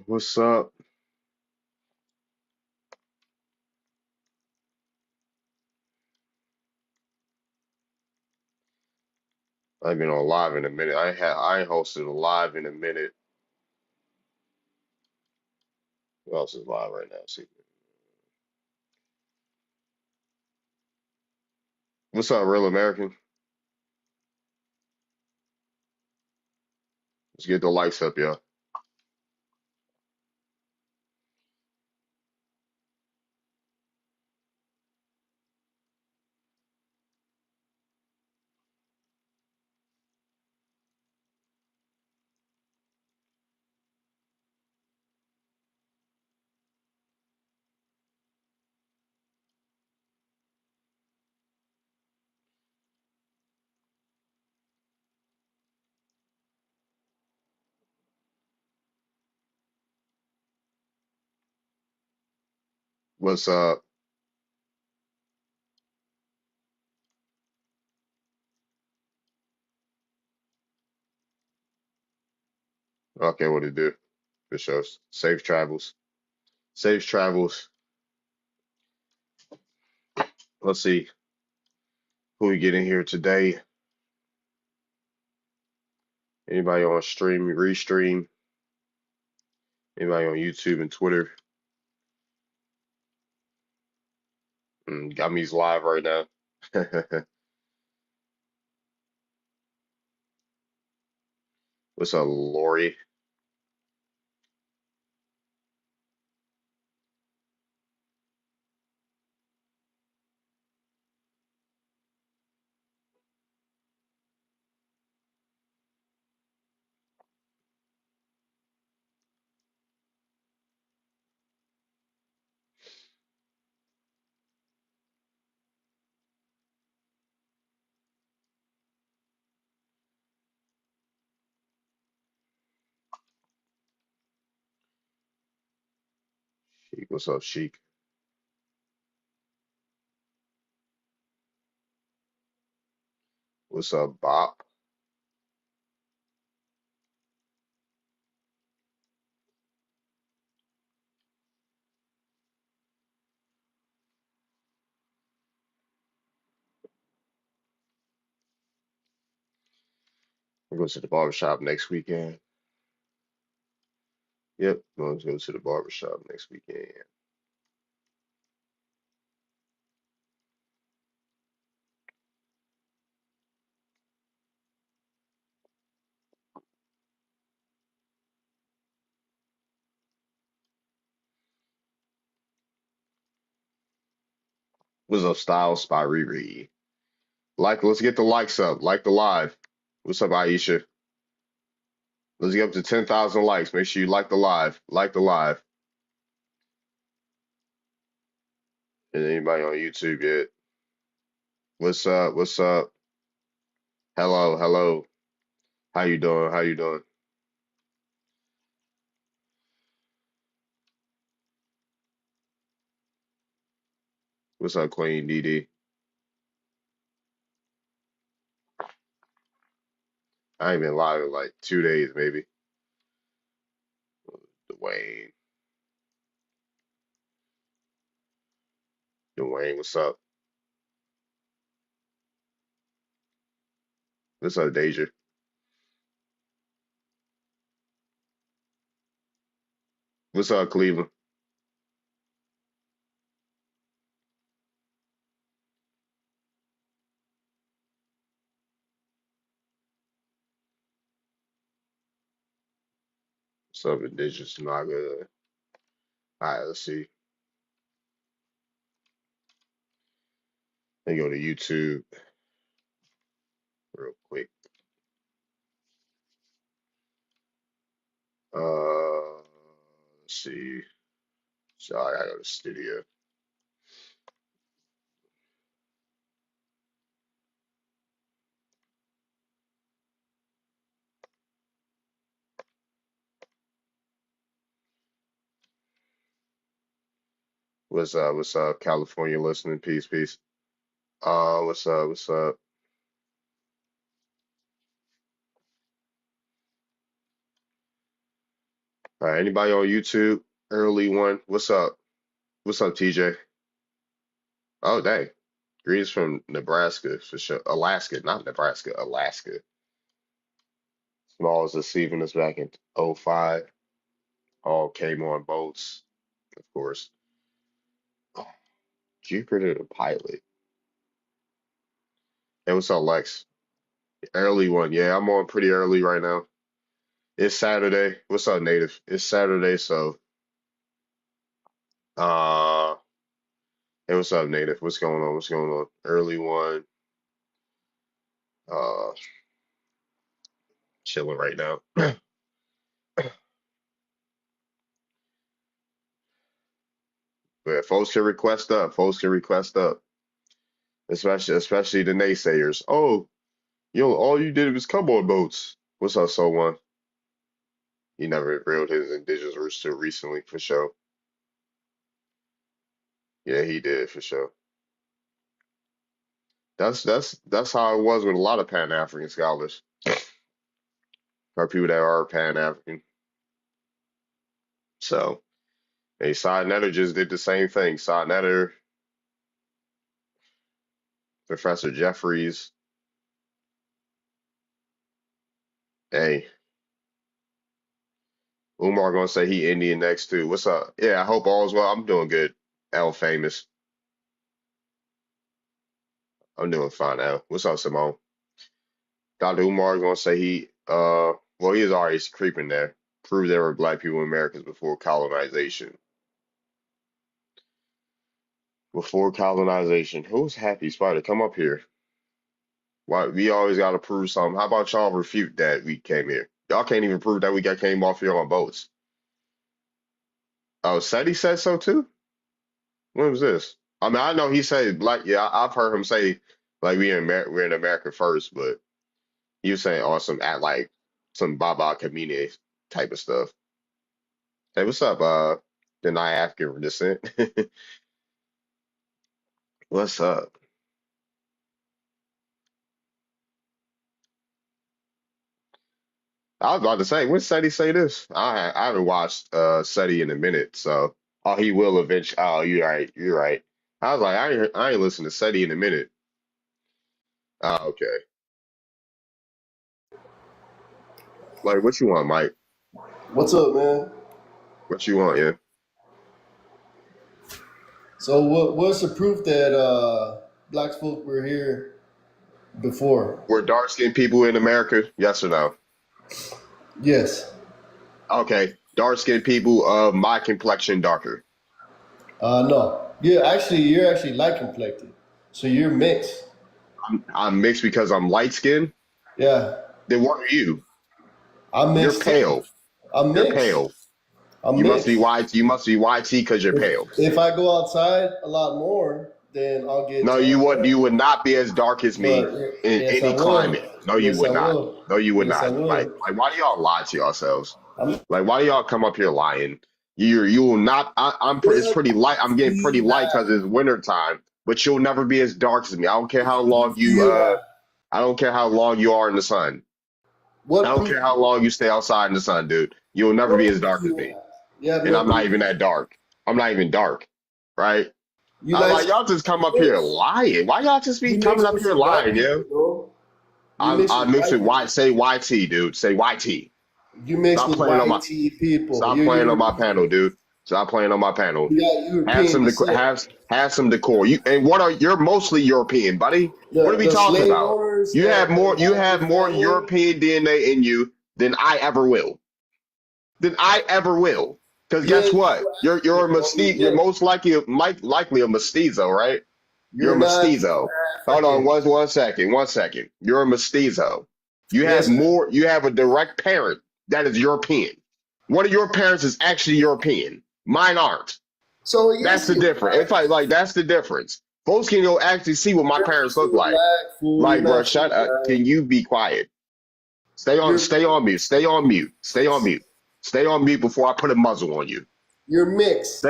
What's up? I've been on live in a minute. I ain't hosted a live in a minute. Who else is live right now? See. What's up, Real American? Let's get the lights up, y'all. What's up? Okay, what it do? For sure. Safe travels. Safe travels. Let's see who we get in here today. Anybody on stream, restream? Anybody on YouTube and Twitter? Got me's live right now. What's up, Lori? Sheik. What's up, Sheik? What's up, Bob? We're going to the barbershop next weekend. Yep, going to go to the barbershop next weekend. What's up, Styles? Spy Riri. Let's get the likes up. Like the live. What's up, Aisha? Let's get up to 10,000 likes. Make sure you like the live. Like the live. And anybody on YouTube yet? What's up? What's up? Hello, hello. How you doing? How you doing? What's up, Queen DD? I ain't been live in like 2 days, maybe. Dwayne. Dwayne, what's up? What's up, Deja? What's up, Cleveland? What's up, Indigenous Naga? All right, let's see. Let me go to YouTube real quick. Let's see. Sorry, I gotta go to the studio. What's up, California listening? Peace, peace. What's up? What's up? All right, anybody on YouTube? Early one. What's up? What's up, TJ? Oh, dang. Greetings from Nebraska for sure. Alaska, not Nebraska, Alaska. Smalls receiving us back in '05. All came on boats, of course. Oh, Jupiter the pilot. Hey, what's up, Lex? Early one. Yeah, I'm on pretty early right now. It's Saturday. What's up, Native? It's Saturday, so uh hey, what's up, Native? What's going on? What's going on? Early one. Uh Chilling right now. But folks can request up. Folks can request up. Especially the naysayers. Oh, all you did was come on boats. What's up, so one? He never reeled his indigenous roots till recently, for sure. Yeah, he did for sure. That's how it was with a lot of Pan-African scholars, or people that are Pan-African. So, hey, Side Netter just did the same thing. Side Netter, Professor Jeffries. Hey, Umar gonna say he Indian next too. What's up? Yeah, I hope all's well. I'm doing good. L famous. I'm doing fine now. What's up, Simone? Dr. Umar gonna say well, he is already creeping there. Prove there were black people in Americas before colonization. Before colonization. Who's Happy Spider? Come up here. Why we always gotta prove something. How about y'all refute that we came here? Y'all can't even prove that we got came off here on boats. Oh, Seti said so too? When was this? I mean, I know he said black. Yeah, I've heard him say like we're in America first, but he was saying awesome at like some Baba Kamine type of stuff. Hey, what's up? Deny African descent. What's up? I was about to say, when Seti say this? I haven't watched Seti in a minute, so oh, he will eventually. Oh, you're right. You're right. I was like, I ain't listened to Seti in a minute. Oh, okay. Like, what you want, Mike? What's up, man? What you want, yeah? So what's the proof that black folk were here before? We're dark-skinned people in America, yes or no? Yes. Okay, dark-skinned people of my complexion darker. No. You're actually light complected. So you're mixed. I'm mixed because I'm light-skinned. Yeah. Then what are you? I'm You're mixed too. pale. I'm You're mixed. pale. I'm You must be mixed. white. You must be YT because you're pale. If I go outside a lot more, then I'll get No, tan. you would not be as dark as me But in yes, I any will. climate. No, you Yes, I would not. will. No, you would Yes, I not. will. Why do y'all lie to yourselves? I'm Like, why do y'all come up here lying? You will not. It's pretty light. I'm getting pretty light because it's winter time, but you'll never be as dark as me. I don't care how long you have I don't care how long you are in the sun. I what don't proof care how long you stay outside in the sun, dude. You'll never what be as proof dark do as you me, have? You have and no I'm not proof. even that dark. I'm not even dark, right? You I'm like like, y'all just come up here mix. lying. Why y'all just be You coming mix up with here some white lying, people, yo? bro. You mix I with mix white it people. white. Say YT, dude. Say YT. You mix Stop with playing on white my. tea people. Stop You're playing on my European. panel, dude. Stop playing on my panel. You got Have European some descent. have some decor. You're mostly European, buddy. What are we The talking slave about? owners that You had have your more family. European DNA in you than I ever will. Than I ever will. Because Yeah, guess you're what? You're a African, bro. mestizo. You're most likely a mestizo, right? You're You're a not mestizo. Hold on, African. one second, 1 second. You're a mestizo. Yes, sir. You have a direct parent that is European. One of your parents is actually European. Mine aren't. So That's yes, the you're difference. black. It's like that's the difference. Folks can go actually see what my You're parents not look fully like. black, fool. You're Like, bro, not fully shut up. black. Can you be quiet? You're Stay on mute. Stay on mute. Stay on mute. Stay on mute before I put a muzzle on you. you're mixed.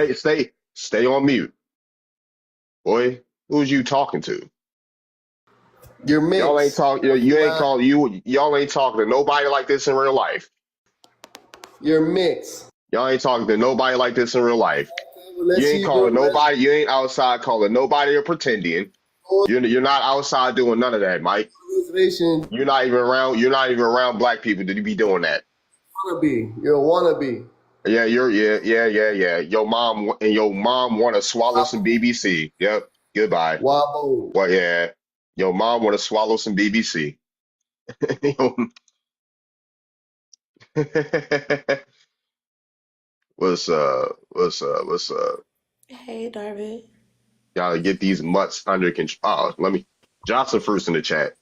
Stay on mute. Boy, who's you talking to? You're Y'all ain't mixed. talk. Of You ain't black. call you. Y'all ain't talking to nobody like this in real life. You're mixed. Y'all ain't talking to nobody like this in real life. You Let's ain't see, bro. calling nobody. You ain't outside calling nobody or pretending. You're not outside doing none of that, Mike. Reservation. You're not even around. You're not even around black people to be doing that. Wannabe. You're a wannabe. Yeah, yeah. Your mom want to swallow some BBC. Yep. Goodbye. Wabo. Well, yeah. Your mom want to swallow some BBC. What's Hey, Darvin. Gotta get these mutts under control. Oh, let me. Johnson first in the chat.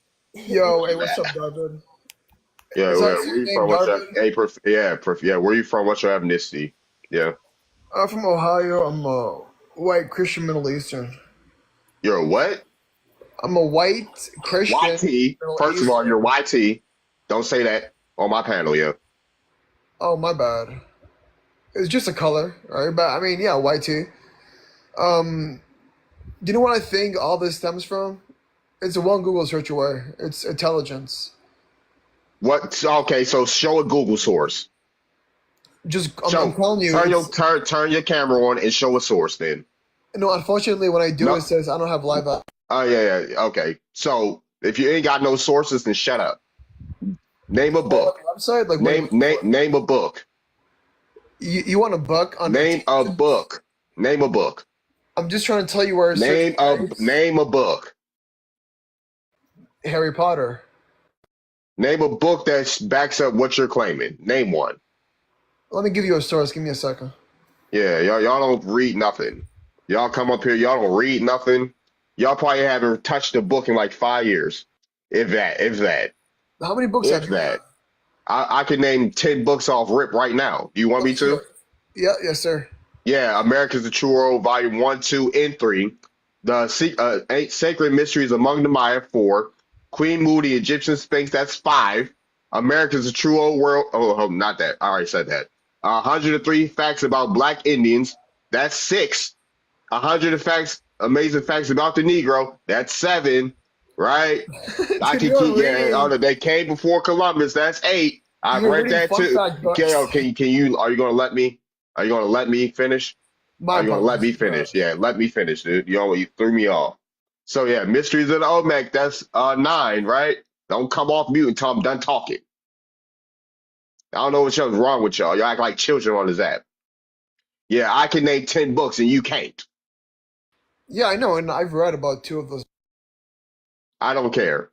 Yo, hey, what's up, Darvin? Yeah, Is that where your you name, from? What's your Darvin? yeah, where you from? What's your ethnicity? Yeah, I'm from Ohio. I'm a white Christian Middle Eastern. you're a what? I'm a white Christian YT. Middle First of all, you're Eastern. YT. Don't say that on my panel, yeah. Oh, my bad. It's just a color, right? But I mean, yeah, white too. Um, you know what I think all this stems from? It's a one Google search away. It's intelligence. What? Okay, so show a Google source. Just, I'm Show. telling you, Turn your it's turn your camera on and show a source. Then. no. Unfortunately, when I do, No. it says I don't have live. Oh yeah. Okay. So if you ain't got no sources, then shut up. Name a Like book. a website. Like, what are you looking for? Name a book. You want a book on Name a intelligence? book. Name a book. I'm just trying to tell you where I search words. Name a book. Harry Potter. Name a book that backs up what you're claiming. Name one. Let me give you a source. Give me a second. Yeah, y'all don't read nothing. Y'all come up here, y'all don't read nothing. Y'all probably haven't touched a book in like 5 years. If that. How many books have If you read? that. I could name 10 books off rip right now. Do you want me Let's hear to? it. Yeah, yes, sir. Yeah, America's the True World, Volume 1, 2, and 3. The Eight Sacred Mysteries Among the Maya, 4. Queen Moody, Egyptian Sphinx, that's 5. America's the True Old World. Oh, not that. I already said that. 103 Facts About Black Indians, that's 6. 100 facts, amazing facts about the Negro, that's 7. Right? I Dude, can keep, yeah, oh, they came before Columbus, that's 8. I you're read reading that fun too. fact Okay, books. are you gonna let me? Are you gonna let me finish? My Are you gonna let apologies. me finish? Yeah, let me finish, dude. You threw me off. So yeah, Mysteries of the Olmec, that's 9, right? Don't come off mute until I'm done talking. I don't know what's wrong with y'all. Y'all act like children on this app. Yeah, I can name 10 books and you can't. Yeah, I know, and I've read about 2 of those. I don't care.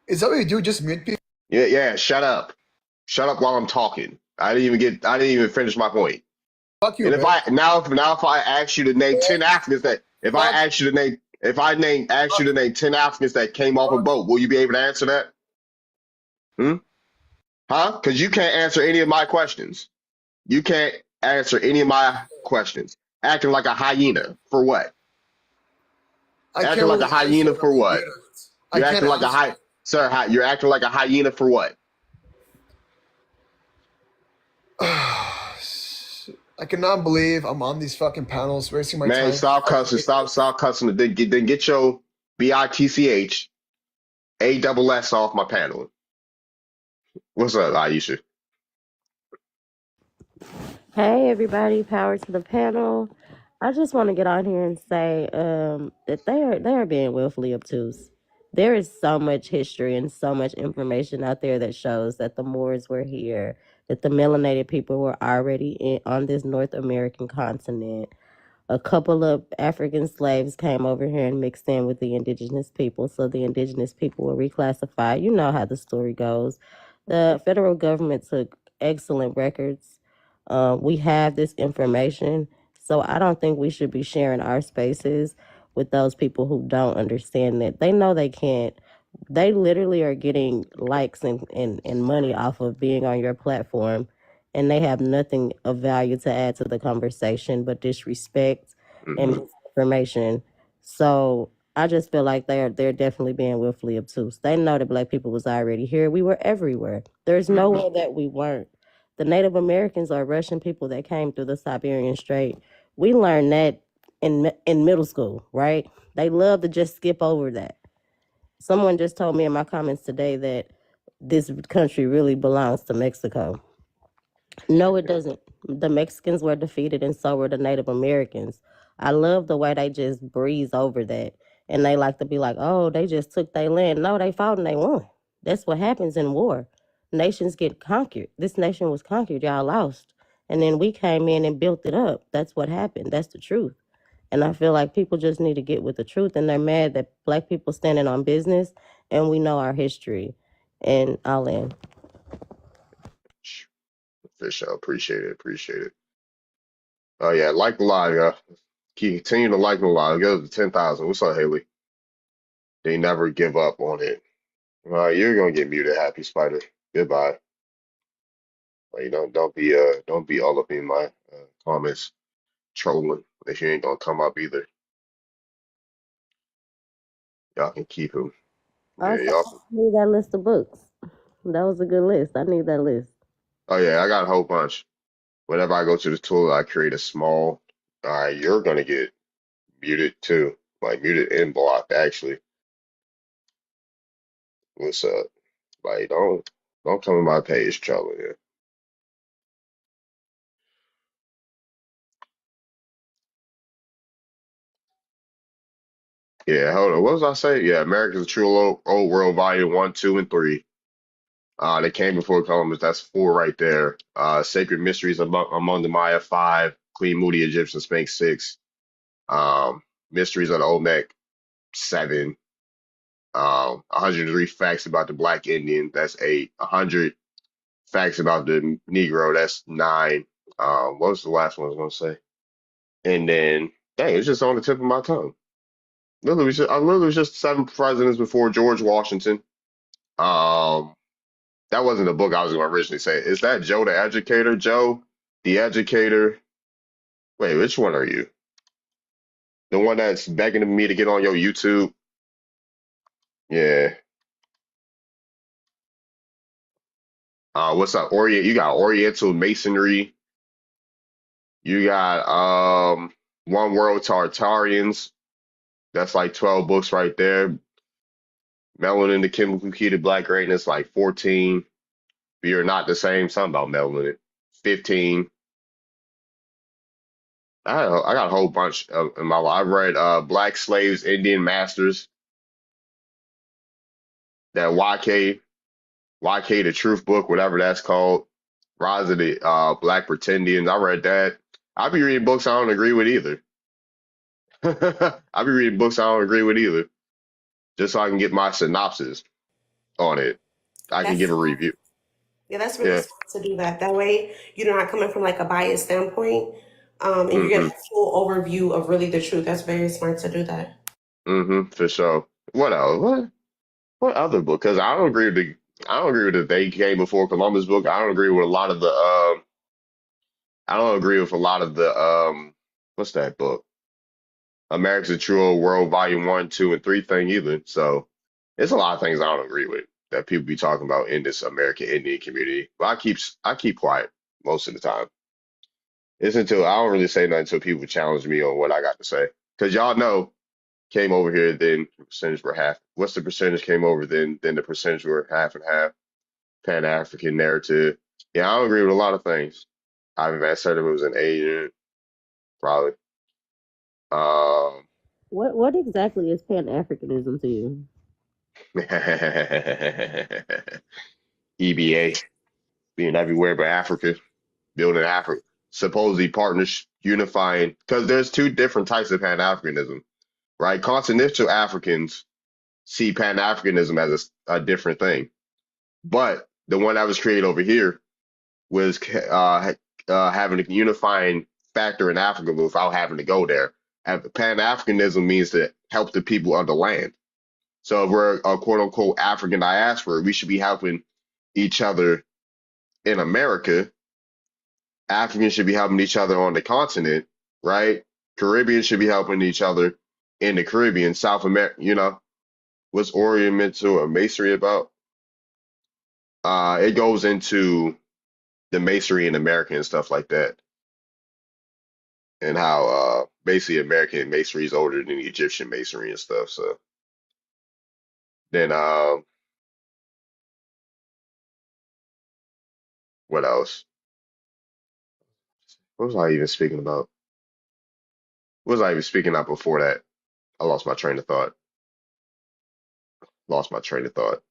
Is that what you do? Just mute people? Yeah, shut up. Shut up while I'm talking. I didn't even finish my point. Fuck you, And bitch. if I ask you to name 10 Africans that if I Fuck, ask you to name if I name ask you fuck, to name 10 Africans that came off a fuck. boat, will you be able to answer that? Hmm? Huh? Because you can't answer any of my questions. You can't answer any of my questions. Acting like a hyena for what? I Acting can't like a really answer hyena it. I'm for gonna what? get it. I You're can't acting like a answer hy it. Sir, you're acting like a hyena for what? I cannot believe I'm on these fucking panels, wasting my Man, time. stop Fucking cussing. idiots. Stop cussing. Then get your BITCH ASS off my panel. What's up, Aisha? Hey, everybody. Power to the panel. I just want to get on here and say that they are being willfully obtuse. There is so much history and so much information out there that shows that the Moors were here, that the melanated people were already on this North American continent. A couple of African slaves came over here and mixed in with the indigenous people, so the indigenous people were reclassified. You know how the story goes. The federal government took excellent records. We have this information, so I don't think we should be sharing our spaces with those people who don't understand that. They know they can't. They literally are getting likes and money off of being on your platform, and they have nothing of value to add to the conversation but disrespect and Hmm. misinformation. So I just feel like they're definitely being willfully obtuse. They know that black people was already here. We were everywhere. There's Hmm. nowhere that we weren't. The Native Americans are Russian people that came through the Siberian Strait. We learned that in middle school, right? They love to just skip over that. Someone just told me in my comments today that this country really belongs to Mexico. No, it doesn't. The Mexicans were defeated and so were the Native Americans. I love the way they just breeze over that. And they like to be like, oh, they just took their land. No, they fought and they won. That's what happens in war. Nations get conquered. This nation was conquered. Y'all lost. And then we came in and built it up. That's what happened. That's the truth. And I feel like people just need to get with the truth. And they're mad that black people standing on business and we know our history. And I'll end. For sure. Appreciate it. Appreciate it. Oh yeah, like the live, yeah. Continue to like the live. Go to 10,000. What's up, Haley? They never give up on it. You're gonna get muted, Happy Spider. Goodbye. Don't be all up in my comments trolling if you ain't gonna come up either. Y'all can keep him. Yeah, Also, y'all. I need that list of books. That was a good list. I need that list. Oh yeah, I got a whole bunch. Whenever I go to the toilet, I create a small. All right, you're gonna get muted too, like muted and blocked actually. What's up? Like don't come in my page, trolling. Yeah, hold on. What was I say? Yeah, America's True Old World Volume 1, 2, and 3. They came before Columbus. That's four right there. Sacred Mysteries among the Maya, 5. Queen Moody Egyptian Sphinx, 6. Mysteries of the Olmec, 7. 103 facts about the Black Indian. That's 8. 100 facts about the Negro. That's 9. What was the last one I was gonna say? And then, dang, it's just on the tip of my tongue. Literally was just 7 presidents before George Washington. Um, that wasn't the book I was going to originally say. Is that Joe the Educator? Joe the Educator. Wait, which one are you? The one that's begging me to get on your YouTube? Yeah. What's up? You got Oriental Masonry. You got One World Tartarians. That's like 12 books right there. Melanin, the Chemical Key to Black Greatness, like 14. We are not the same. Something about melanin. 15. I got a whole bunch in my life. I read Black Slaves, Indian Masters, that YK the Truth book, whatever that's called. Rise of the Black Pretendians. I read that. I be reading books I don't agree with either. I be reading books I don't agree with either, just so I can get my synopsis on it. I can That's give a smart. review. Yeah, that's really Yeah. smart to do that. That way, you're not coming from like a biased standpoint, and you're getting Mm-hmm. a full overview of really the truth. That's very smart to do that. Mm-hmm. For sure. What else? What other book? Because I don't agree with the They Came Before Columbus book. I don't agree with a lot of the I don't agree with a lot of the what's that book? America's True Old World Volume 1, 2, and 3 thing either. So it's a lot of things I don't agree with that people be talking about in this American Indian community. But I keep quiet most of the time. It's until I don't really say nothing until people challenge me on what I got to say. Because y'all know came over here, then the percentage were half. What's the percentage came over then the percentage were half and half. Pan African narrative. Yeah, I don't agree with a lot of things. Ivan Van Sertima was an Asian, probably. Um, What exactly is Pan Africanism to you? EBA, being everywhere but Africa, building Africa, supposedly partners unifying, because there's two different types of Pan Africanism, right? Continental Africans see Pan Africanism as a different thing, but the one that was created over here was having a unifying factor in Africa without having to go there. Pan Africanism means to help the people of the land. So if we're a quote unquote African diaspora, we should be helping each other in America. Africans should be helping each other on the continent, right? Caribbeans should be helping each other in the Caribbean. South America, what's Oriental or Masonry about? It goes into the Masonry in America and stuff like that, and how basically American Masonry is older than the Egyptian Masonry and stuff. So then, what else? What was I even speaking about? What was I even speaking about before that? I lost my train of thought. Lost my train of thought.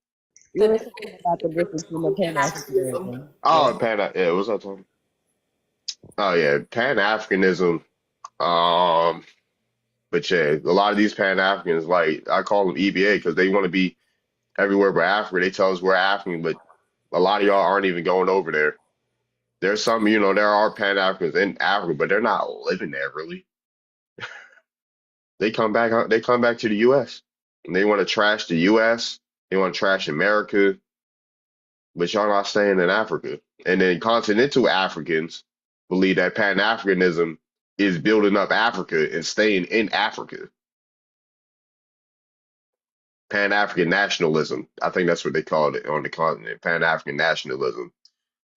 You The were talking different about the difference in the Pan Pan Africanism. Africanism. Oh, yeah, what was I talking? Oh yeah, Pan-Africanism. Um, but yeah, a lot of these Pan-Africans, like I call them EBA because they want to be everywhere but Africa. They tell us we're African, but a lot of y'all aren't even going over there. There's some, there are Pan-Africans in Africa, but they're not living there really. They come back to the US and they want to trash the US. They want to trash America, but y'all not staying in Africa. And then continental Africans believe that Pan-Africanism is building up Africa and staying in Africa. Pan-African nationalism. I think that's what they called it on the continent, Pan-African nationalism.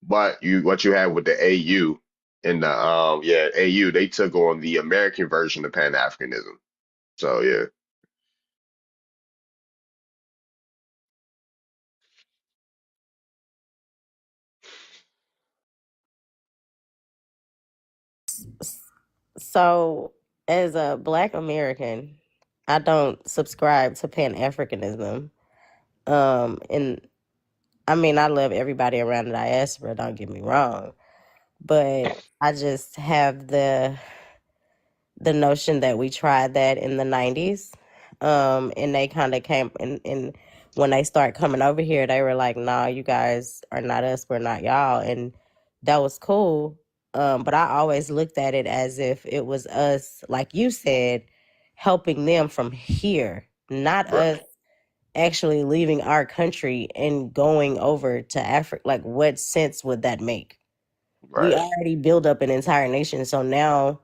But what you have with the AU and the AU, they took on the American version of Pan-Africanism. So yeah. So, as a Black American, I don't subscribe to Pan Africanism. And I mean, I love everybody around the diaspora. Don't get me wrong, but I just have the notion that we tried that in the 90s. And they kind of came and when they start coming over here, they were like, nah, you guys are not us, we're not y'all. And that was cool. But I always looked at it as if it was us, like you said, helping them from here, not Right. us actually leaving our country and going over to Africa. Like, what sense would that make? We Right. already built up an entire nation. So now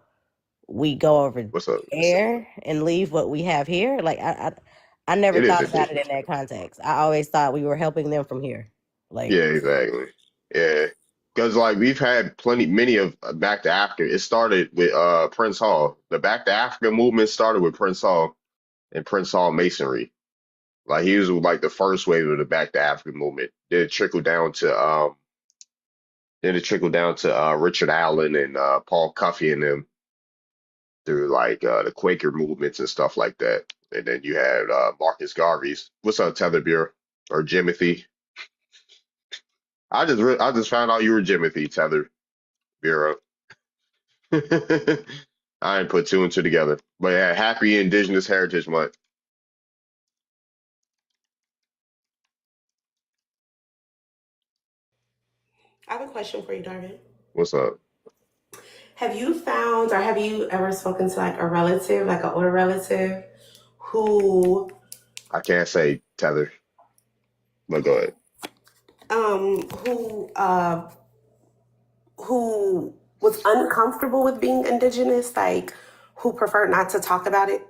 we go over What's up? there and leave what we have here. Like I never It is thought about it ridiculous. in that context. I always thought we were helping them from here. Like Yeah, exactly. Yeah. Because like we've had many of Back to Africa. It started with Prince Hall. The Back to Africa movement started with Prince Hall and Prince Hall Masonry. Like he was like the first wave of the Back to Africa movement. Then it trickled down to Richard Allen and Paul Cuffey and them through like the Quaker movements and stuff like that. And then you had Marcus Garvey's. What's up, Tether Bureau or Jimothy? I just found out you were Jimothy Tether Bureau. I didn't put two and two together. But yeah, happy Indigenous Heritage Month. I have a question for you, Darvin. What's up? Have you found or have you ever spoken to like a relative, like an older relative, who I can't say Tether, but go ahead. um who uh who was uncomfortable with being indigenous, like who preferred not to talk about it?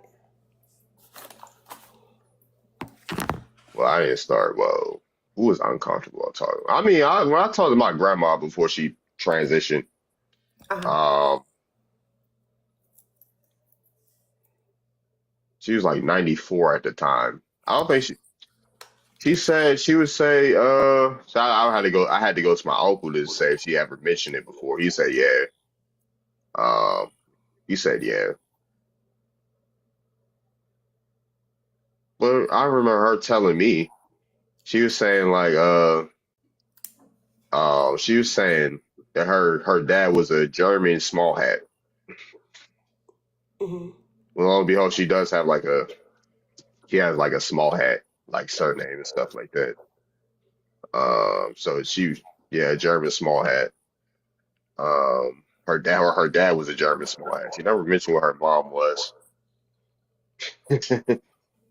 Well, I didn't start. Well, who was uncomfortable talking? I mean, when I talked to my grandma before she transitioned, Uh-huh. um, she was like 94 at the time. I don't think she said she would say, so I had to go to my uncle to say if she ever mentioned it before. He said, yeah. Um, he said, yeah. But I remember her telling me, she was saying like, she was saying that her dad was a German small hat. Hmm. Well, lo and behold, she has like a small hat, like surname and stuff like that. So yeah, German small hat. Her dad was a German small hat. She never mentioned what her mom was.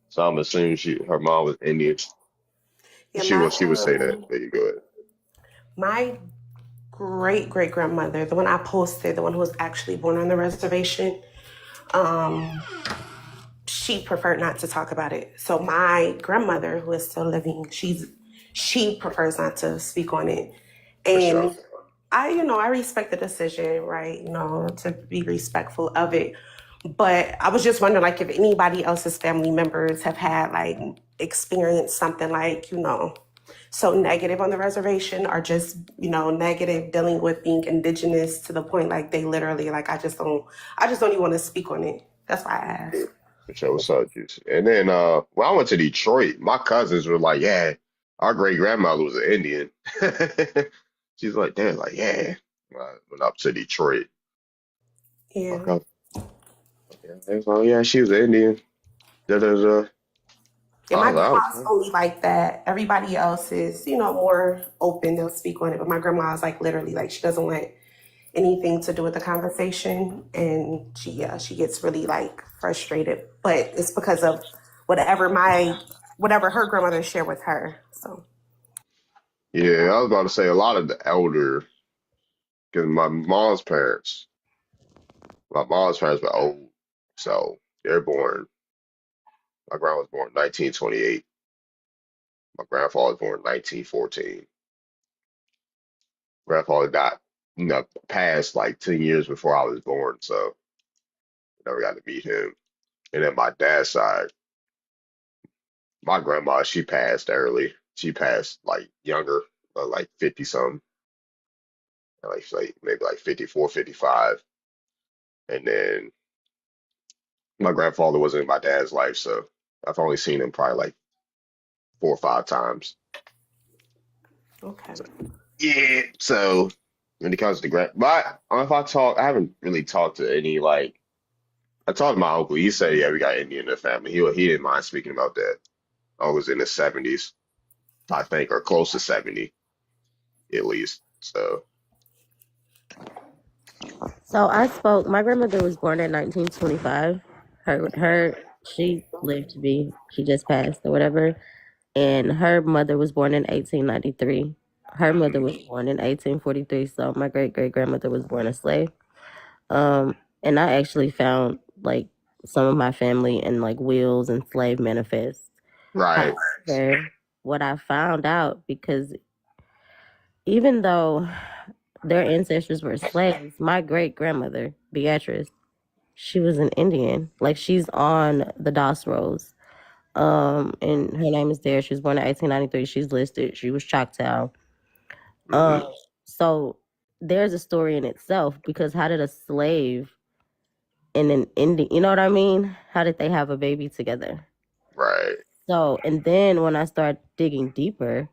So I'm assuming her mom was Indian. Yeah, She would say that. There you go. my great great grandmother, the one I posted, the one who was actually born on the reservation, um, she preferred not to talk about it. So my grandmother, who is still living, she prefers not to speak on it. For sure. And I respect the decision, right? To be respectful of it. But I was just wondering, like, if anybody else's family members have had like experienced something like, so negative on the reservation, or just, negative dealing with being indigenous to the point like they literally like I just don't even want to speak on it. That's why I Yeah, asked. for sure. What's up, Juice? And then when I went to Detroit, my cousins were like, "Yeah, our great grandmother was an Indian." She's like, "They're like, yeah." When I went up to Detroit, my Yeah. cousin, yeah, they was like, "Yeah, she was an Indian." Da, da, da. And my I was grandma's only like that. Everybody else is, more open. They'll speak on it. But my grandma is like literally like she doesn't want anything to do with the conversation. And she gets really like frustrated. But it's because of whatever her grandmother shared with her. So yeah, I was about to say a lot of the elder, because my mom's parents were old, so they're born. My grandma was born 1928. My grandfather was born 1914. Grandfather got, passed like 10 years before I was born, so I never got to meet him. And then my dad's side, my grandma, she passed early. She passed like younger, like 50 something, like maybe like 54, 55. And then my grandfather wasn't in my dad's life, so I've only seen him probably like 4 or 5 times. okay. So, yeah. So when it comes to but if I talk, I haven't really talked to any like. I talked to my uncle. He said, yeah, we got Indian in the family. He didn't mind speaking about that. I was in his 70s, I think, or close to 70 at least. So, So I spoke. My grandmother was born in 1925. She lived to be. She just passed or whatever. And her mother was born in 1893. Her mother mm, was born in 1843. So my great great grandmother was born a slave. And I actually found like some of my family in like wills and slave manifests. right. However, what I found out, because even though their ancestors were slaves, my great grandmother Beatrice, she was an Indian. Like she's on the DOS rolls. And her name is there. She was born in 1893. She's listed. She was Choctaw. Hmm. So there's a story in itself, because how did a slave and an Indian, you know what I mean? How did they have a baby together? Right. So, and then when I started digging deeper,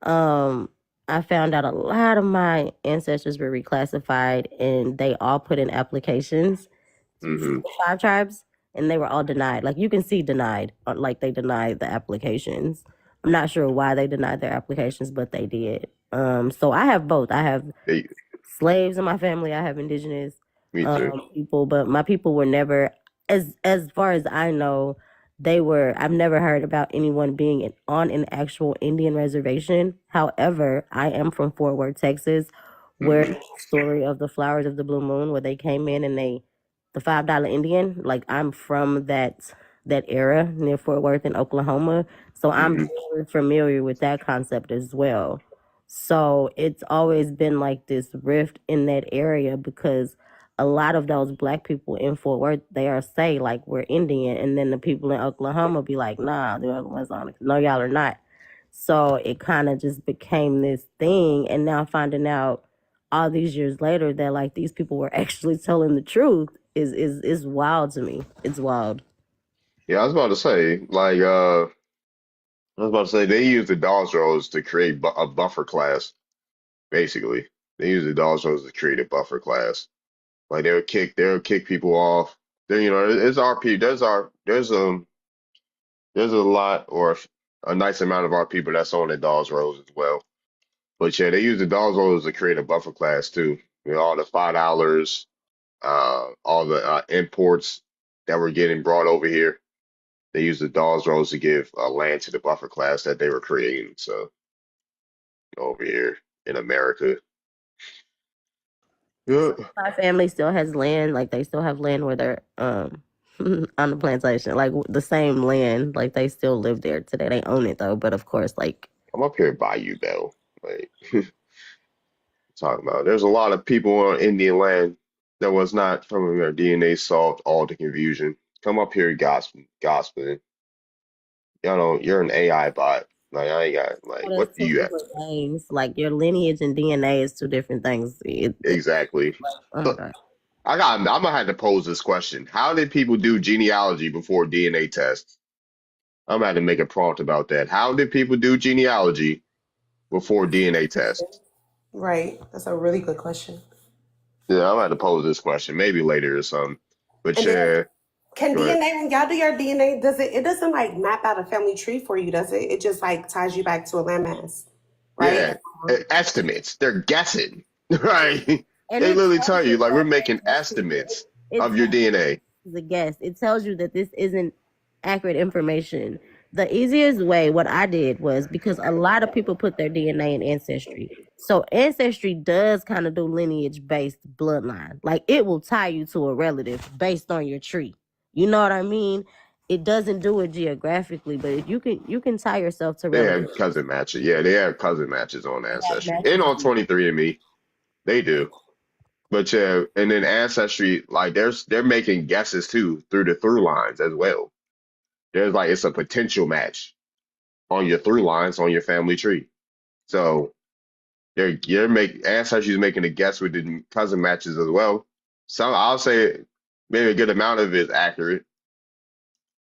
um, I found out a lot of my ancestors were reclassified, and they all put in applications for Hmm. the 5 tribes, and they were all denied. Like you can see denied, like they denied the applications. I'm not sure why they denied their applications, but they did. So I have both. I have slaves in my family. I have indigenous Me too. people, but my people were never, as far as I know, they were. I've never heard about anyone being on an actual Indian reservation. However, I am from Fort Worth, Texas, where Hmm. the story of the Flowers of the Blue Moon, where they came in and the $5 Indian. Like I'm from that era near Fort Worth in Oklahoma, so I'm Hmm. very familiar with that concept as well. So it's always been like this rift in that area, because a lot of those black people in Fort Worth, they are say like we're Indian, and then the people in Oklahoma be like, nah, the other ones on it. No, y'all are not. So it kind of just became this thing, and now finding out all these years later that like these people were actually telling the truth is wild to me. It's wild. Yeah, I was about to say, like, I was about to say they use the Dawes Rolls to create bu a buffer class, basically. They use the Dawes Rolls to create a buffer class. Like they'll kick people off. Then it's our people. There's a lot or a nice amount of our people that's on the Dawes Rolls as well. But yeah, they use the Dawes Rolls to create a buffer class too. All the $5, all the imports that were getting brought over here. They use the Dawes Rolls to give land to the buffer class that they were creating. So over here in America. Yeah. My family still has land, like they still have land where they're on the plantation, like the same land, like they still live there today. They own it though, but of course, like I'm up here by you though. Like talking about there's a lot of people on Indian land that was not from their DNA solved all the confusion. Come up here gossiping. You're an AI bot. Like I ain't got like Oh, what that's do two you have different things. Like your lineage and DNA is two different things. exactly? Oh my So god. I'm gonna have to pose this question: how did people do genealogy before DNA tests? I'm gonna have to make a prompt about that. How did people do genealogy before DNA tests? Right. That's a really good question. Yeah, I'm gonna have to pose this question maybe later or something. But And then yeah, can go ahead. DNA, when y'all do your DNA, it doesn't like map out a family tree for you, does it? It just like ties you back to a landmass, right? Yeah, estimates. They're guessing, right? And They it literally tells tell you you like we're that making it, estimates it of your tells DNA. you it's a guess. It tells you that this isn't accurate information. The easiest way, what I did was because a lot of people put their DNA in Ancestry. So Ancestry does kind of do lineage based bloodline. Like it will tie you to a relative based on your tree. You know what I mean? It doesn't do it geographically, but if you can tie yourself to They have relatives. cousin matches. Yeah, they have cousin matches on They have Ancestry and matches. on 23andMe. They do. But yeah, and then Ancestry, like they're making guesses too through the through lines as well. There's like it's a potential match on your through lines on your family tree. So you're make Ancestry's making a guess with the cousin matches as well. Some I'll say maybe a good amount of it is accurate,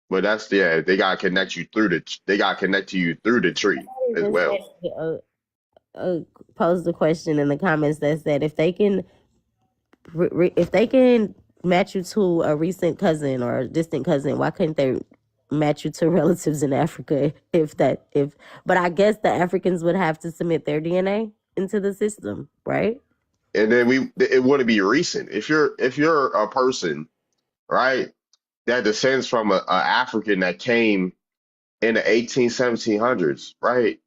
but that's yeah, they gotta connect to you through the tree as Even well. say, posed a question in the comments that said if they can match you to a recent cousin or a distant cousin, why couldn't they match you to relatives in Africa? If but I guess the Africans would have to submit their DNA into the system, right? And then it wouldn't be recent. If you're a person, right, that descends from a African that came in the 1700s, right,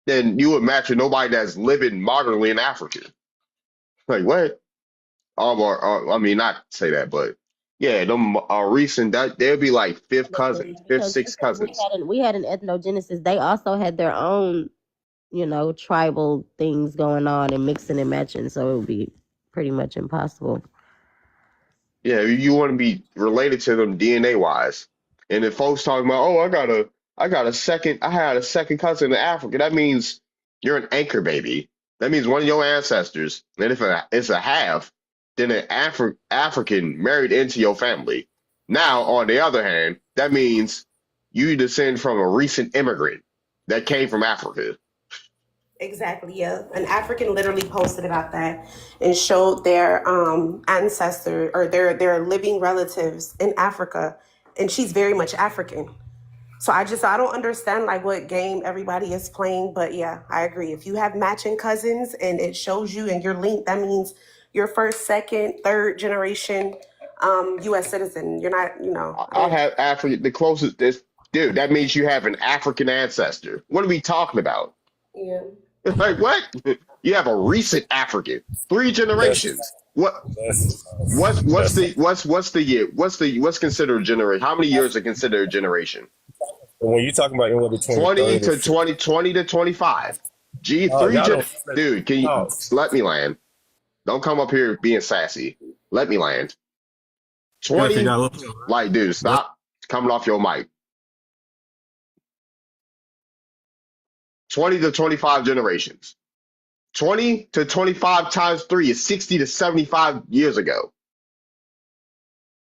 then you would match with nobody that's living modernly in Africa. Like what? I mean, not say that, but yeah, them recent that they'd be like fifth cousins, fifth, Because sixth cousins. we had an ethnogenesis. They also had their own, tribal things going on and mixing and matching. So it would be pretty much impossible. Yeah, you want to be related to them DNA wise. And if folks talking about, oh, I had a second cousin in Africa, that means you're an anchor baby. That means one of your ancestors, and if it's a half, then an African married into your family. Now, on the other hand, that means you descend from a recent immigrant that came from Africa. Exactly, yeah. An African literally posted about that and showed their ancestor or their living relatives in Africa, and she's very much African. So I don't understand like what game everybody is playing, but yeah, I agree. If you have matching cousins and it shows you and you're linked, that means you're first, second, third generation U.S. citizen. You're not, I I don't. have African, the closest this dude. That means you have an African ancestor. What are we talking about? Yeah. Like what? You have a recent African, three That's generations. What? that's What's considered a generation? How many years are considered a generation? when you talking about anywhere between 20 30 to to 50. 20, 20 to 25. G three Y'all gen. don't Dude, can you no. let me land? Don't come up here being sassy. Let me land. Gotta figure 20, out like, dude, what stop coming off your mic. 20 to 25 generations. 20 to 25 times three is 60 to 75 years ago.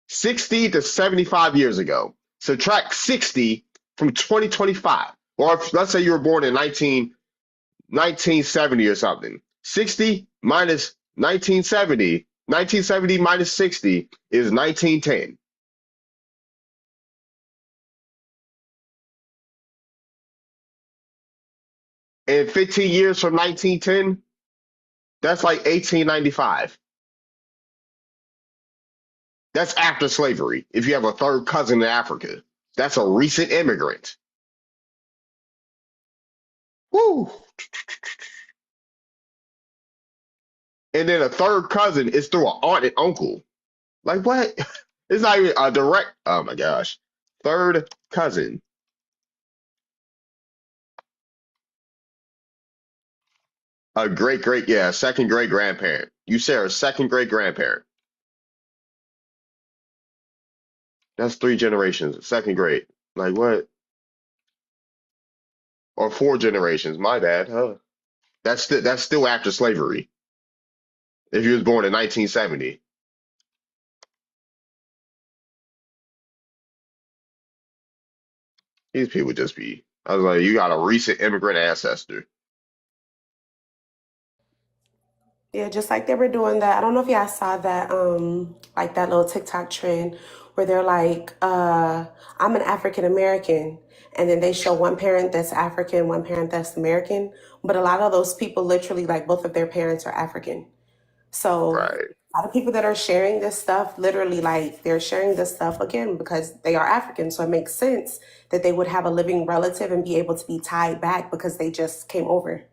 60 to 75 years ago. Subtract 60 from 2025. Or if, let's say you were born in 1970 or something. 60 minus 1970, 1970 minus 60 is 1910. And 15 years from 1910, that's like 1895. That's after slavery. If you have a third cousin in Africa, that's a recent immigrant. Woo! And then a third cousin is through an aunt and uncle. Like what? It's not even a direct. Oh my gosh. Third cousin, a yeah, second great grandparent. You say a second great grandparent. That's three generations. Second grade. Like what? or 4 generations. My bad, huh? That's still after slavery. If you was born in 1970, these people just be. I was like, you got a recent immigrant ancestor. Yeah, just like they were doing that. I don't know if y'all saw that, like that little TikTok trend where they're like, I'm an African American. And then they show one parent that's African, one parent that's American. But a lot of those people literally, like, both of their parents are African. So Right, a lot of people that are sharing this stuff, literally, like, they're sharing this stuff again because they are African. So it makes sense that they would have a living relative and be able to be tied back because they just came over.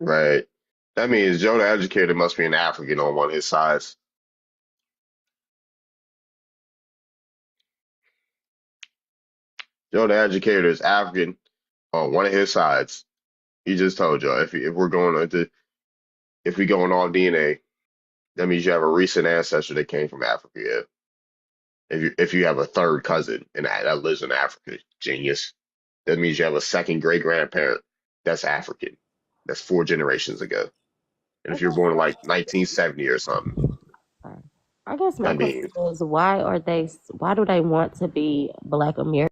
right. That means Joe the educator must be an African on one of his sides. Joe the educator is African on one of his sides. He just told you if we're going into if we going all DNA, that means you have a recent ancestor that came from Africa. Yeah. If you have a third cousin and that lives in Africa, genius. That means you have a second great grandparent that's African. That's 4 generations ago. And I if you're guess born in like 1970 or something, I guess my I question mean, is why do they want to be Black America?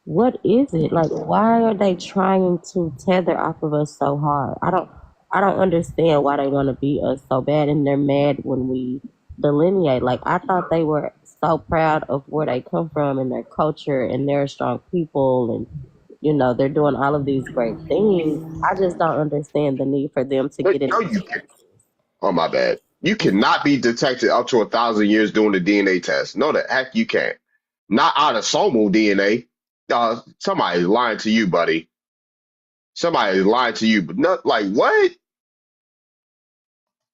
What is it? Like why are they trying to tether off of us so hard? I don't understand why they want to beat us so bad and they're mad when we delineate. Like I thought they were so proud of where they come from and their culture and they're strong people and they're doing all of these great things. I just don't understand the need for them to but get in. no, you can. Oh my bad. You cannot be detected up to 1,000 years doing the DNA test. No, the heck you can't. Not autosomal DNA. Somebody's lying to you, buddy. Somebody's lying to you, but not like what?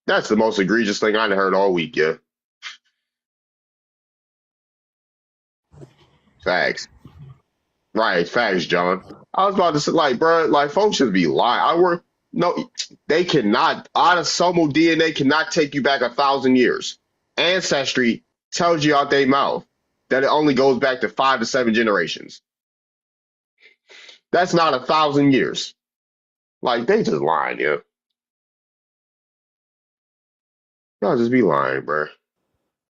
That's the most egregious thing I heard all week. Yeah, facts. Right, facts, John. I was about to say, like, bro, like, folks should be lying. No, they cannot. Autosomal DNA cannot take you back 1,000 years. Ancestry tells you out their mouth that it only goes back to 5 to 7 generations. That's not 1,000 years. Like, they just lying, yeah. Y'all just be lying, bro.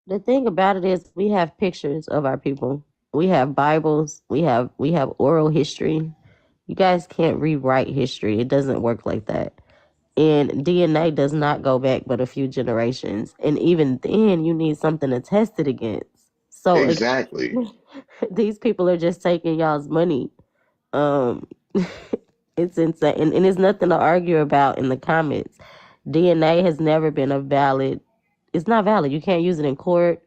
The thing about it is we have pictures of our people. We have Bibles. We have oral history. You guys can't rewrite history. It doesn't work like that. And DNA does not go back but a few generations. And even then you need something to test it against. So Exactly. these people are just taking y'all's money. Um it's insane. And it's nothing to argue about in the comments. DNA has never been a valid, it's not valid. You can't use it in court.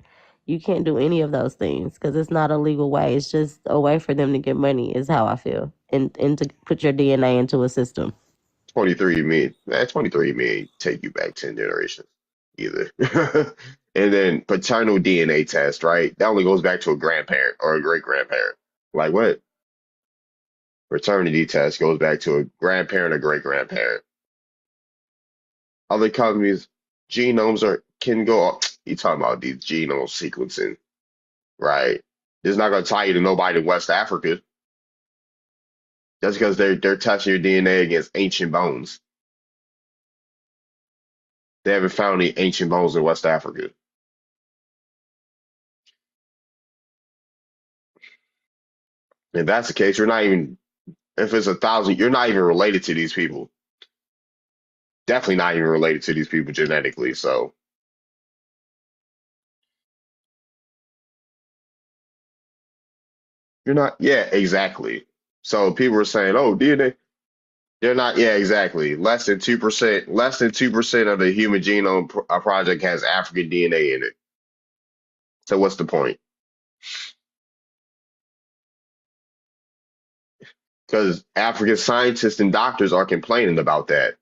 You can't do any of those things because it's not a legal way. It's just a way for them to get money, is how I feel. And to put your DNA into a system. 23andMe. Man, 23andMe ain't take you back 10 generations either. And then paternal DNA test, right? That only goes back to a grandparent or a great grandparent. Like what? Paternity test goes back to a grandparent or great grandparent. Other companies, genomes can go up. You talking about these genome sequencing, right? It's not gonna tie you to nobody in West Africa. That's because they're testing your DNA against ancient bones. They haven't found any ancient bones in West Africa. If that's the case, you're not even if it's 1,000, you're not even related to these people. Definitely not even related to these people genetically. So you're not, yeah, exactly. So people are saying, oh, DNA, they're not, yeah, exactly. Less than 2% of the Human Genome Project has African DNA in it. So what's the point? Because African scientists and doctors are complaining about that.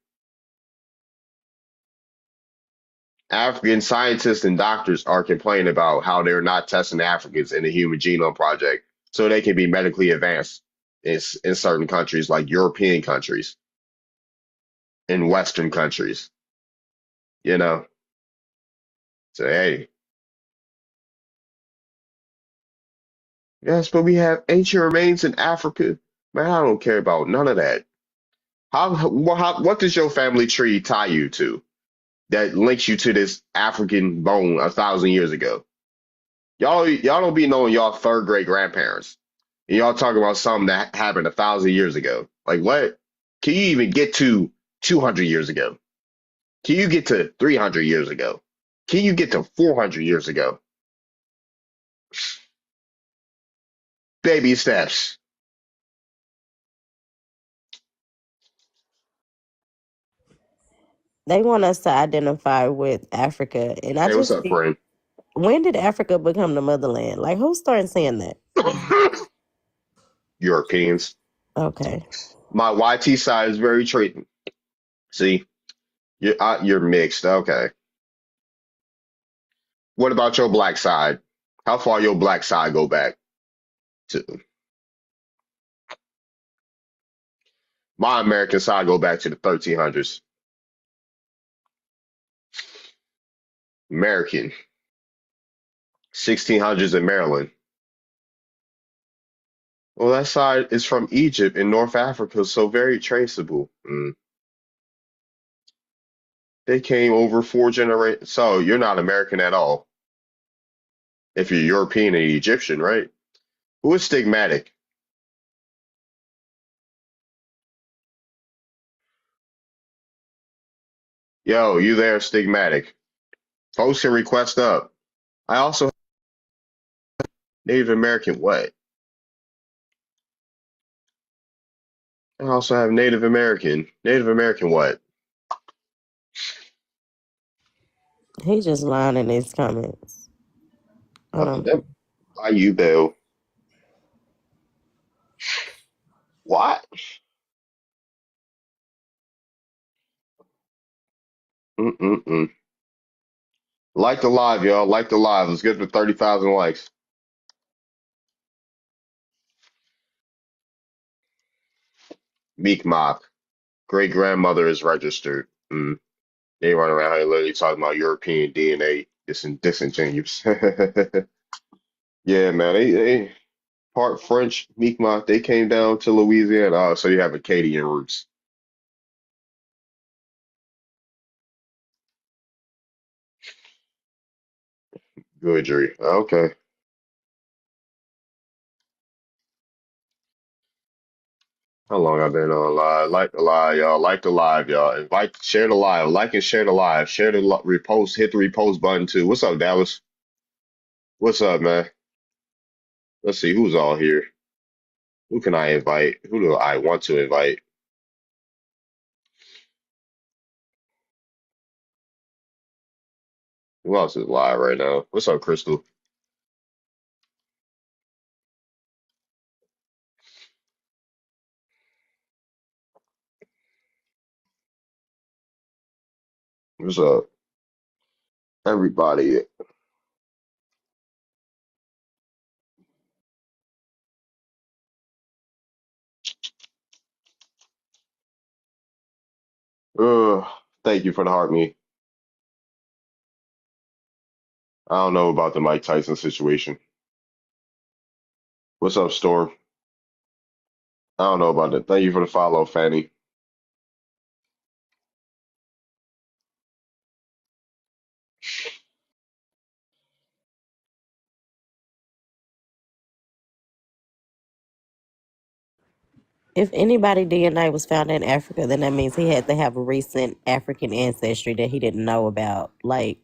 African scientists and doctors are complaining about how they're not testing Africans in the Human Genome Project so they can be medically advanced in certain countries like European countries, in Western countries, you know. So hey, Yes, but we have ancient remains in Africa. Man, I don't care about none of that. What does your family tree tie you to that links you to this African bone 1,000 years ago? Y'all don't be knowing y'all third great grandparents. And y'all talking about something that happened 1,000 years ago. Like what? Can you even get to 200 years ago? Can you get to 300 years ago? Can you get to 400 years ago? Baby steps. They want us to identify with Africa, and I Hey, what's just up, think, friend? when did Africa become the motherland? Like, who started saying that? Europeans. Okay. My YT side is very trading. See, you're mixed. Okay. What about your black side? How far your black side go back to? My American side go back to the 1300s. American 1600s in Maryland. Well, that side is from Egypt and North Africa, so very traceable. They came over 4 generations. So you're not American at all if you're European and Egyptian, right? Who is stigmatic? Yo, you there, stigmatic? Folks can request up. I also have Native American what? I also have Native American. Native American what? He just lying in his comments. Hold on. Them Why you Bill? What? Mm-mm-mm. Like the live, y'all. Like the live. Let's get to 30,000 likes. Meek Mock. Great grandmother is registered. They run around here literally talking about European DNA. Disingenuous. Yeah, man. They part French, Mi'kmaq. They came down to Louisiana. Oh, so you have Acadian roots. Goodry. Okay. How long I been on live? Like the live, y'all. Like the live, y'all. Invite, share the live. Like and share the live. Share the repost. Hit the repost button too. What's up, Dallas? What's up, man? Let's see who's all here. Who can I invite? Who do I want to invite? Who else is live right now? What's up, Crystal? What's up, everybody? Uh, Thank you for the heart me. I don't know about the Mike Tyson situation. What's up, Storm? I don't know about that. Thank you for the follow, Fanny. If anybody DNA was found in Africa, then that means he had to have a recent African ancestry that he didn't know about, like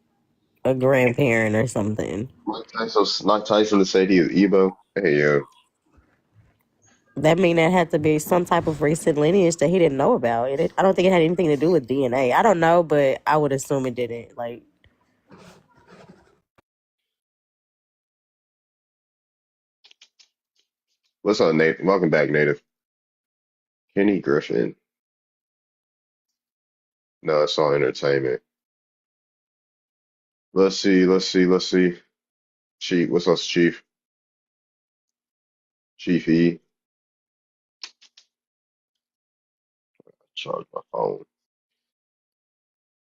a grandparent or something. Mike Tyson said he is Igbo. Hey, yo. That mean that had to be some type of recent lineage that he didn't know about. I don't think it had anything to do with DNA. I don't know, but I would assume it didn't. Like, What's up, Nate? Welcome back, Native. Kenny Griffin. No, it's all entertainment. Let's see. Let's see. Let's see. Chief. What's up, Chief? Chief E. Charge my phone.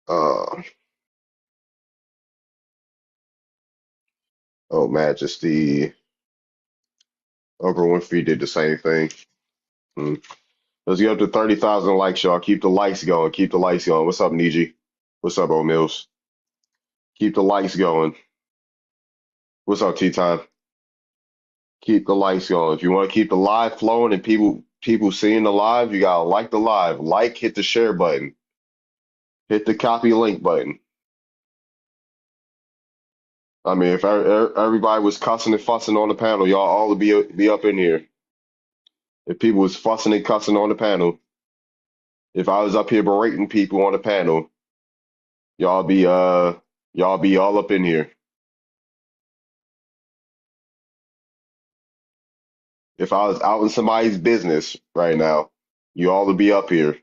Uh, oh, Majesty. Oprah Winfrey did the same thing. Hmm. Let's get up to 30,000 likes, y'all. Keep the likes going. Keep the likes going. What's up, Niji? What's up, O'Mills? Keep the likes going. What's up, Tea Time? Keep the likes going. If you want to keep the live flowing and people seeing the live, you gotta like the live. Like, hit the share button. Hit the copy link button. I mean, if everybody was cussing and fussing on the panel, y'all all would be up in here. If people was fussing and cussing on the panel, if I was up here berating people on the panel, y'all be all up in here. If I was out in somebody's business right now, you all would be up here.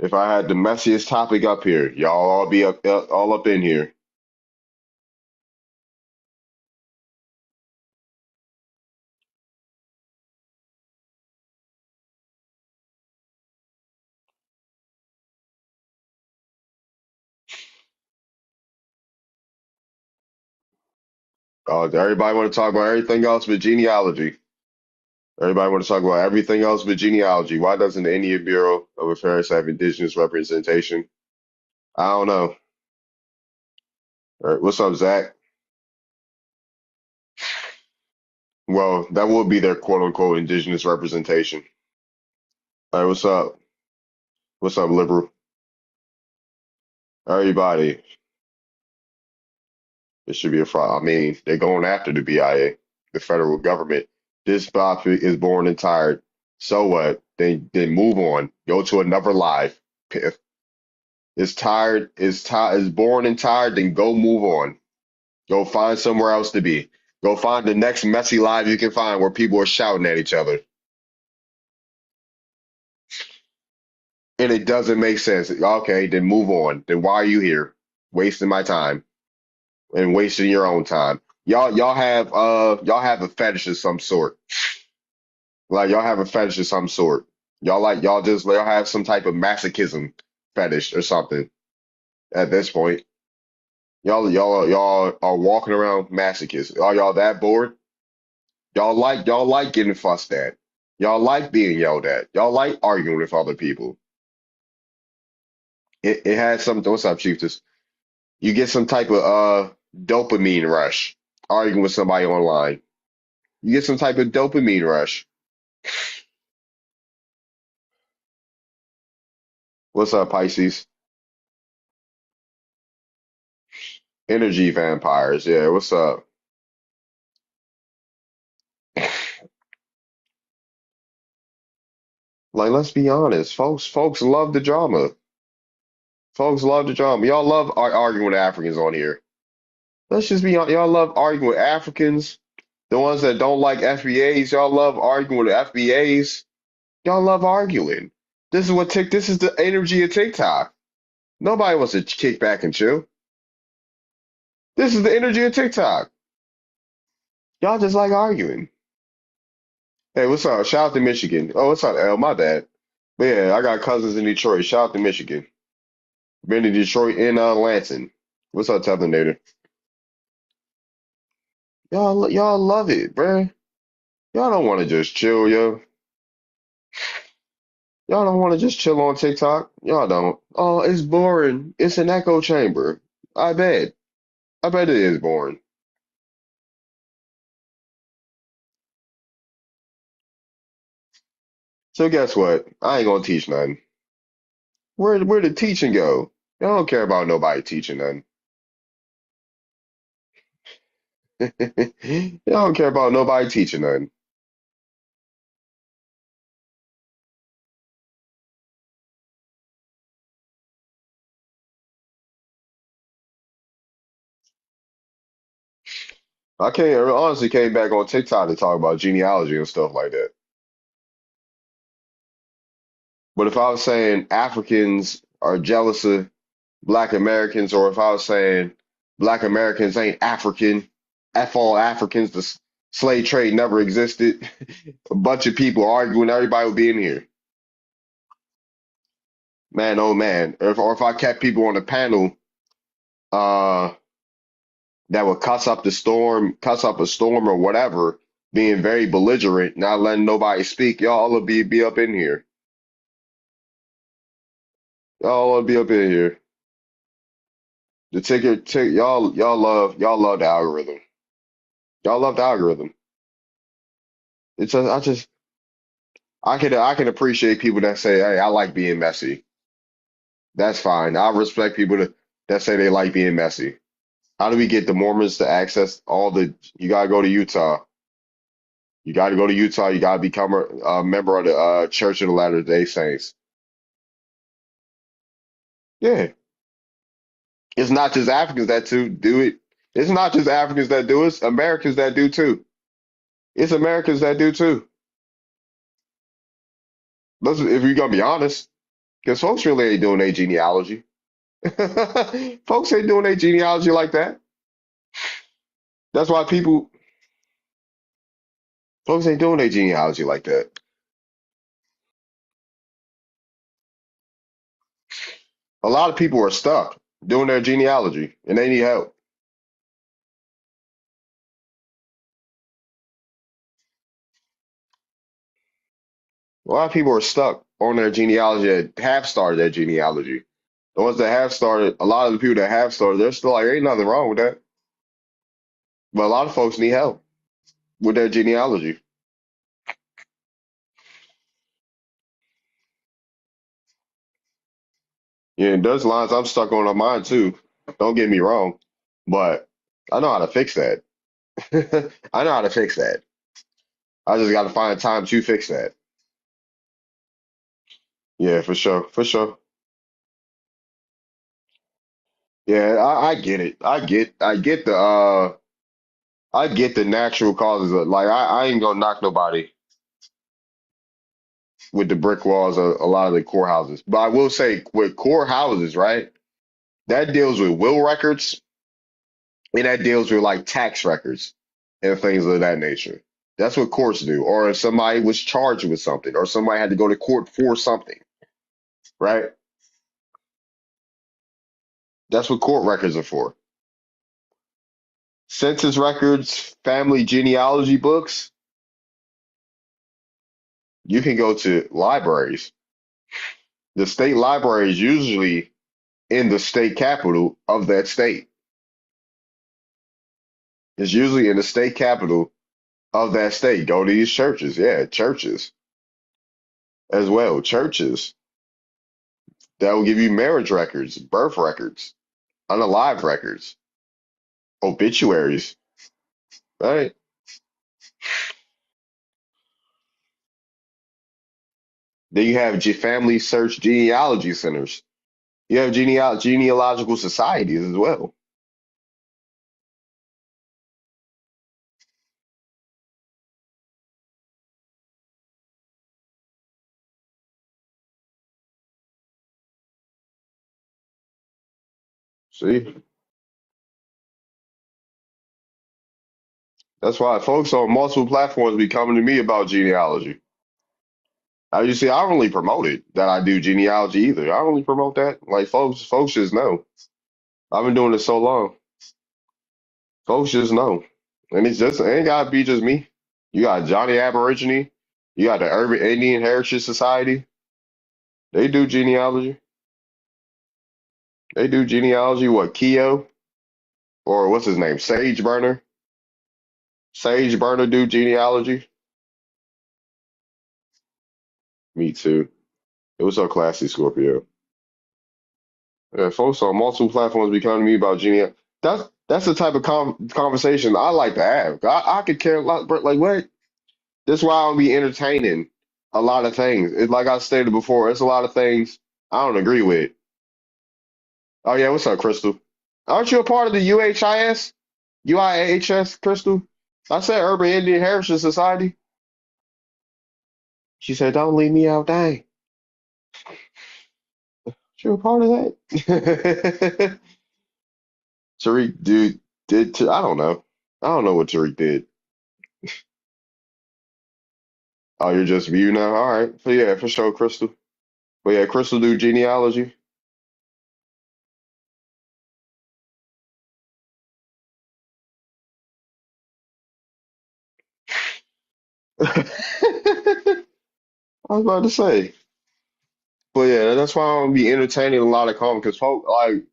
If I had the messiest topic up here, y'all all be all up in here. Everybody want to talk about everything else but genealogy. Everybody want to talk about everything else but genealogy. Why doesn't the Indian Bureau of Affairs have indigenous representation? I don't know. All right, what's up, Zach? Well, that would be their quote unquote indigenous representation. All right, what's up? What's up, liberal? Everybody, it should be a fraud. I mean, they're going after the BIA, the federal government. This topic is born and tired. So what? Then move on. Go to another live. If it's tired, is born and tired, then go move on. Go find somewhere else to be. Go find the next messy live you can find where people are shouting at each other. And it doesn't make sense. Okay, then move on. Then why are you here? Wasting my time and wasting your own time. Y'all have a fetish of some sort. Like y'all have a fetish of some sort. Y'all have some type of masochism fetish or something at this point. Y'all are walking around masochists. Are y'all that bored? Y'all like getting fussed at. Y'all like being yelled at. Y'all like arguing with other people. It has something. What's up, Chiefess? You get some type of dopamine rush arguing with somebody online. You get some type of dopamine rush. What's up, Pisces? Energy vampires. Yeah, what's up? Like, let's be honest, folks. Folks love the drama. Folks love the drama. Y'all love arguing with Africans on here. Let's just be honest. Y'all love arguing with Africans. The ones that don't like FBAs, y'all love arguing with FBAs. Y'all love arguing. This is the energy of TikTok. Nobody wants to kick back and chill. This is the energy of TikTok. Y'all just like arguing. Hey, what's up? Shout out to Michigan. Oh, what's up, L? My bad. But yeah, I got cousins in Detroit. Shout out to Michigan. Been to Detroit and Lansing. What's up, Nader? Y'all love it, bruh. Y'all don't want to just chill, yo. Y'all don't want to just chill on TikTok. Y'all don't. Oh, it's boring. It's an echo chamber. I bet. I bet it is boring. So guess what? I ain't gonna teach nothing. Where the teaching go? I don't care about nobody teaching nothing. I don't care about nobody teaching nothing. I honestly came back on TikTok to talk about genealogy and stuff like that. But if I was saying Africans are jealous of Black Americans, or if I was saying Black Americans ain't African, F all Africans, the slave trade never existed, a bunch of people arguing, everybody would be in here. Man, oh man. Or if I kept people on the panel, uh, that would cuss up a storm or whatever, being very belligerent, not letting nobody speak. Y'all will be up in here. Y'all will be up in here. The y'all love the algorithm. Y'all love the algorithm. It's just, I can appreciate people that say, hey, I like being messy. That's fine. I respect people that say they like being messy. How do we get the Mormons to access you gotta go to Utah. You gotta go to Utah. You gotta become a member of the Church of the Latter-day Saints. Yeah. It's not just Africans that do it. It's not just Africans that do it. It's Americans that do too. It's Americans that do too. If you're gonna be honest, because folks really ain't doing their genealogy. Folks ain't doing their genealogy like that. That's why folks ain't doing their genealogy like that. A lot of people are stuck doing their genealogy and they need help. A lot of people are stuck on their genealogy that have started their genealogy. The ones that have started, a lot of the people that have started, they're still like, ain't nothing wrong with that. But a lot of folks need help with their genealogy. Yeah, and there's lines I'm stuck on mine too. Don't get me wrong, but I know how to fix that. I know how to fix that. I just got to find time to fix that. Yeah, for sure, for sure. Yeah, I get it. I get the natural causes of like I ain't gonna knock nobody with the brick walls of a lot of the core houses. But I will say with core houses, right? That deals with will records and that deals with like tax records and things of that nature. That's what courts do. Or if somebody was charged with something or somebody had to go to court for something, right? That's what court records are for. Census records, family genealogy books, you can go to libraries. The state library is usually in the state capital of that state. It's usually in the state capital of that state. Go to these churches. Yeah, churches as well. Churches that will give you marriage records, birth records, unalive records, obituaries, right? Then you have family search genealogy centers. You have genealogical societies as well. See, that's why folks on multiple platforms be coming to me about genealogy. You see, I don't really promote it that I do genealogy either. I don't really promote that. Like folks just know. I've been doing this so long. Folks just know. And it ain't gotta be just me. You got Johnny Aborigine, you got the Urban Indian Heritage Society. They do genealogy. They do genealogy, what, Keo? Or what's his name? Sage Burner? Sage Burner do genealogy? Me too. It was so classy, Scorpio. Yeah, folks on multiple platforms be coming to me about genealogy. That's the type of conversation I like to have. I could care a lot, but like what? That's why I'll be entertaining a lot of things. It's like I stated before, it's a lot of things I don't agree with. Oh yeah, what's up, Crystal? Aren't you a part of the UHIS? UIHS, Crystal? I said Urban Indian Heritage Society. She said, don't leave me out, dang. You a part of that? Tariq I don't know. I don't know what Tariq did. Oh, you're just view now? All right. So yeah, for sure, Crystal. But yeah, Crystal do genealogy. I was about to say, but yeah, that's why I don't be entertaining a lot of comments because folk like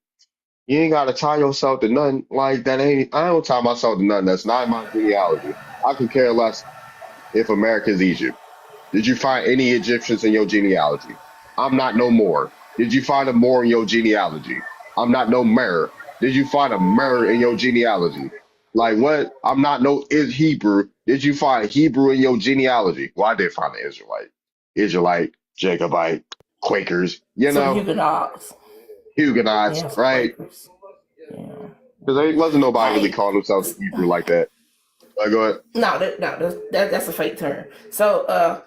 you ain't gotta tie yourself to nothing like that. Ain't I don't tie myself to nothing that's not in my genealogy. I could care less if America is Egypt. Did you find any Egyptians in your genealogy? I'm not no more. Did you find a more in your genealogy? I'm not no Mer. Did you find a Mer in your genealogy? Like what? I'm not no is Hebrew. Did you find Hebrew in your genealogy? Well, I did find an Israelite, Jacobite, Quakers, Some Huguenots. Huguenots, Yeah, some right? Quakers. Yeah. Because there wasn't nobody really Hey, calling themselves a Hebrew like that. Like, go ahead. that's a fake term. So,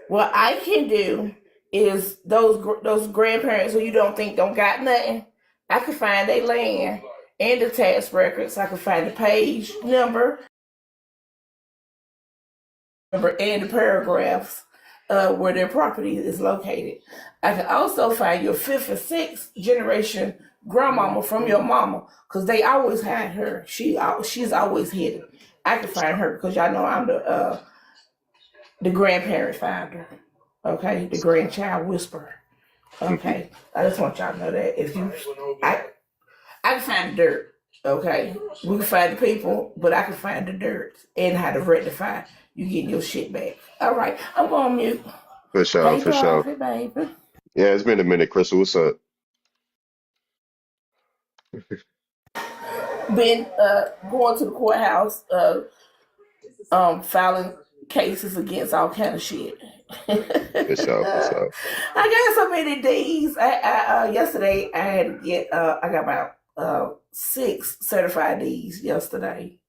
what I can do is those grandparents who you don't think don't got nothing. I can find their land and the tax records. I can find the page number and the paragraphs where their property is located. I can also find your fifth and sixth generation grandmama from your mama because they always had her. She's always hidden. I can find her because y'all know I'm the grandparent finder. Okay, the grandchild whisperer. Okay, I just want y'all to know that I can find the dirt. Okay, we can find the people, but I can find the dirt and how to rectify you getting your shit back. All right, I'm on mute. For sure, Hey, for sure. Dorothy, baby. Yeah, it's been a minute, Crystal. What's up? Been going to the courthouse, filing cases against all kind of shit. For sure, for I sure. got so many D's. Yesterday I had to get. I got about 6 certified D's yesterday.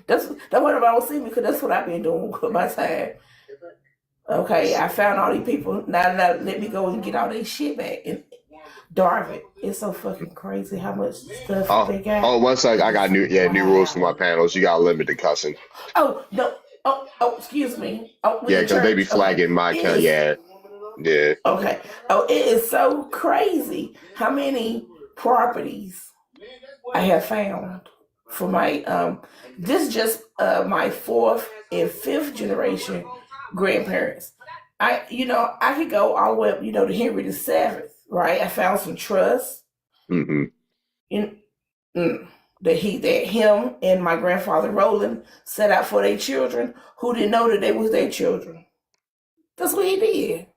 That's what I don't see me because that's what I've been doing with my time. Okay, I found all these people. Now let me go and get all their shit back. And Darvin, it's so fucking crazy how much stuff they got. One sec. I got new rules for my Wow. panels. You got limited cussing. Oh no. Excuse me. With Yeah, the because they be church. Okay. flagging my It account. is Yeah. okay. Oh, it is so crazy how many properties I have found for my this just my fourth and fifth generation grandparents. I could go all the way up, to Henry VII, right? I found some trusts Mm-hmm. in that him and my grandfather Roland set out for their children who didn't know that they was their children. That's what he did.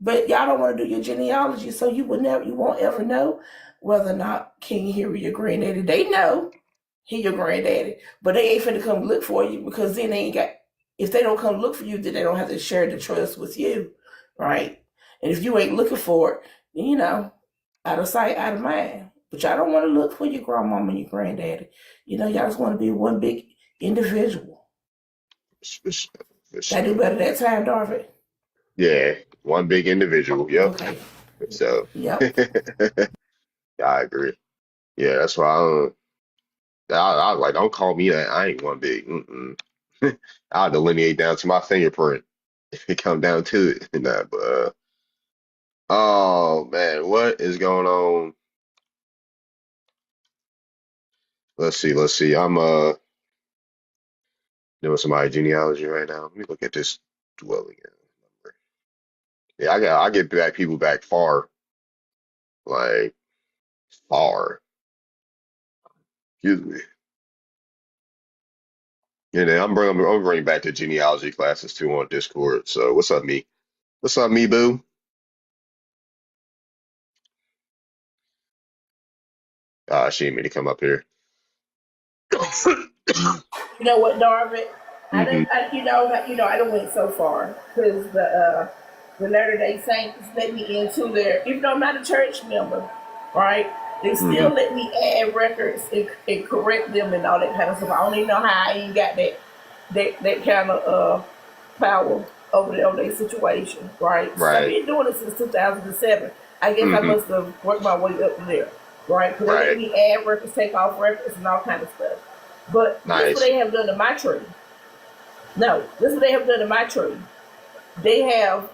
But y'all don't want to do your genealogy, so you won't ever know whether or not King Henry your granddaddy. They know he your granddaddy, but they ain't finna come look for you because then they ain't got. If they don't come look for you, then they don't have to share the trust with you, right? And if you ain't looking for it, then out of sight, out of mind. But y'all don't want to look for your grandmama and your granddaddy. Y'all just want to be one big individual. For Did I do sure. better that time, Darvin? Yeah. One big individual. Yep. Okay. So, Yep. yeah, I agree. Yeah, that's why I was like, don't call me that. I ain't one big. Mm-mm. I'll delineate down to my fingerprint if it come down to it. Nah, but oh man, what is going on? Let's see, let's see. I'm doing some genealogy right now. Let me look at this dwelling number. Yeah, I get back people back far, like far. Excuse me. And then I'm bringing back the genealogy classes too on Discord. So what's up, me? What's up, me boo? She ain't mean to come up here. You know what, Darvin? I Hmm. didn't. I don't went so far because the Latter Day Saints let me into their. Even though I'm not a church member, right? They still Hmm. let me add records and correct them and all that kind of stuff. I don't even know how I ain't got that kind of power over their situation, right? So I've Right. been doing it since 2007. I guess I Hmm. must have worked my way up to there, right? Because they let Right. me add records, take off records, and all kind of stuff. But this is what Nice. they have done to my tree. No, this is what they have done to my tree. They have,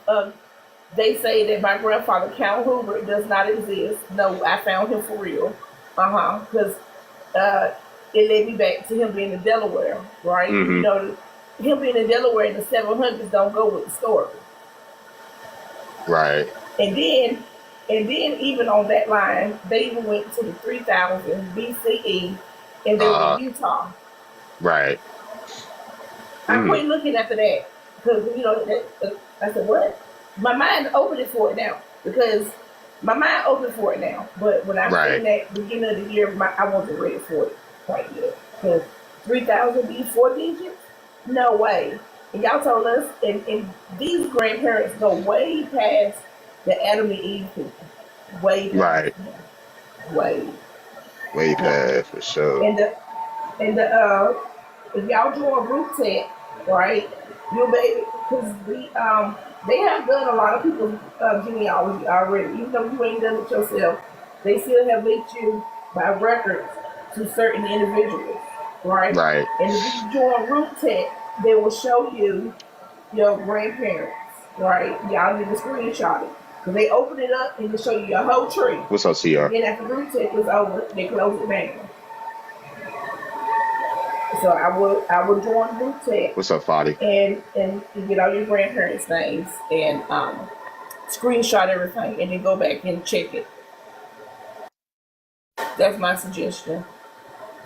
they say that my grandfather, Count Hoover, does not exist. No, I found him for real. Because it led me back to him being in Delaware, right? Hmm. him being in Delaware in the 700s don't go with the story. Right. And then even on that line, they even went to the 3000 BCE, and they were in Uh, Utah. right. I Mm, quit looking after that because I said, "What?" My mind opened it for it now because my mind opened for it now. But when I right. seen that beginning of the year, I wasn't ready for it quite yet because 3000 be 4 digits? No way. And y'all told us, and these grandparents go way past the Adam and Eve people, way past Right. them, way. Way Yeah. past for sure. And the if y'all join group chat, right, you'll be because they have done a lot of people's genealogy already. Even though you ain't done it yourself, they still have linked you by records to certain individuals, right? Right. And if you join group chat, they will show you your grandparents, right? Y'all need to screenshot it because they open it up and they show you your whole tree. What's up, CR? Then after group chat is over, they close it down. So I would join group chat What's up, Fadi? and get all your grandparents' names and screenshot everything and then go back and check it. That's my suggestion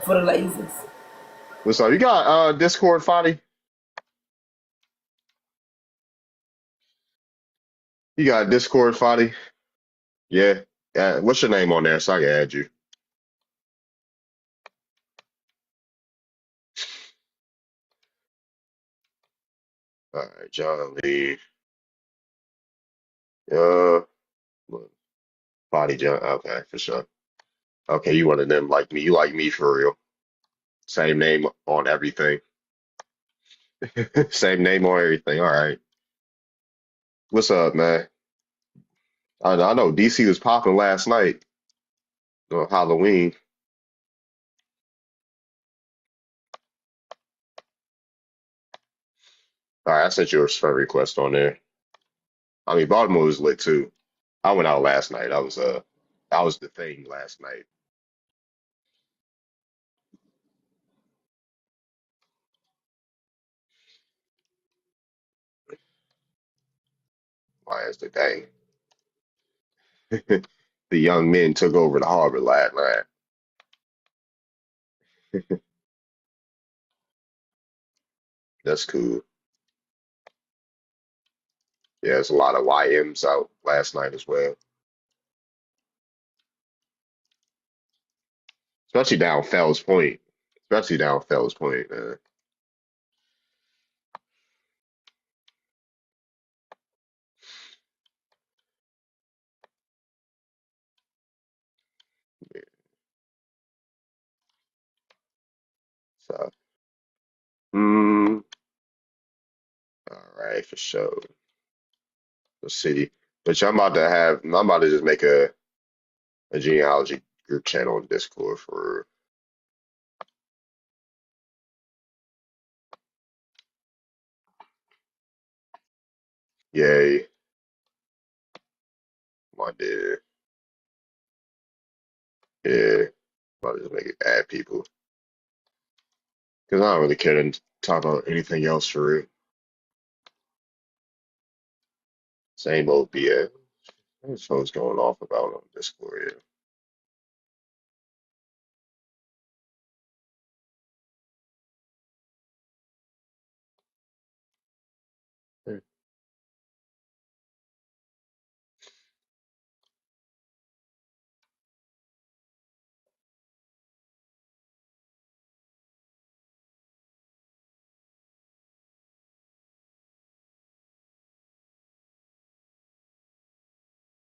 for the lazies. What's up? You got Discord, Fadi? You got Discord, Fadi? Yeah. What's your name on there so I can add you? All right, John Lee. Look, Fadi John. Okay, for sure. Okay, you one of them like me. You like me for real. Same name on everything. Same name on everything. All right. What's up, man? I know DC was popping last night on Halloween. All right, I sent you a friend request on there. I mean, Baltimore was lit too. I went out last night. I was the thing last night. Why is the thing? The young men took over the harbor last night. That's cool. Yeah, there's a lot of YMs out last night as well, especially down Fells Point. Especially down Fells Point, man. Yeah, so, mm, all right, for sure. The city, which I'm about to just make a genealogy group channel on Discord for, yay, my dear. Yeah, about to just make it add people. Because I don't really care to talk about anything else for real. Same old BS. What phone's going off about on Discord? Yeah.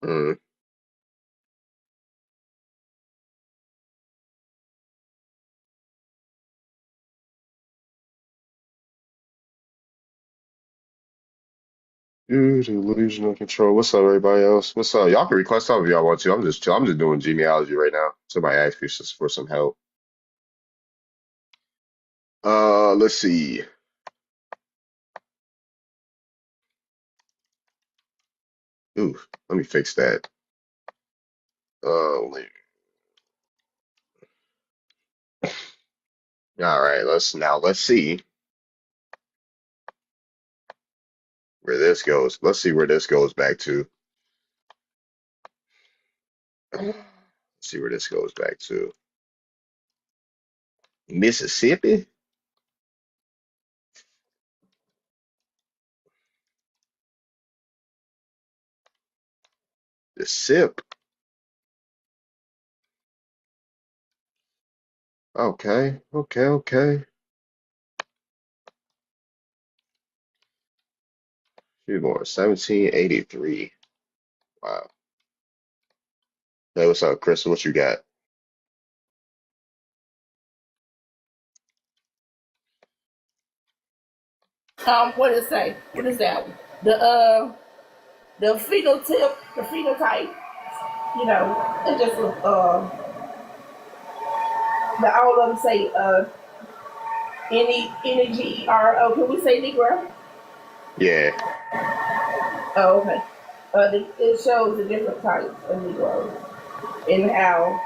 Mm. Delusional control. What's up, everybody else? What's up? Y'all can request something if y'all want to. I'm just doing genealogy right now. Somebody asked me just for some help. Let's see. Ooh, let me fix that. All right. Let's see. where this goes. Let's see where this goes back to. Let's see where this goes back to. Mississippi? The SIP. Okay, okay, okay. She was born 1783. Wow. Hey, what's up, Chris? What you got? What does it say? What is that? The phenotype, you know, it just all of them say Negro. Can we say Negro? Yeah, Oh, okay. It shows the different types of Negroes and how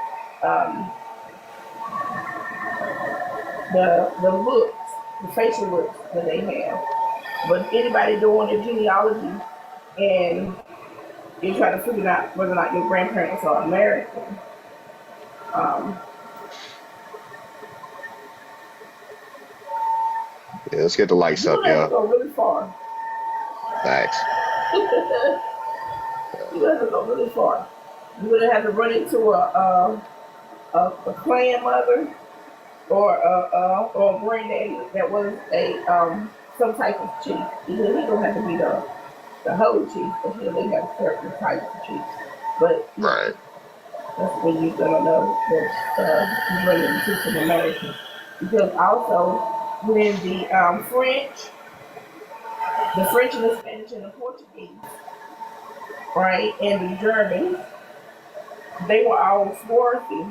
the looks, the facial looks that they have. But anybody doing a genealogy and you're trying to figure out whether or not your grandparents are American, yeah, let's get the lights you up, would have to yeah. go really far. Thanks. You would have to go really far. You would have to run into a clan mother or a granddaddy that was a some type of chief. Because he don't have to be the whole chief, but they have certain types of chiefs. But Right. that's when you're gonna know that you're running into some Americans. Because also when the French and the Spanish and the Portuguese, right, and the Germans, they were all swarthy.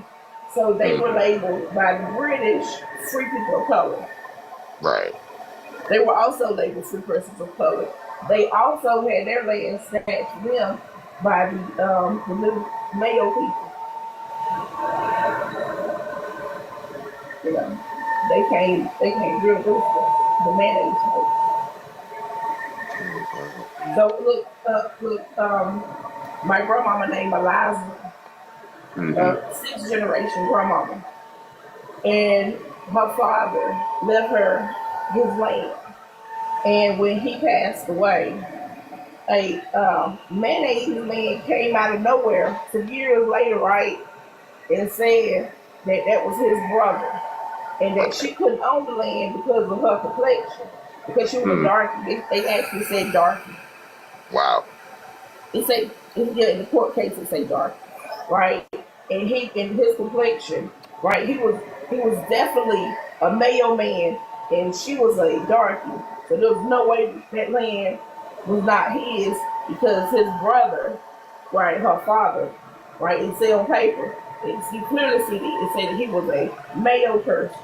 So they were labeled by the British free people of color. Right. They were also labeled free persons of color. They also had their land snatched from them by the little Mayo people. You know, they came real good for the mayonnaise folks. So look, my grandmama named Eliza, sixth generation grandmama, and her father left her his land. And when he passed away, a mayonnaise man came out of nowhere some years later, right, and said that that was his brother, and that she couldn't own the land because of her complexion, because she was a darky. They actually said darky. Wow. It say in the court case it say darky, right? And he in his complexion, right? He was definitely a Mayo man, and she was a darky. So there was no way that land was not his because his brother, right, her father, right, it said on paper, you clearly see it said that he was a Mayo person.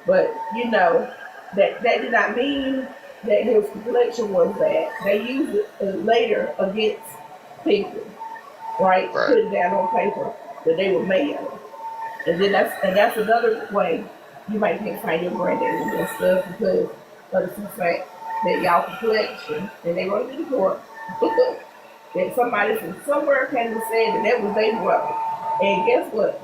But you know, that did not mean that his complexion was bad. They used it later against people, right? Right. Put it down on paper that they were Mayo. And then that's another way you might can't find your granddaddy and stuff because of the fact that y'all complexion, and they wrote it in the court, that somebody from somewhere came and said that was their brother. And guess what?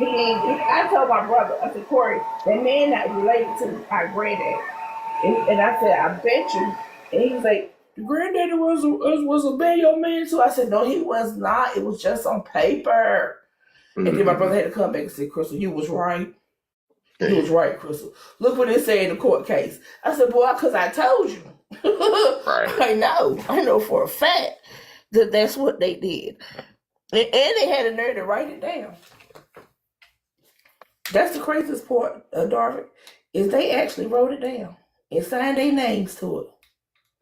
I told my brother, I said, Corey, that man not related to our granddad. And I said, I bet you. And he was like, the granddaddy was a Mayo man too. I said, no, he was not. It was just on paper. And then my brother had to come back and say, Crystal, you was right. You was right, Crystal. Look what it said in the court case. I said, boy, because I told you. Right. I know for a fact that that's what they did. And they had a nerve to write it down. That's the craziest part, Darvin, is they actually wrote it down and signed their names to it.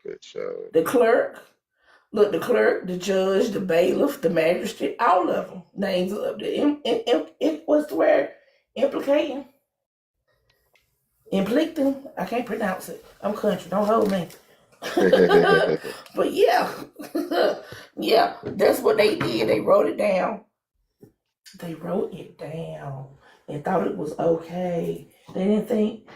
Good show. The clerk, the judge, the bailiff, the magistrate, all of them names up there. What's the word? Implicating. I can't pronounce it. I'm country. Don't hold me. But yeah, yeah, that's what they did. They wrote it down. They wrote it down and thought it was okay. They didn't think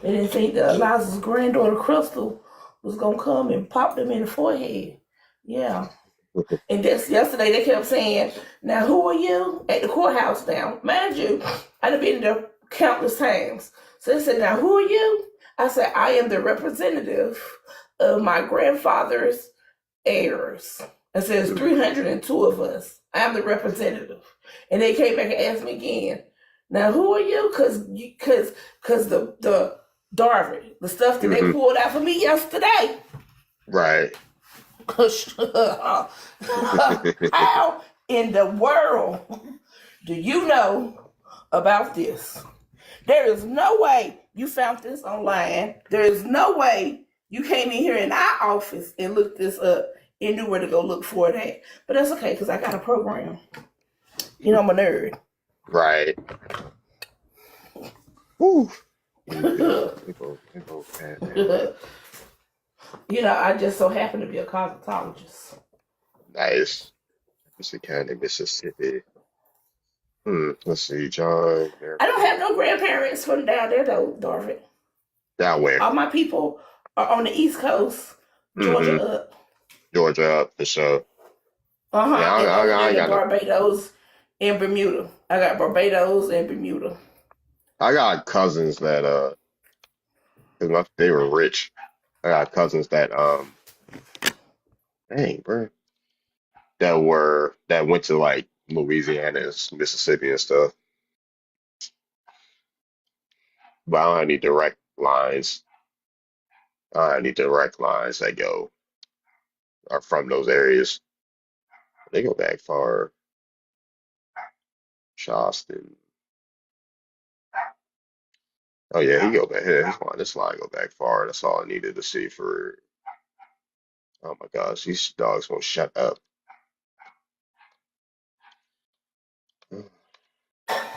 that Eliza's granddaughter Crystal was gonna come and pop them in the forehead. Yeah. And just yesterday they kept saying, now who are you? At the courthouse now. Mind you, I've been there countless times. So they said, now who are you? I said, I am the representative of my grandfather's heirs. I said, there's 302 of us. I'm the representative. And they came back and asked me again, now who are you? Cause the Darvin, the stuff that they pulled out for me yesterday. Right. How in the world do you know about this? There is no way you found this online. There is no way you came in here in our office and looked this up and knew where to go look for it at. But that's okay, because I got a program. You know, I'm a nerd. Right. Woo. You know, I just so happen to be a cosmetologist. Nice. Mississippi County, Mississippi. Let's see, John. I don't have no grandparents from down there though, Darvin. Down where? All my people are on the East Coast, Georgia up. Georgia up for sure. Yeah, I got Barbados and Bermuda. I got Barbados and Bermuda. I got cousins that cause they were rich. I got cousins that dang, bro, that went to like Louisiana and Mississippi and stuff. But I don't have any direct lines. I don't have any direct lines that are from those areas. They go back far. Charleston. Oh yeah, he go back here. This line go back far. That's all I needed to see for. Oh my gosh, these dogs won't shut up.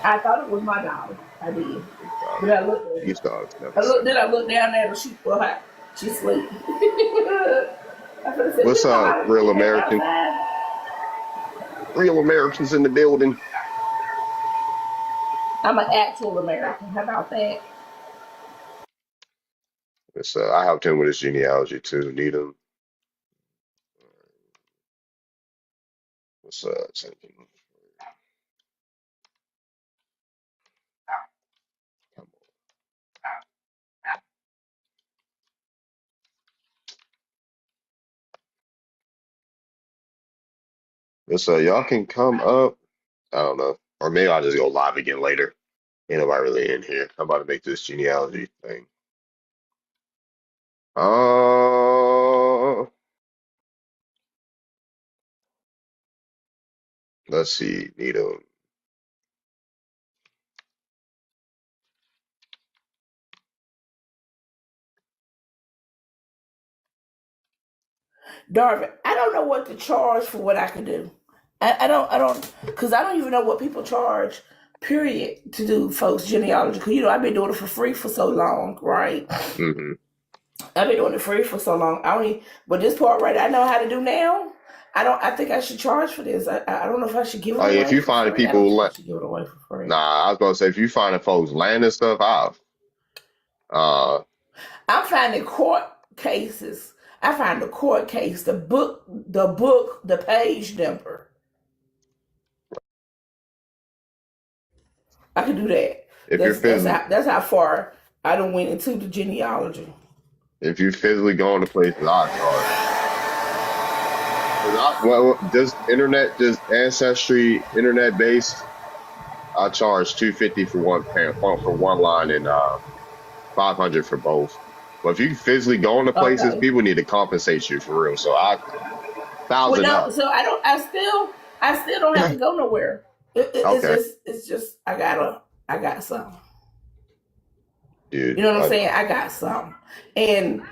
I thought it was my dog. I did. But I looked. These dogs never. Then I looked down there and she sleep. What's up, real American? Real Americans in the building. I'm an actual American. How about that? I helped him with his genealogy too. Needham. What's up? Y'all can come up. I don't know. Or maybe I'll just go live again later. Ain't nobody really in here. I'm about to make this genealogy thing. Let's see. Needham. Darvin, I don't know what to charge for what I can do. I don't, because I don't even know what people charge, period, to do folks' genealogy. Because, I've been doing it for free for so long, right? I've been doing it free for so long. But this part right, I know how to do now. I think I should charge for this. I don't know if I should give it away. If you find people, give it away for free. Nah, I was gonna say if you find folks land and stuff off. I'm finding court cases. I find the court case, the book, the page number. I can do that. That's how far I done went into the genealogy. If you physically go into places, I charge. Just Ancestry, internet based. I charge $250 for one line and $500 for both. But if you physically go into places, people need to compensate you for real. So $1,000. So I still don't have to go nowhere. It's just I got something. Dude, you know what I'm saying? I got something, and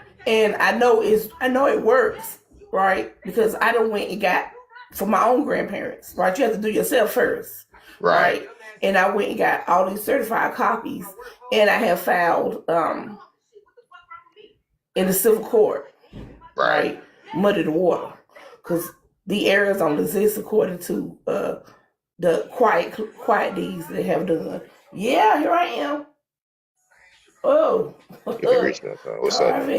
I know it works, right? Because I done went and got for my own grandparents, right? You have to do yourself first, right? And I went and got all these certified copies, and I have filed in the civil court, right? Muddy the water, because the errors don't exist according to the quiet deeds they have done. Yeah, here I am. Oh, what's up?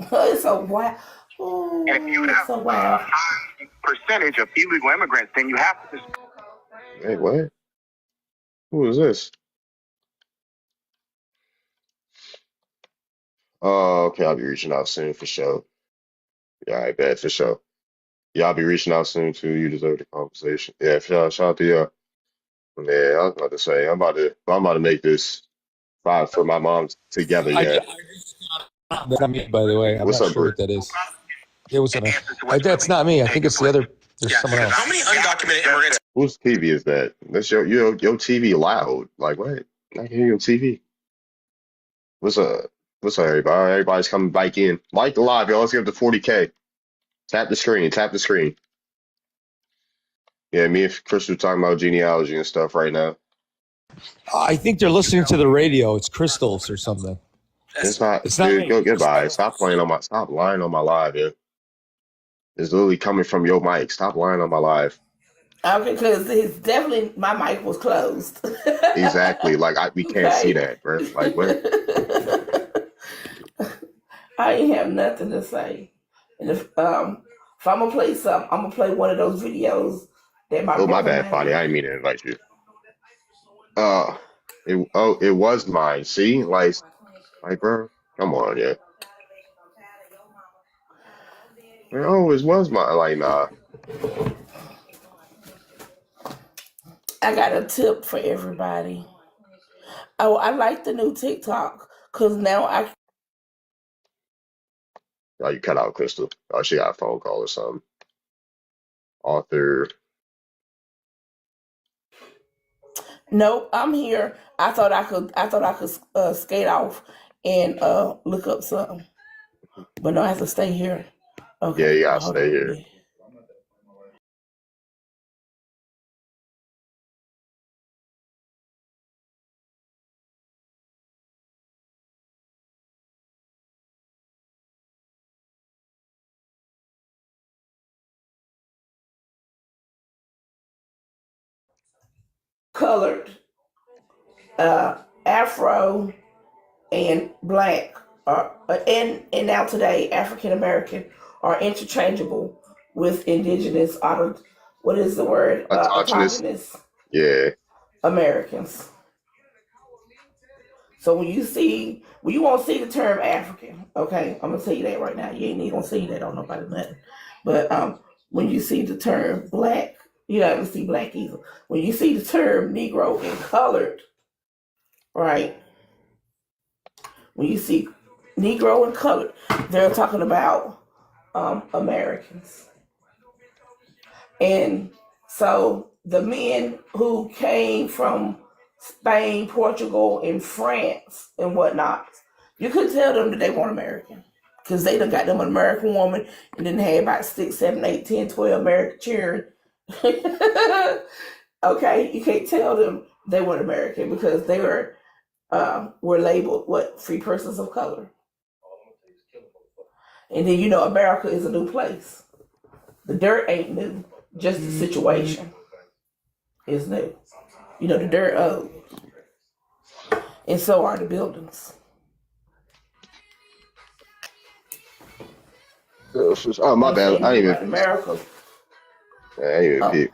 It's so wild. Oh, And if you it's have so a wild. high percentage of illegal immigrants, then you have to. Hey, what? Who is this? Oh, okay. I'll be reaching out soon for sure. Yeah, I bet for sure. Yeah, I'll be reaching out soon too. You deserve the conversation. Yeah, for sure. Shout out to you. Yeah, I was about to say I'm about to make this five for my mom together. Yeah. That's not me, by the way. I'm What's not up, sure Bert? what that is. Yeah, what's up, man? Answer to what's That's really not me. I think taking it's the place. other. There's Yeah, someone because else. how many undocumented immigrants? Whose TV is that? That's your TV loud. Like what? I can hear your TV. What's up? What's up, everybody? Everybody's coming back in. Like the live, y'all. Let's get up to 40K. Tap the screen. Tap the screen. Yeah, me and Chris were talking about genealogy and stuff right now. I think they're listening to the radio. It's crystals or something. It's not, It's not dude. me. Go goodbye. Stop lying on my live, dude. It's literally coming from your mic. Stop lying on my live. Okay, because it's definitely my mic was closed. Exactly. Like we can't see Okay. that, bro. Like what? I ain't have nothing to say. And if I'm gonna play something, I'm gonna play one of those videos that my Oh, my brother bad, Fadi. I made. didn't mean to invite you. It was mine. See, like, bro. Come on, yeah. Oh, it was mine. Like, nah. I got a tip for everybody. Oh, I like the new TikTok because now I Oh, you cut out Crystal. Oh, she got a phone call or something. Author. nope, I'm here. I thought I could skate off and look up something, but no, I have to stay here. Yeah, Okay, you gotta hold stay on. here. Yeah. Colored, Afro, and Black are and now today African American are interchangeable with Indigenous what is the word Autogenous. autochthonous Yeah. Americans. So when you won't see the term African, okay, I'm gonna tell you that right now. You ain't even gonna see that on nobody nothing. But when you see the term black, you're not gonna see black either. When you see the term Negro and colored, right? When you see Negro and colored, they're talking about Americans. And so the men who came from Spain, Portugal, and France and whatnot, you could tell them that they weren't American because they done got them an American woman and then had about 6, 7, 8, 10, 12 American children. Okay, you can't tell them they weren't American because they were labeled what, free persons of color. And then America is a new place. The dirt ain't new, just the situation is new. The dirt old, and so are the buildings. Oh, my I'm bad. saying I you're ain't right, even. America. I ain't even Oh. peep.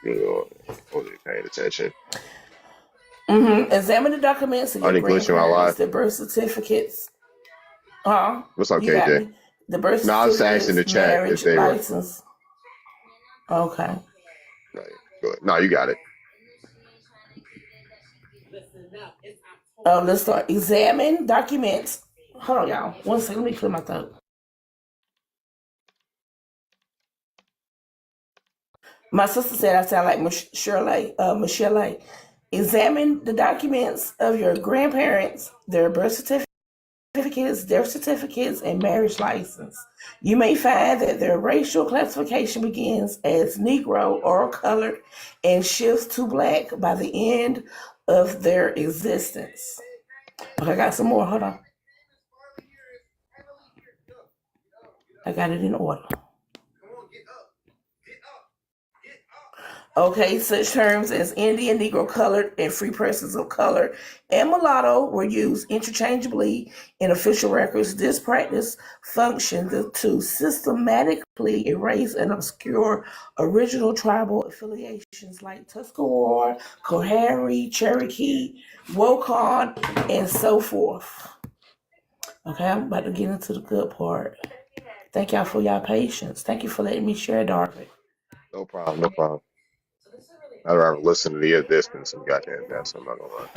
You know, I wasn't paying attention. Examine the documents of I your didn't glitch in my grandparents, life. their birth certificates. What's up, You got KJ? me. The birth No, I was asking the certificates, chat if marriage they were. license. Okay. No, go ahead. No, you got it. Let's start. Examine documents. Hold on, y'all. One second. Let me clear my throat. My sister said I sound like Michelle. Examine the documents of your grandparents, their birth certificates, death certificates, and marriage license. You may find that their racial classification begins as Negro or colored and shifts to black by the end of their existence. Okay, I got some more. Hold on. I got it in order. Okay, such terms as Indian, Negro, colored, and free persons of color and mulatto were used interchangeably in official records. This practice functioned to systematically erase and obscure original tribal affiliations like Tuscarora, Coharie, Cherokee, Wokon, and so forth. Okay, I'm about to get into the good part. Thank y'all for y'all patience. Thank you for letting me share, Darby. No problem, no problem. I'd rather listen to this than some goddamn mess. I'm not gonna lie.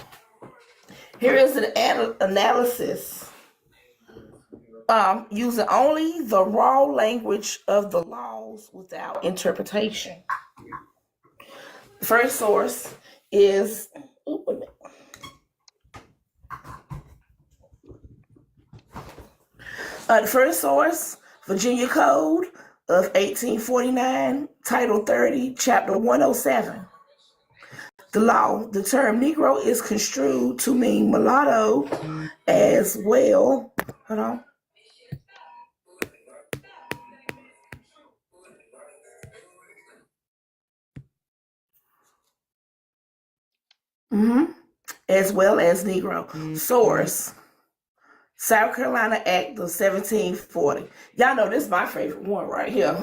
Here is an analysis using only the raw language of the laws without interpretation. The first source is Virginia Code of 1849, Title 30, Chapter 107. The term Negro is construed to mean mulatto as well. Hold on. As well as Negro. Source: South Carolina Act of 1740. Y'all know this is my favorite one right here.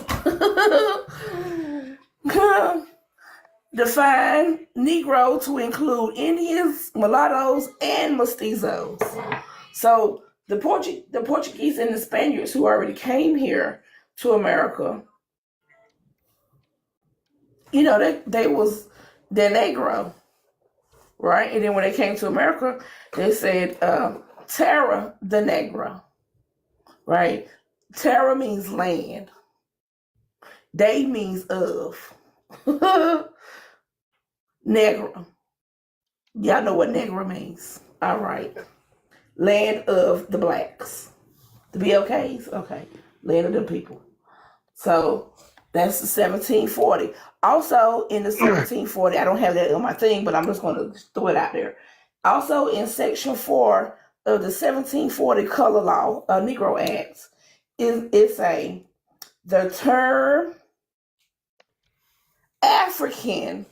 Define Negro to include Indians, mulattoes, and mestizos. So the Portuguese and the Spaniards who already came here to America, you know, they was the Negro, right? And then when they came to America, they said Terra the Negro, right? Terra means land. They means of. Negro. Y'all know what Negro means. All right. Land of the blacks. The BLKs? Okay. Land of the people. So that's the 1740. Also in the 1740, I don't have that on my thing, but I'm just going to throw it out there. Also in Section 4 of the 1740 Color Law, Negro Acts, it's the term African,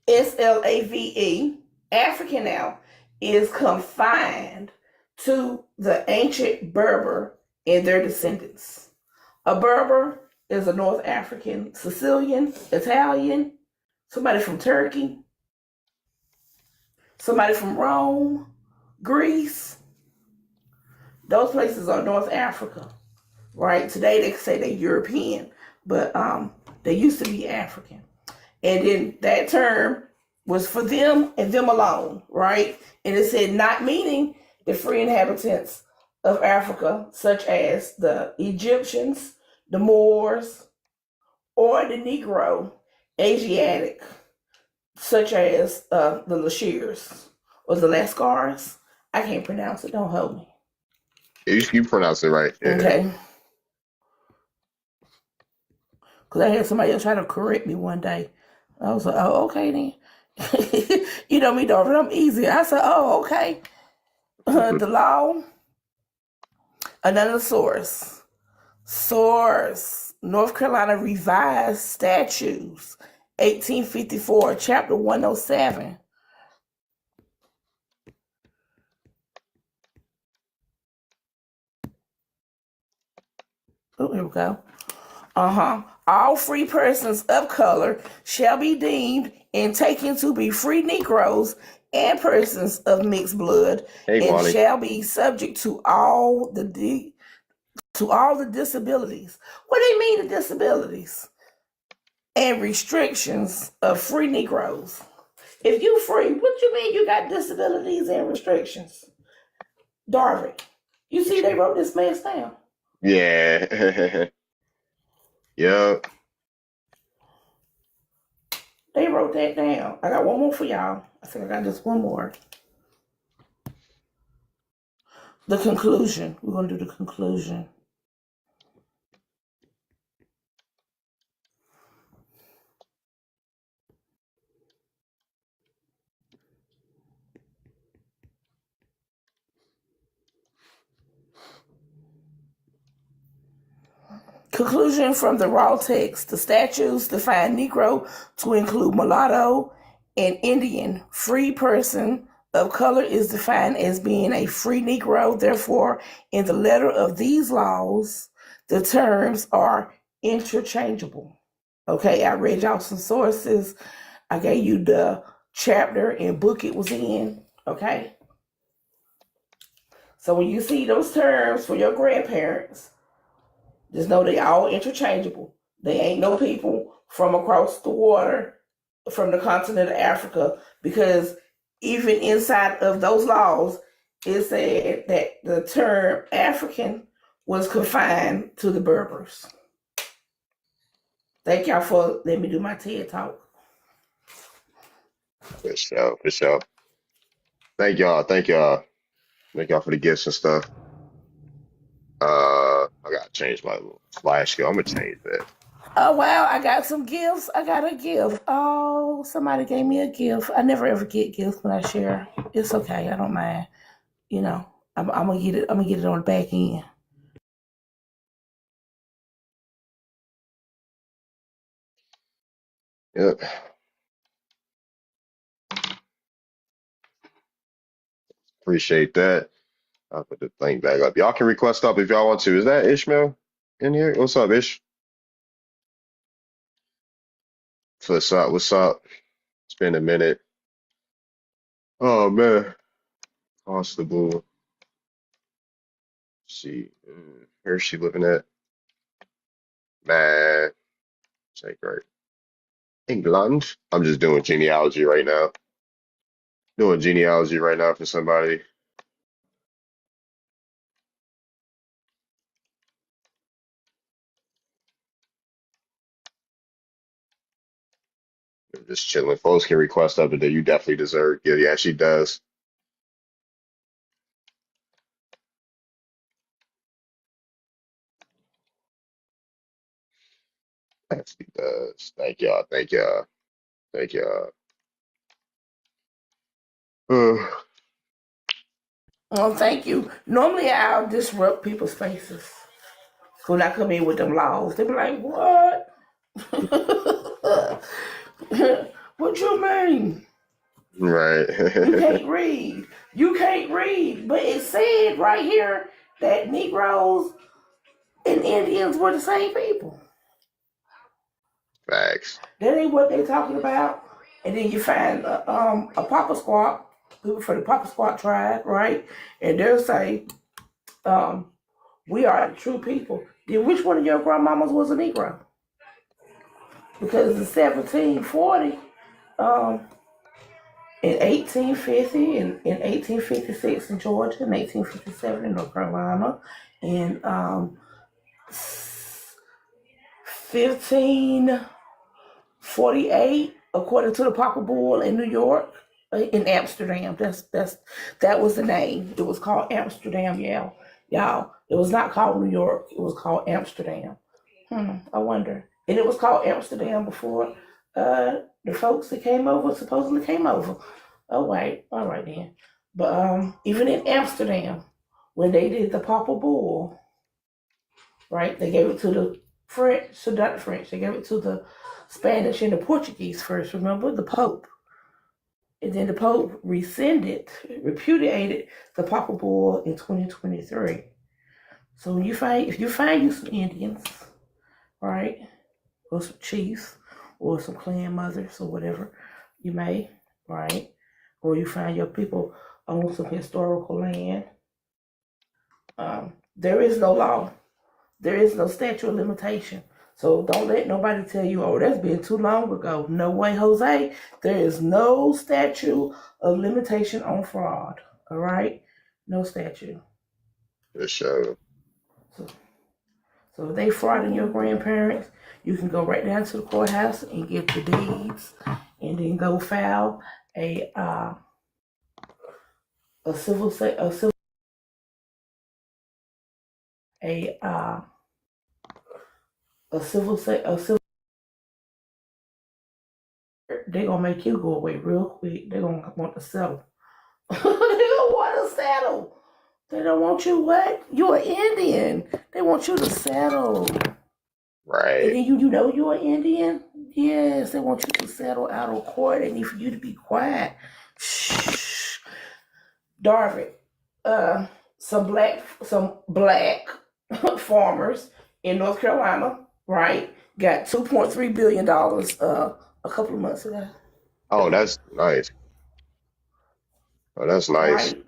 SLAVE, African now, is confined to the ancient Berber and their descendants. A Berber is a North African, Sicilian, Italian, somebody from Turkey, somebody from Rome, Greece. Those places are North Africa, right? Today they say they're European, but they used to be African. And then that term was for them and them alone, right? And it said not meaning the free inhabitants of Africa, such as the Egyptians, the Moors, or the Negro Asiatic, such as the Lashirs or the Lascars. I can't pronounce it. Don't hold me. You pronounce it right. Yeah. Okay. Because I had somebody else try to correct me one day. I was like, oh, okay then. You know me, Darvin, I'm easy. I said, oh, okay. The law, another source. North Carolina Revised Statutes, 1854, Chapter 107. Oh, here we go. All free persons of color shall be deemed and taken to be free Negroes and persons of mixed blood, Hey, and Wally. shall be subject to all the disabilities. What do you mean the disabilities and restrictions of free Negroes? If you free, what you mean you got disabilities and restrictions? Darvin, you see they wrote this mess down. Yeah. Yep. They wrote that down. I got one more for y'all. I think I got just one more. The conclusion. We're going to do the conclusion. Conclusion from the raw text. The statutes define Negro to include mulatto and Indian. Free person of color is defined as being a free Negro. Therefore, in the letter of these laws, the terms are interchangeable. Okay, I read y'all some sources. I gave you the chapter and book it was in. Okay. So when you see those terms for your grandparents, just know they all interchangeable. They ain't no people from across the water from the continent of Africa, because even inside of those laws, it said that the term African was confined to the Berbers. Thank y'all for letting me do my TED talk. For sure, for sure. Thank y'all. Thank y'all. Thank y'all for the gifts and stuff. I gotta change my little flash skill. I'm gonna change that. Oh wow, I got some gifts. I got a gift. Oh, somebody gave me a gift. I never ever get gifts when I share. It's okay. I don't mind. You know, I'm gonna get it. I'm gonna get it on the back end. Yep. Appreciate that. I'll put the thing back up. Y'all can request up if y'all want to. Is that Ishmael in here? What's up, Ish? What's up? What's up? It's been a minute. Oh man. Constable. See, where's she living at? Man, say great. England. I'm just doing genealogy right now. Doing genealogy right now for somebody. Just chilling. Folks can request up that you definitely deserve. Yeah, she does. She does. Thank y'all. Thank y'all. Thank y'all. Well, thank you. Normally, I'll disrupt people's faces when I come in with them laws. They be like, "What? What you mean? Right. You can't read. You can't read." But it said right here that Negroes and Indians were the same people. Facts. That ain't what they talking about. And then you find a Papa Squat, people from the Papa Squat tribe, right? And they'll say, we are the true people. Then which one of your grandmamas was a Negro? Because in 1740, in 1850, in 1856 in Georgia, in 1857 in North Carolina, in 1548, according to the Papa Bull in New York, in Amsterdam. That was the name. It was called Amsterdam, y'all. It was not called New York. It was called Amsterdam. I wonder. And it was called Amsterdam before the folks that came over supposedly came over. Oh wait, all right then. But even in Amsterdam, when they did the Papa Bull, right? They gave it to the French, so not the French. They gave it to the Spanish and the Portuguese first. Remember the Pope, and then the Pope repudiated the Papa Bull in 2023. So when if you find you some Indians, right, or some chiefs, or some clan mothers, or whatever you may, right, or you find your people on some historical land, there is no law. There is no statute of limitation. So don't let nobody tell you, oh, that's been too long ago. No way, Jose. There is no statute of limitation on fraud. All right? No statute. For sure. So if they frauding your grandparents, you can go right down to the courthouse and get the deeds, and then go file a civil they're gonna make you go away real quick. They're gonna want to settle. They don't want to settle. They don't want you what? You're an Indian. They want you to settle. Right. then you know you're an Indian? Yes, they want you to settle out of court. They need for you to be quiet. Shh. Darvin, some black farmers in North Carolina, right, got $2.3 billion a couple of months ago. Oh, that's nice. Oh, that's nice. Right.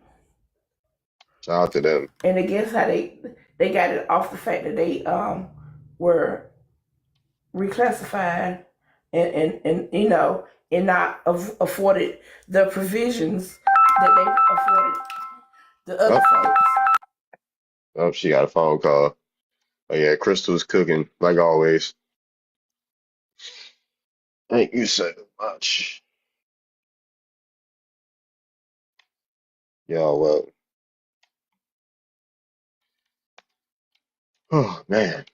Shout out to them. And I guess how they got it off the fact that they were reclassified and you know and not afforded the provisions that they afforded the other folks. Oh, she got a phone call. Oh yeah, Crystal's cooking like always. Thank you so much. Y'all well. Oh man.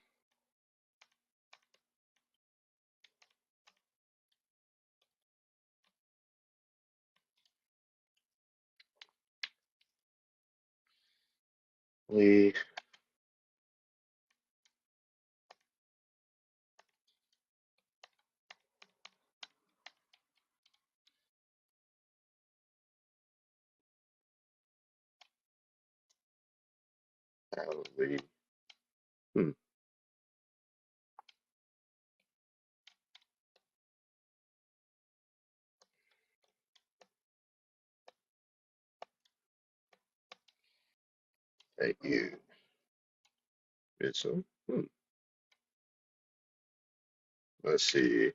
We probably thank you. It's let's see.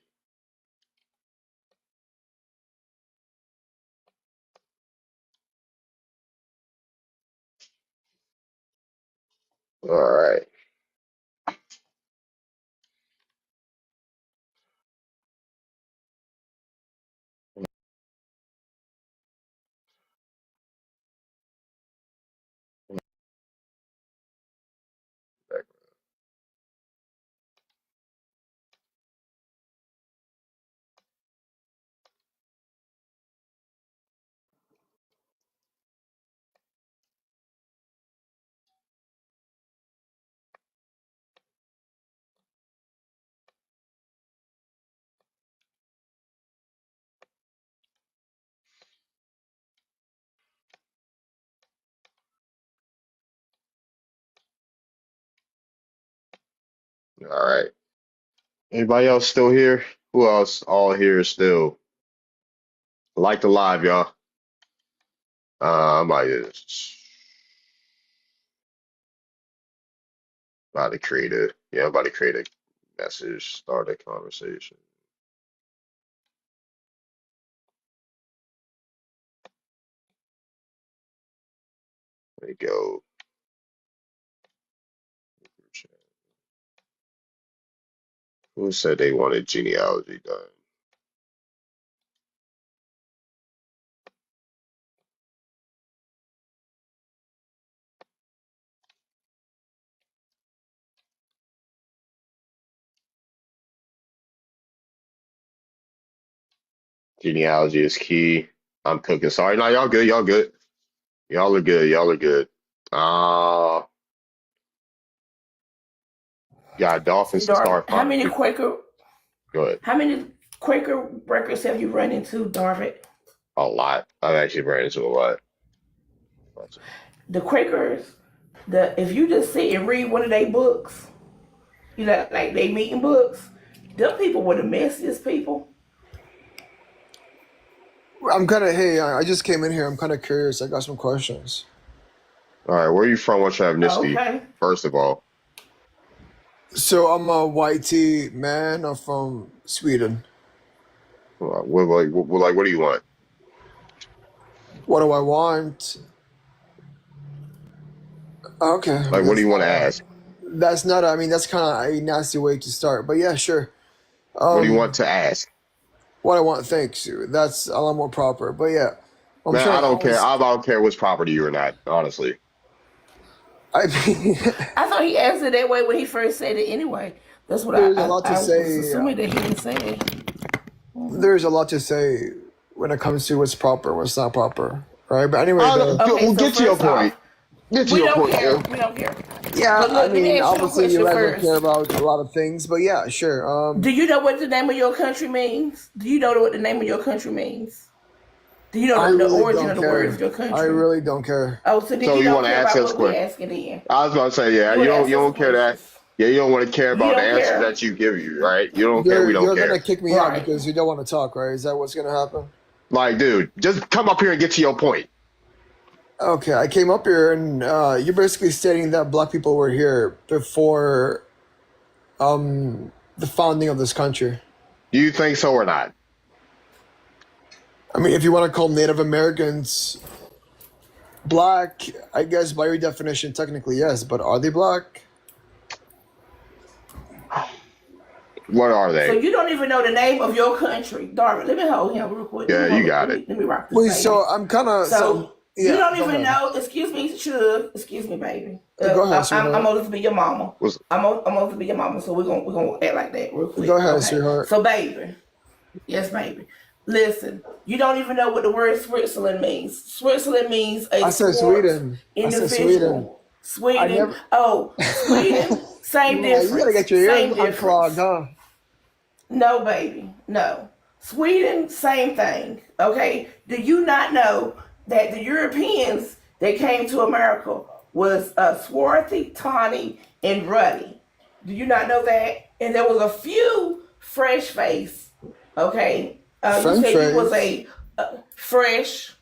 All right. All right. Anybody else still here? Who else all here still? Like the live, y'all. I'm about to create I'm about to create a message, start a conversation. There you go. Who said they wanted genealogy done? Genealogy is key. I'm cooking. Sorry, no, y'all good. Y'all good. Y'all are good. Y'all are good. Got Dolphins to Darvin, start five. Go ahead. how many Quaker records have you run into, Darvin? A lot. I've actually ran into a lot. The Quakers, if you just sit and read one of their books, you know, like they meeting books, them people were the messiest people. Hey, I just came in here. I'm kind of curious. I got some questions. All right, where are you from? What's your ethnicity? Okay. First of all. So I'm a YT man. I'm from Sweden. What do you want? What do I want? Okay. Like, what do you want to ask? That's not. I mean, that's kind of a nasty way to start. But yeah, sure. What do you want to ask? What I want, thanks. That's a lot more proper. But yeah, Man, I don't care. I don't care what's proper to you or not, honestly. I mean, I thought he asked it that way when he first said it anyway. That's what there's a lot to I say. was assuming that he didn't say it. There's a lot to say when it comes to what's proper, what's not proper, right? But anyway, Okay, so get to your first off, point. Get to we your don't point. care. Yeah. We don't care. Yeah, But I look, let me mean, ask you a obviously, you question guys don't care first. about a lot of things, but yeah, sure. Do you know what the name of your country means? Do you know what the name of your country means? Do you I know the really origin don't of the words of care. your I country? really don't care. Oh, so then So you you don't want to care ask about us what we're question? asking then. I was about to say, yeah, You want to you ask us don't some care that. questions. Yeah, you don't want to care You about the don't answer care. that you give you, right? You don't care. We You're don't you're gonna care. kick me out Right. because you don't want to talk, right? Is that what's gonna happen? Like, dude, just come up here and get to your point. Okay, I came up here and you're basically stating that black people were here before the founding of this country. Do you think so or not? I mean, if you want to call Native Americans black, I guess by your definition, technically yes, but are they black? What are So they? you don't even know the name of your country, Darvin. Let me hold him real quick. Yeah, you got it. Let me rock this Wait, baby. so I'm kind of So you yeah. don't Go even ahead. know. Excuse me, Suge. Excuse me, baby. Go ahead, I'm sweetheart. old to be your mama. Was I'm old to be your mama. So we're gonna act like that real quick. Go ahead, Okay. sweetheart. So baby, yes, baby. Listen, you don't even know what the word Switzerland means. Switzerland means a I said sports Sweden. I said Sweden. individual. I Sweden. never. Oh, Sweden. Same Yeah, you gotta difference. get your ears Same unclogged, difference. huh? No, baby, no. Sweden, same thing. Okay. Do you not know that the Europeans that came to America was swarthy, tawny, and ruddy? Do you not know that? And there was a few fresh face. Okay. You French said you was face. a fresh,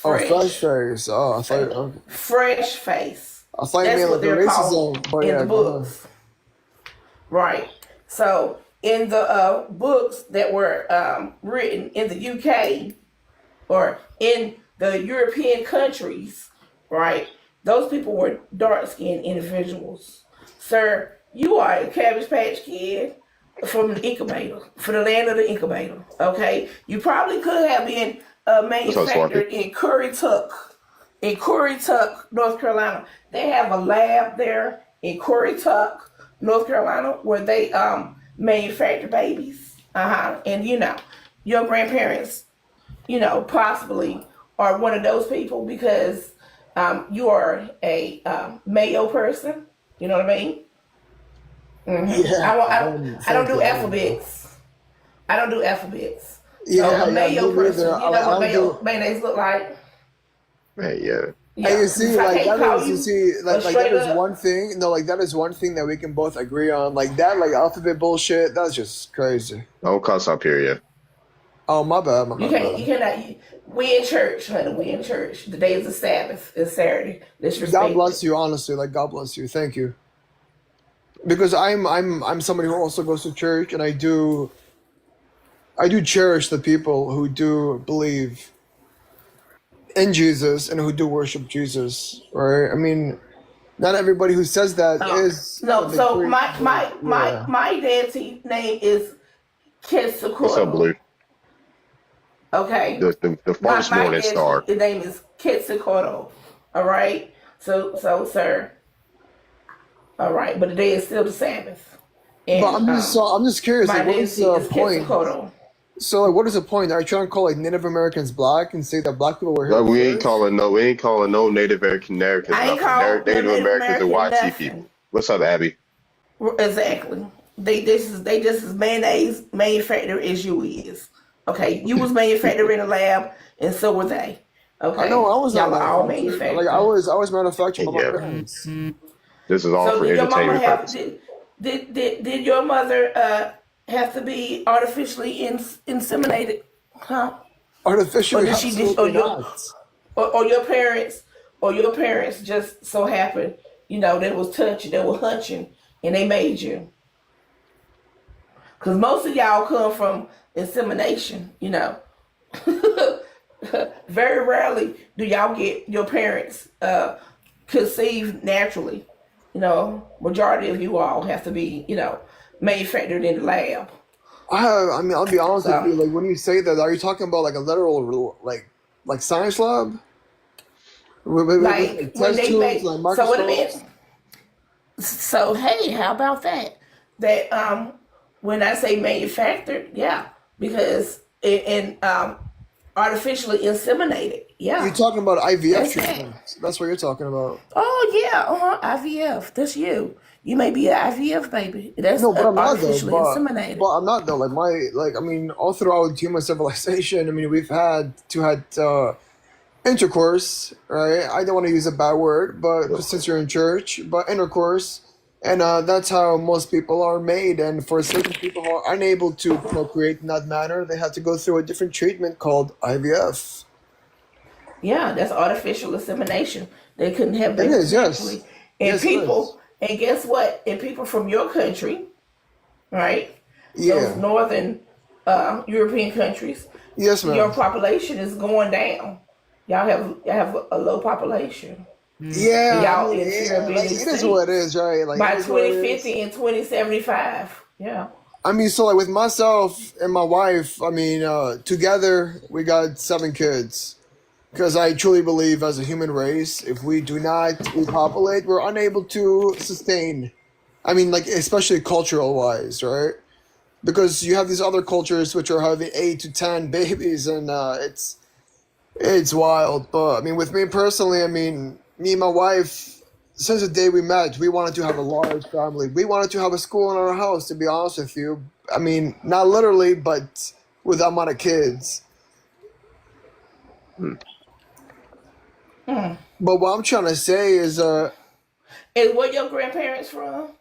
Oh, fresh fresh, face. Oh, okay. fresh face. I thought you That's meant what like a they're called racism, but in the yeah, go ahead. books. Right. So in the books that were written in the UK or in the European countries, right, those people were dark skinned individuals. Sir, you are a Cabbage Patch Kid from the incubator, from the land of the incubator. Okay, you probably could have been what's up, Swarthy? manufactured in Currituck, North Carolina. They have a lab there in Currituck, North Carolina, where they manufacture babies. And your grandparents, possibly are one of those people because you are a Mayo person. You know what I mean? Yeah, I don't thank do you. alphabets. I don't do alphabets. So Yeah, a yeah, Mayo me person, neither. you know I what don't do. mayonnaise look like? Hey, yeah. And Yeah. you see, So I like can't that call is, you you see, a like that straight is up. one thing. No, like that is one thing that we can both agree on. Like that, like alphabet bullshit. That's just crazy. Don't cuss up here, yeah. Oh, my bad, my You bad. cannot. We in church, honey. We in church. The day is the Sabbath. It's Saturday. Let's God respect bless it. you, honestly. Like God bless you. Thank you. Because I'm somebody who also goes to church, and I do cherish the people who do believe in Jesus and who do worship Jesus, right? I mean, not everybody who says that is No. the So great, yeah. my dad's name is What's up, Quetzalcoatl. Blue? Okay. The My first my morning dad's star. name is Quetzalcoatl. All right. So sir. All right. But today is still the Sabbath, But and I'm just curious, my like, what dad's is the is point? Quetzalcoatl. So, like, what is the point? Are you trying to call like Native Americans black and say that black people were here We ain't first? calling no Native Americans I ain't nothing. called no Native Native Americans are American YT people. nothing. What's up, Abby? Exactly. They just as mayonnaise manufacturer as you is. Okay, you was manufactured in a lab, and so were they. I know Okay, I was not y'all are all manufactured. Like manufactured. I was manufactured by my Yeah, parents. this is all So for did your mama entertainment have purposes. did your mother have to be artificially inseminated? Huh? Or Artificially, did she just absolutely not. or your parents just so happened, they was touching, they were hunching, and they made you. Because most of y'all come from insemination, Very rarely do y'all get your parents conceived naturally. Majority of you all have to be, manufactured in the lab. I mean, I'll be honest with So, you. Like when you say that, are you talking about like a literal like science lab with like like when test they tubes, make, like so what it microscopes? means. So hey, how about that? That when I say manufactured, yeah, because in artificially inseminated. You're Yeah, talking about IVF that's it. treatment. That's what you're talking about. Oh yeah, IVF. That's you. You may be an IVF baby. That's No, but I'm not though. artificially inseminated. But I'm not though. I mean, all throughout human civilization, I mean, we've had intercourse, right? I don't want to use a bad word, but since you're in church, but intercourse, and that's how most people are made. And for certain people who are unable to procreate in that manner, they have to go through a different treatment called IVF. Yeah, that's artificial insemination. They couldn't have It babies is, yes, naturally. And yes, it is. people, and guess what? And people from your country, right? Those Yeah, northern European countries, yes, your ma'am. population is going down. Y'all have a low population. And Yeah, I y'all mean, in fear yeah, of being like it is what it extinct is, right? Like it by is what it is. 2050 and 2075. Yeah. I mean, so like with myself and my wife, I mean, together we got 7 kids. Because I truly believe, as a human race, if we do not repopulate, we're unable to sustain. I mean, like especially cultural wise, right? Because you have these other cultures which are having 8 to 10 babies, and it's wild. But I mean, with me personally, I mean, me and my wife, since the day we met, we wanted to have a large family. We wanted to have a school in our house. To be honest with you, I mean, not literally, but with that amount of kids. Hmm. But what I'm trying to say is, And where your grandparents from?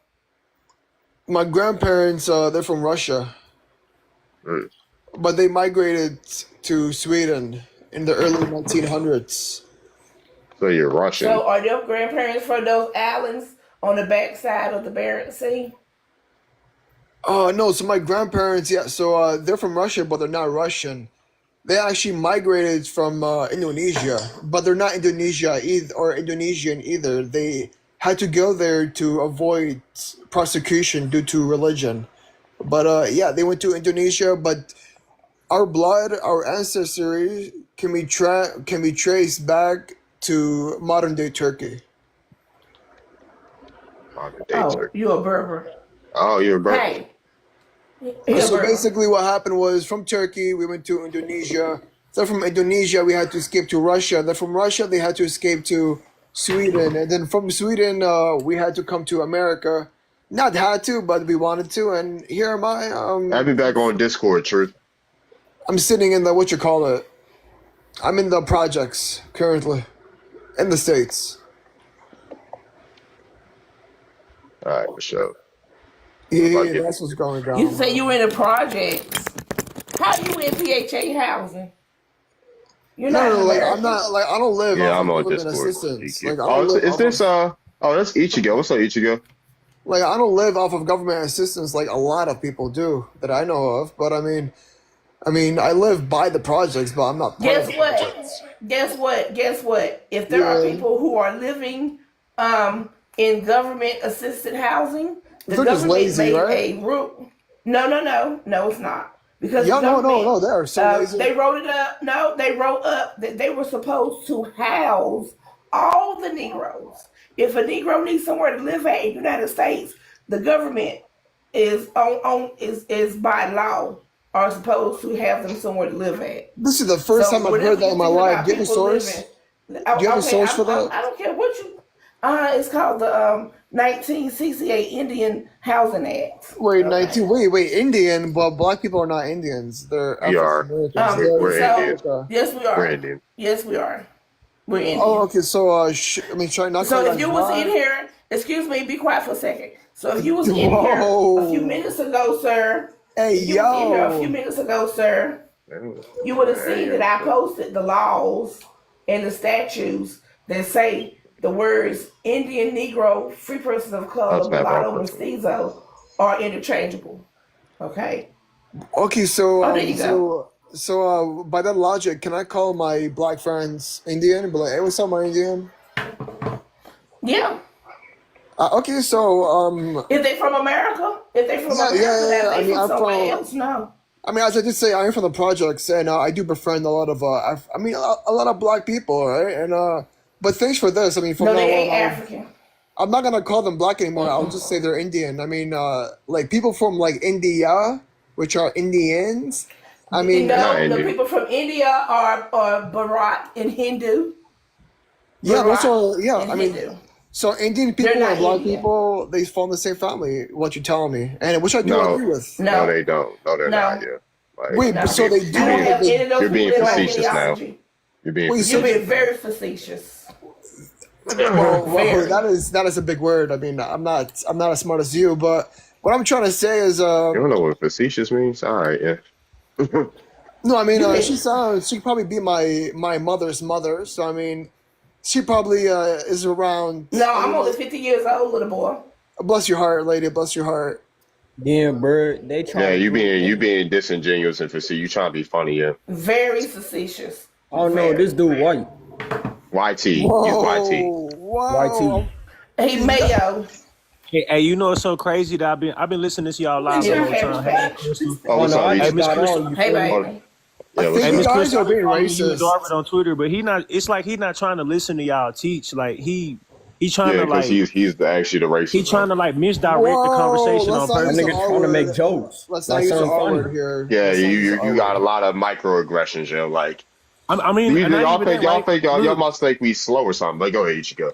my grandparents, they're from Russia, Hmm. but they migrated to Sweden in the early 1900s. So you're Russian. So are your grandparents from those islands on the backside of the Barents Sea? Oh, no, so my grandparents, yeah, so they're from Russia, but they're not Russian. They actually migrated from Indonesia, but they're not Indonesia either, or Indonesian either. They had to go there to avoid prosecution due to religion. But yeah, they went to Indonesia, but our blood, our ancestry can be traced back to modern day Turkey. Modern day Oh, Turkey. you a Berber. Oh, you're a Berber. Hey, you a So Berber. basically, what happened was from Turkey, we went to Indonesia. Then from Indonesia, we had to escape to Russia. Then from Russia, they had to escape to Sweden. And then from Sweden, we had to come to America. Not had to, but we wanted to. And here am I. I'll be back on Discord, Truth. I'm sitting in the, what you call it? I'm in the projects currently in the States. All right, for sure. Yeah, Fuck it. that's what's going You down, say man. you in the projects. How you in PHA housing? You're No, not no, an like I'm American. not like I don't live Yeah, off I'm of on government Discord. assistance. GQ. Like I Oh, don't live is off this of oh, that's Ichigo. What's up, Ichigo? like I don't live off of government assistance like a lot of people do that I know of. But I mean I live by the projects, but I'm not part of Guess the what? projects. Guess what? Guess what? If there are Yeah, people who are living in government assisted housing, the they're just government lazy, made right? a rule. No, it's not. Because the Yeah, no, no, government, no. They are so lazy. they wrote it up. No, they wrote up that they were supposed to house all the Negroes. If a Negro needs somewhere to live at in the United States, the government is by law are supposed to have them somewhere to live at. This is the first So time I've whatever heard that you in my thinking life. about Do you have a people source? living, Do you have a okay, source for that? I don't care what you. It's called the 1968 Indian Housing Act. Wait, Okay. 19. Wait. Indian, but black people are not Indians. They're We African are. Americans. We're They're Indian. So okay. yes, we We're are. Indian. Yes, we are. We're Oh, Indian. okay. So, I mean, should I not call So if that you was in black? here, excuse me, be quiet for a second. So if you was in here a few Whoa. minutes ago, sir, Hey, if you was in here a few yo. minutes ago, sir, you would have seen that I posted the laws and the statutes that say the words Indian, Negro, free persons of That's color, not mulatto, my mestizo are interchangeable. Okay. Okay, Oh, there you go. so by that logic, can I call my black friends Indian and be like, "Hey, what's up, my Indian?" Yeah. Okay, so If they from America, if they from yeah, America, that I they mean, from I'm somewhere from. else, no. I mean, as I did say, I'm from the projects, and I do befriend a lot of. I mean, a lot of black people, right? And but thanks for this. I mean, from No, now they on, ain't African. I'm not gonna call them black anymore. I'll just say they're Indian. I mean, like people from like India, which are Indians, I You mean, They're not know, the Indian. people from India are Bharat in Hindu. yeah, those Bharat are, yeah, in I mean, Hindu. so Indian They're people and not black Indian. people, they form the same family, what you're telling me, and which I do No, agree with. no, No, they don't. No, they're not. no, Yeah, like Wait, but no. so they you're I don't do, being have any of those you're being people in my facetious now. genealogy. You're being wait, You're so, being facetious. very facetious. well, Very. that is a big word. I mean, I'm not as smart as you, but what I'm trying to say is, You don't know what facetious means? All right, yeah. no, I mean, You she could probably be my mother's mother, so I mean, she probably is around. No, I'm only 50 years old, little boy. Bless your heart, lady. Bless your heart. Yeah, bro. They trying Yeah, to you group. being disingenuous and facetious. You trying to be funny, yeah. Very facetious. Oh no, Very. this dude white. YT, he's YT. Whoa. He Mayo. Hey, you know it's so crazy that I've been listening to y'all live Get the your whole cabbage time. Hey, patch. Crystal. Oh, Oh what's no, up, I Hey, just Miss got Crystal. on. You Hey, feel me? Oh, baby. I yeah, what's think Hey, you up? Miss guys Crystal, are I've been being following you and racist. Darvin on Twitter, but he's not trying to listen to y'all teach. Like he trying Yeah, to because like actually the he racist trying one. to like misdirect the Whoa, conversation let's on not That use the purpose. nigga R trying to make word. jokes. Let's not That use the sounds R funny. word here. Yeah, Let's not use the R you got a word. lot of microaggressions, yo. Like I mean, you not even that, right? y'all Look, must think we slow or something. But go ahead, Ichigo.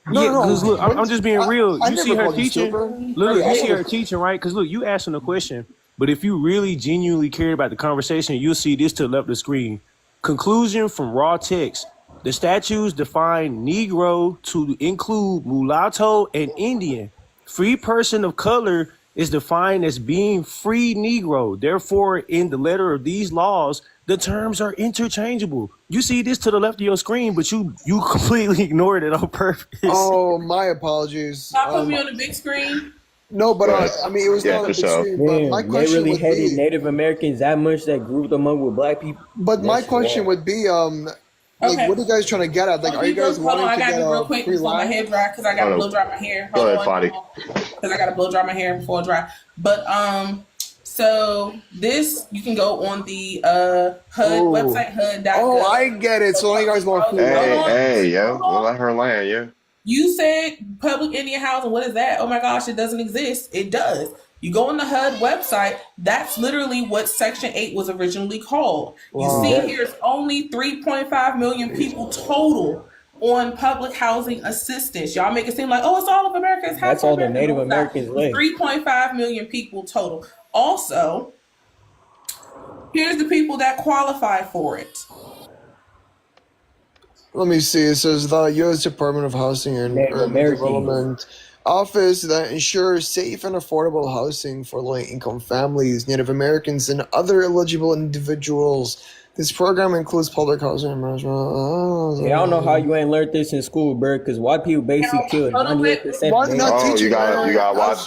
No, yeah, no, because look, no. I'm just being real. I You see never her called you teaching. stupid. Look, I you see her never. teaching, right? Because look, you asking a question, but if you really genuinely care about the conversation, you'll see this to the left of the screen. Conclusion from raw text. The statutes define Negro to include mulatto and Indian. Free person of color is defined as being free Negro. Therefore, in the letter of these laws, the terms are interchangeable. You see this to the left of your screen, but you completely ignored it on purpose. Oh, my apologies. Y'all put me on the big screen. No, but Go ahead. I mean, it was Yeah, not on for the big sure. screen. But my Damn, they question really would hated be, Native Americans that much that grouped them up with black people. That's wild. like, Okay. what are you guys trying to get at? Like, are you guys Hold on, wanting I to gotta get be real a quick free before my line? hair dry because I gotta Hold blow on. dry my hair. Go Hold ahead, on, Fadi. because I gotta blow dry my hair before it dry. But so this you can go on the HUD Oh, website, HUD.gov. oh, I get it. So you guys want free Hold Hey, on, line? hey, yo, hold we'll on. let her land, yeah. You said public Indian housing. What is that? Oh my gosh, it doesn't exist. It does. You go on the HUD website. That's literally what Section 8 was originally called. You see Wow. here, it's only 3.5 million people total on public housing assistance. Y'all make it seem like, oh, it's all of America. It's half That's of all the America. Native No, it's not. Americans It's left. 3.5 million people total. Also, here's the people that qualify for it. Let me see. It says the U.S. Department of Housing and Native Urban Americans. Development office that ensures safe and affordable housing for low-income families, Native Americans, and other eligible individuals. This program includes public housing and management. Hey, I don't know how you ain't learned this in school, bro, because white people basically Now, killed hold on, 98% Why of are they their not Oh, teaching? you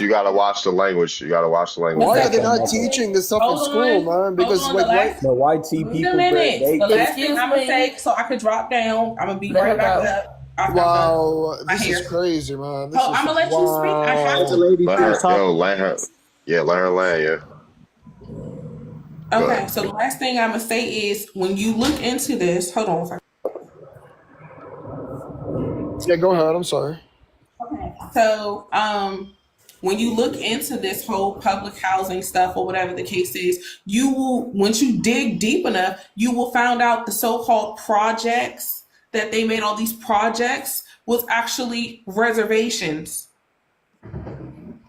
gotta watch the language. You gotta watch the language. Why are they Okay, my not bad. teaching this stuff in hold school, on, man? hold Because on. like, The why? last The white tea Wait a people, bro, minute. they The last thing Excuse I'm gonna me. say, so I could drop down. I'm gonna be Let her right back go. up after I'm done Wow, my this hair. is crazy, man. This Oh, is I'm gonna let you speak. I have Let the to. lady Let finish her, talking. let her land, yeah. Go Okay, ahead. so the last thing I'm gonna say is when you look into this, hold on a second. Yeah, go ahead. I'm sorry. So, when you look into this whole public housing stuff or whatever the case is, you will, once you dig deep enough, you will find out the so-called projects that they made, all these projects was actually reservations.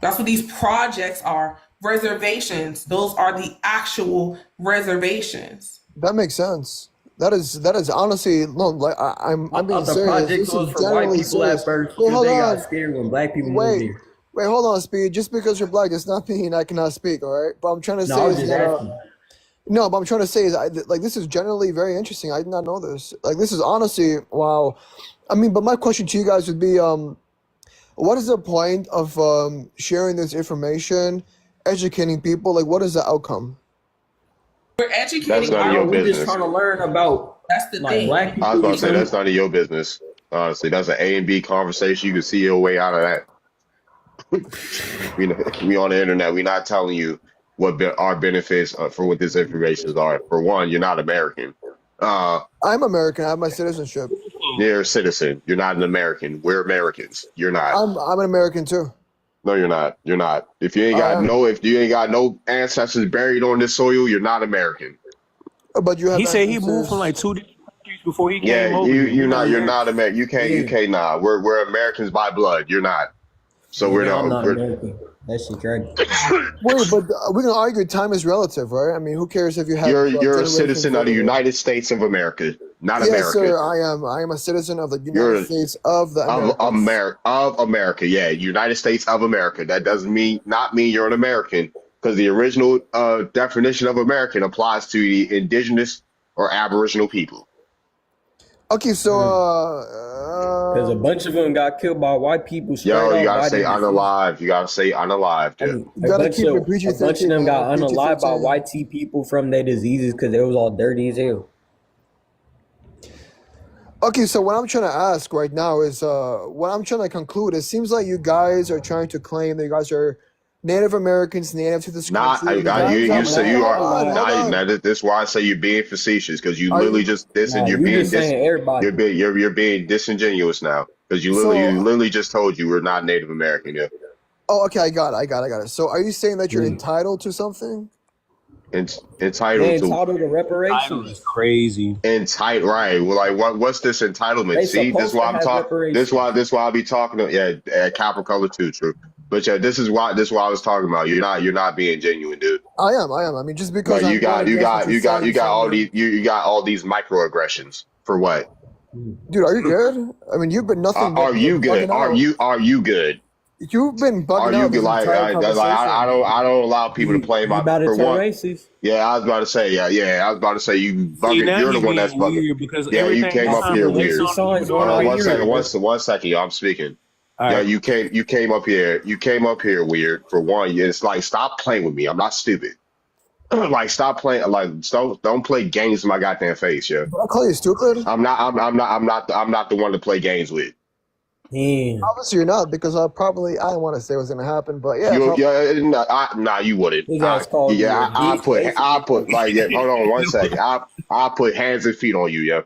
That's what these projects are. Reservations. Those are the actual reservations. That makes sense. That is honestly no. Like I'm I being thought the serious. project This was is for white genuinely people at serious. first Wait, because hold they got on. scared when black people moved Wait, here. wait, hold on, Speed. Just because you're black does not mean I cannot speak. All right. But I'm trying to No, I say was is just that asking. no. But I'm trying to say is like this is generally very interesting. I did not know this. Like this is honestly wow. I mean, but my question to you guys would be what is the point of sharing this information, educating people? Like, what is the outcome? We're That's educating none of your our. Bro, we just business. trying to learn about That's the like thing. black I was people. about You to say feel that's me? none of your business. Honestly, that's an A and B conversation. You can see your way out of that. We on the internet. We're not telling you what our benefits for what this information are. For one, you're not American. I'm American. I have my citizenship. You're a citizen. You're not an American. We're Americans. You're not. I'm an American too. No, you're not. You're not. If you ain't I am. got no ancestors buried on this soil, you're not American. But you have He said he moved ancestors. from like 2 different countries before he Yeah, came over here. you're not American. American. You can't nah. We're Americans by blood. You're not. So we're Yeah, I'm not. not American. That shit's right. Wait, but we can argue time is relative, right? I mean, who cares if you have you're a generations citizen of the later? United States of America, not Yes, America. sir. I am a citizen of the You're United States of the of Americas. America. Yeah, United States of America. That doesn't mean you're an American, because the original definition of American applies to the indigenous or Aboriginal people. Okay, so Because a bunch of them got killed by white people straight Yo, you off gotta by say their disease. unalive. You gotta say unalive, I dude. mean, you gotta keep it a bunch of PG-13, them got man. unalived by PG-13. white tea people from their diseases because they was all dirty as hell. Okay, so what I'm trying to ask right now is, what I'm trying to conclude. It seems like you guys are trying to claim that you guys are Native Americans, native to this Not, country. you say you are. Hold on. That's why I say you're being facetious, because you Are literally you- just this, and Nah, you're you being just saying everybody. you're being disingenuous now, because you literally just told you we're not Native American. Yeah, Oh, okay, I got it. So are you saying that you're entitled to something? entitled They to entitled to Title reparations. is crazy. entitled, right? Well, like what's this entitlement? They See, this is supposed why to I'm have talking. This reparations. why I be talking to Capital Color too, true. But yeah, this is why I was talking about. You're not being genuine, dude. I am. I mean, just because Like I'm going against what you're saying, you got all something- you got all these microaggressions for what? Dude, are you good? I mean, you've been nothing. but Are you good? bugging out. Are you good? You've been bugging Are you out good? this Like entire I conversation. don't allow people to play You my about to for turn one. racist? Yeah, I was about to say I was about to say you See, bugging. now You're the you one that's being bugging. weird because Yeah, you everything came is up time here to weird. race on Signs people on Hold our on, ears. one second, y'all. I'm speaking. All Yeah, right. you came up here. You came up here weird for one. It's like stop playing with me. I'm not stupid. Like stop playing. Like don't play games in my goddamn face, yo. Did I call you stupid? I'm not the one to play games with. Damn. Obviously, you're not, because I didn't want to say what's going to happen, but yeah. You wouldn't. His ass called you a I bitch, put like hold on one second. I put hands and feet on you, yo.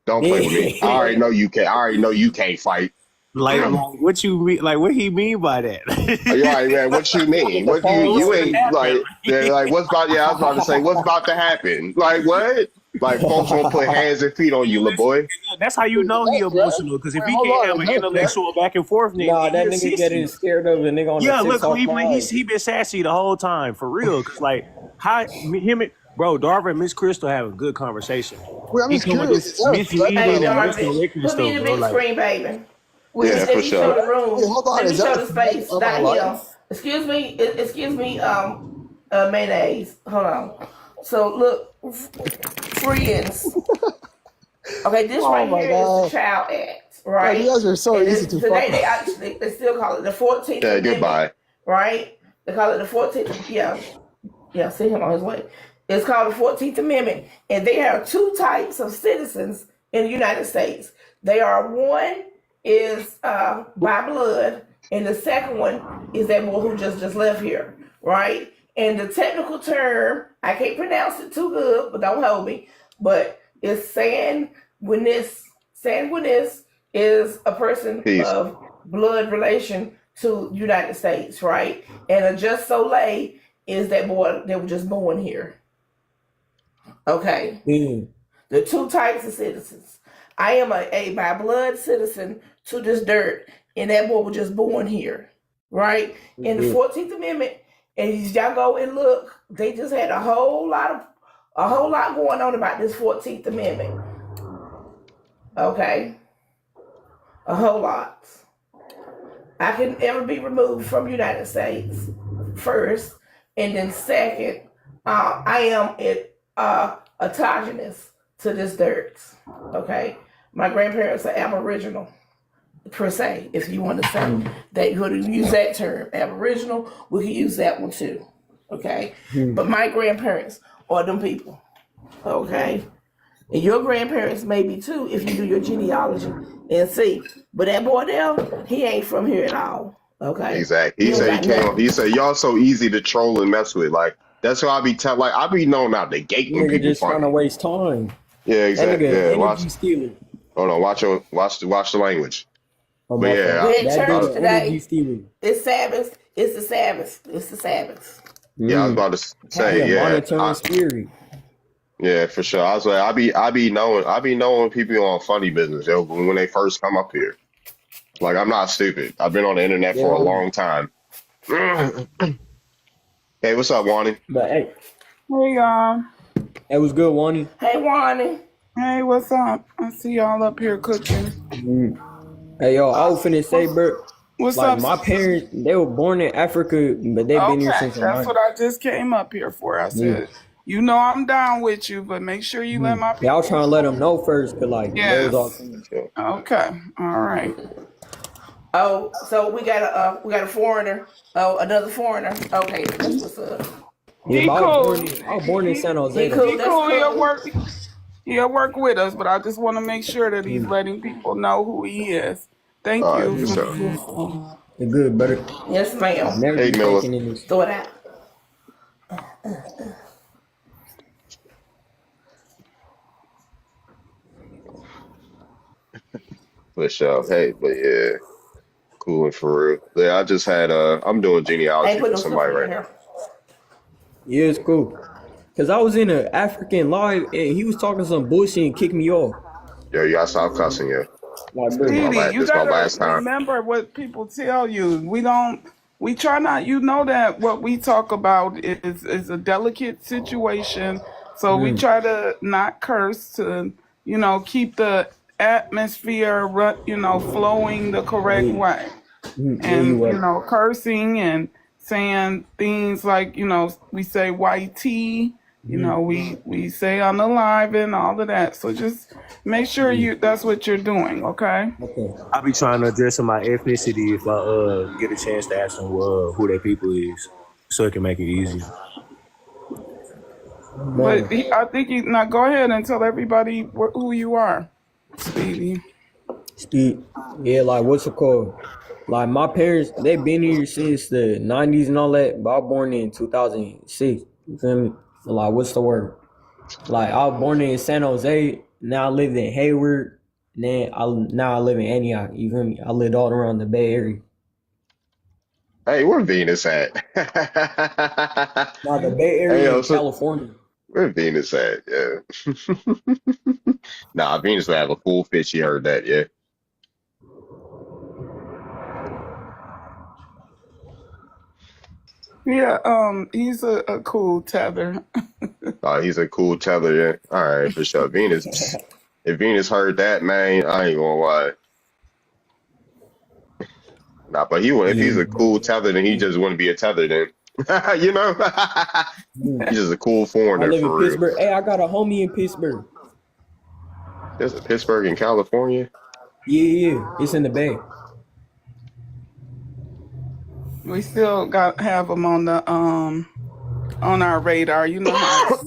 Don't play with me. I already know you can't. I already know you can't fight. Like what you mean? Like what he mean by that? You're right, man. What you mean? What you ain't like? Like what's about? Yeah, I was about to say what's about to happen. Like what? Like folks won't put hands and feet on you, little boy. That's how you know he emotional. Because if he can't have an intellectual back and forth, nigga, Nah, that he a nigga sissy. getting scared of a nigga on Yeah, the look, TikTok he been sassy the whole time for real. Cause like how him and bro Darvin and Miss Crystal have a good conversation. Wait, I'm He just come with curious. this misleading Hey, and Darvin, misdirecting put me in the stuff, bro. big Like, screen, baby. Yeah, Let for me show sure. the room. Wait, hold on. Let me Is show that the space. of my Not him. life? Excuse me, mayonnaise. Hold on. So look, friends. Okay, this Oh right my here God. is the Child Act, God, right? you guys are so And easy to today fuck. they actually they still call it the 14th Yeah, Amendment, goodbye. right? They call it the 14th. Yeah, send him on his way. It's called the 14th Amendment, and there are two types of citizens in the United States. They are one is by blood, and the second one is that boy who just left here, right? And the technical term, I can't pronounce it too good, but don't hold me. But it's sanguinis. Sanguinis is a person Peace. of blood relation to United States, right? And a just Soleil is that boy that was just born here. Okay. The two types of citizens. I am a by blood citizen to this dirt, and that boy was just born here, right? In the 14th Amendment, and y'all go and look, they just had a whole lot going on about this 14th Amendment. Okay. A whole lot. I can never be removed from the United States, first, and then second, I am autogenous to this dirt. Okay, my grandparents are Aboriginal, per se. If you want to say that, you want to use that term, Aboriginal, we can use that one too. Okay, but my grandparents are them people. Okay, and your grandparents may be too if you do your genealogy and see. But that boy there, he ain't from here at all. Okay, Exactly. He said he came up. He said y'all so easy to troll and mess with. Like that's why I be telling. Like I be knowing out the gate when Nigga people just trying to funny. waste time. Yeah, That exactly. nigga Yeah, watch. energy stealing. Hold on. Watch the language. Oh, But my yeah, fault. We're in That church dude today. energy stealing. It's Sabbath. It's the Sabbath. It's the Sabbath. Yeah, I was about to He say. a Yeah, monitoring spirit. Yeah, for sure. I was like, I be knowing people on funny business, yo, when they first come up here. Like, I'm not stupid. I've been on the internet for a Yeah, long time. Hey, what's up, Wani? but hey, Hey y'all. it was good, Wani. Hey, Wani. Hey, what's up? I see y'all up here cooking. Hey, yo, I was finna say, bro. What's Like up? my parents, they were born in Africa, but they've been here Okay, since the that's 90s. what I just came up here for. I said, you know, I'm down with you, but make sure you let my Yeah, I was people. trying to let them know first, cause like they was all. Yes. Okay. All right. Oh, so we got a foreigner. Oh, another foreigner. Okay, that's what's up. Yeah, He but cool. I was born in San Jose. He though. cool. He That's cool. cool. He'll work with us, but I just want to make sure that he's letting people know who he is. Thank All right, you. for sure. You're good, brother. Yes, ma'am. I've never Hey, been Miller. taken in this. Throw it out. For sure. Hey, but yeah, cool and for real. Yeah, I just had I'm doing I ain't genealogy put for no stuff somebody in right now. here. Yeah, it's cool. Cause I was in an African live and he was talking some bullshit and kicked me off. Yo, you gotta stop cussing, yeah. Like, bro, Speedy, you This my gotta last time. remember what people tell you. We try not, you know that what we talk about is a delicate situation. So we try to not curse to, keep the atmosphere, flowing the correct way. yeah, you And, right. cursing and saying things like, we say YT, we say on the live and all of that. So just make sure that's what you're doing, okay? Okay. I be trying to address my ethnicity if I get a chance to ask them who their people is, so it can make it easier. But I think now go ahead and tell everybody who you are, Speedy. Steve, yeah, like what's it called? Like my parents, they been here since the 90s and all that, but I was born in 2006. You feel me? Like what's the word? Like I was born in San Jose, now I live in Hayward, now I live in Antioch. You feel me? I lived all around the Bay Area. Hey, where Venus at? Now the Bay Hey, Area yo, in California. where Venus at? Yeah. Nah, Venus would have a full fit. She heard that, yeah. Yeah, he's a cool tether. He's a cool tether, yeah. All right, for sure. Venus, if Venus heard that, man, I ain't gonna lie. Nah, but if he's a cool tether, then he just wouldn't be a tether then. You know? He's just a cool I foreigner live in for real. Pittsburgh. Hey, I got a homie in Pittsburgh. There's a Pittsburgh in California. Yeah, it's in the Bay. We still have him on the on our radar. You know how.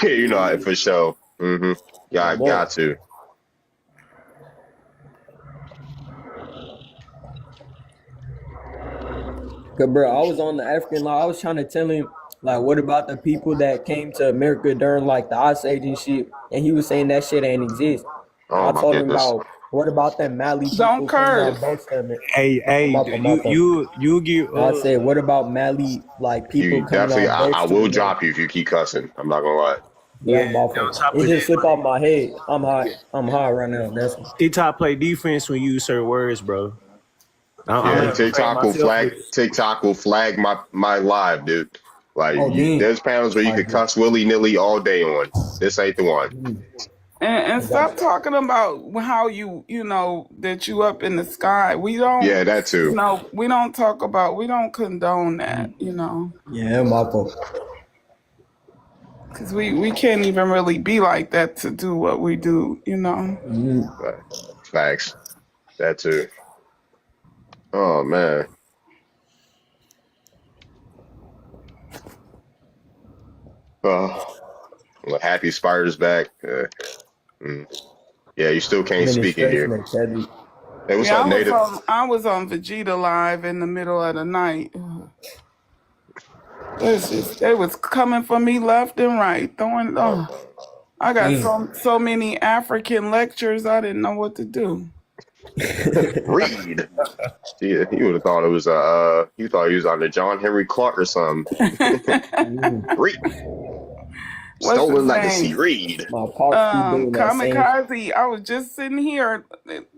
Yeah, you know it for sure. Yeah, I got to. Cause bro, I was on the African law. I was trying to tell him like, what about the people that came to America during like the Ice Age and shit? And he was saying that shit ain't exist. Oh I my told him goodness. about what about them Mali people? Don't curse. You get. I said, what about Mali like people You coming definitely, on boats I to will America? drop you if you keep cussing. I'm not gonna lie. Yeah, my fault. It just slipped off my head. I'm high right now. That's TikTok play defense when you use certain words, bro. Yeah, TikTok will flag my live, dude. Like there's panels where you could cuss willy nilly all day on. This ain't the one. And stop talking about how that you up in the sky. We don't. Yeah, that too. We don't talk about. We don't condone that. Yeah, my fault. Because we can't even really be like that to do what we do. Facts. That too. Oh man. Oh, well, happy Spider's back. Yeah, you still can't speak in here. Hey, what's up, Native? I was on Vegeta Live in the middle of the night. They was coming for me left and right, throwing. I got so many African lectures. I didn't know what to do. Read. Yeah, you would have thought it was you thought he was on the John Henry Clark or something. Read. what's Stolen his legacy. name? Read. My pops keep doing that same. Kamikaze. I was just sitting here,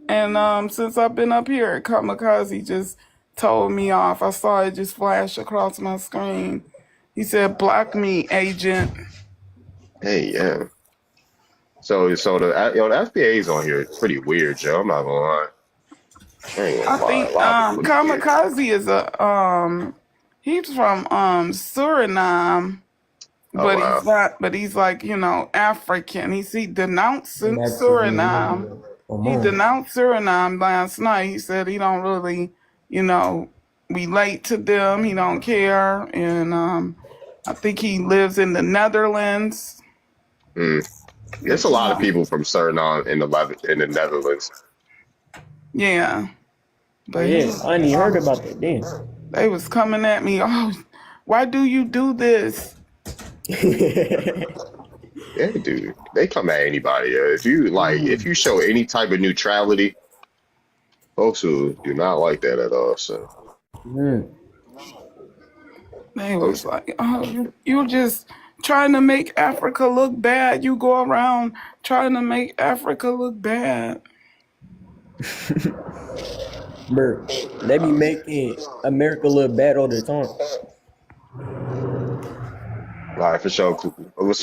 and since I've been up here, Kamikaze just told me off. I saw it just flash across my screen. He said, "Block me, agent." Hey, yeah. So the the FBA's on here. It's pretty weird, Joe. I'm not gonna lie. I ain't I gonna lie. think A lot of people weird. Kamikaze is he's from Suriname, Oh but wow. he's not. But he's like African. He denounced And that's Suriname. Come He on. denounced Suriname last night. He said he don't really relate to them. He don't care, and I think he lives in the Netherlands. Mm. There's a lot of people from Suriname in the Netherlands. Yeah, but Yeah, I ain't even heard about that. Damn. they was coming at me. Oh, why do you do this? Yeah, dude. They come at anybody. If you show any type of neutrality, folks who do not like that at all. So They was like, oh, you just trying to make Africa look bad. You go around trying to make Africa look bad. Bro, they be making America look bad all the time. like for sure,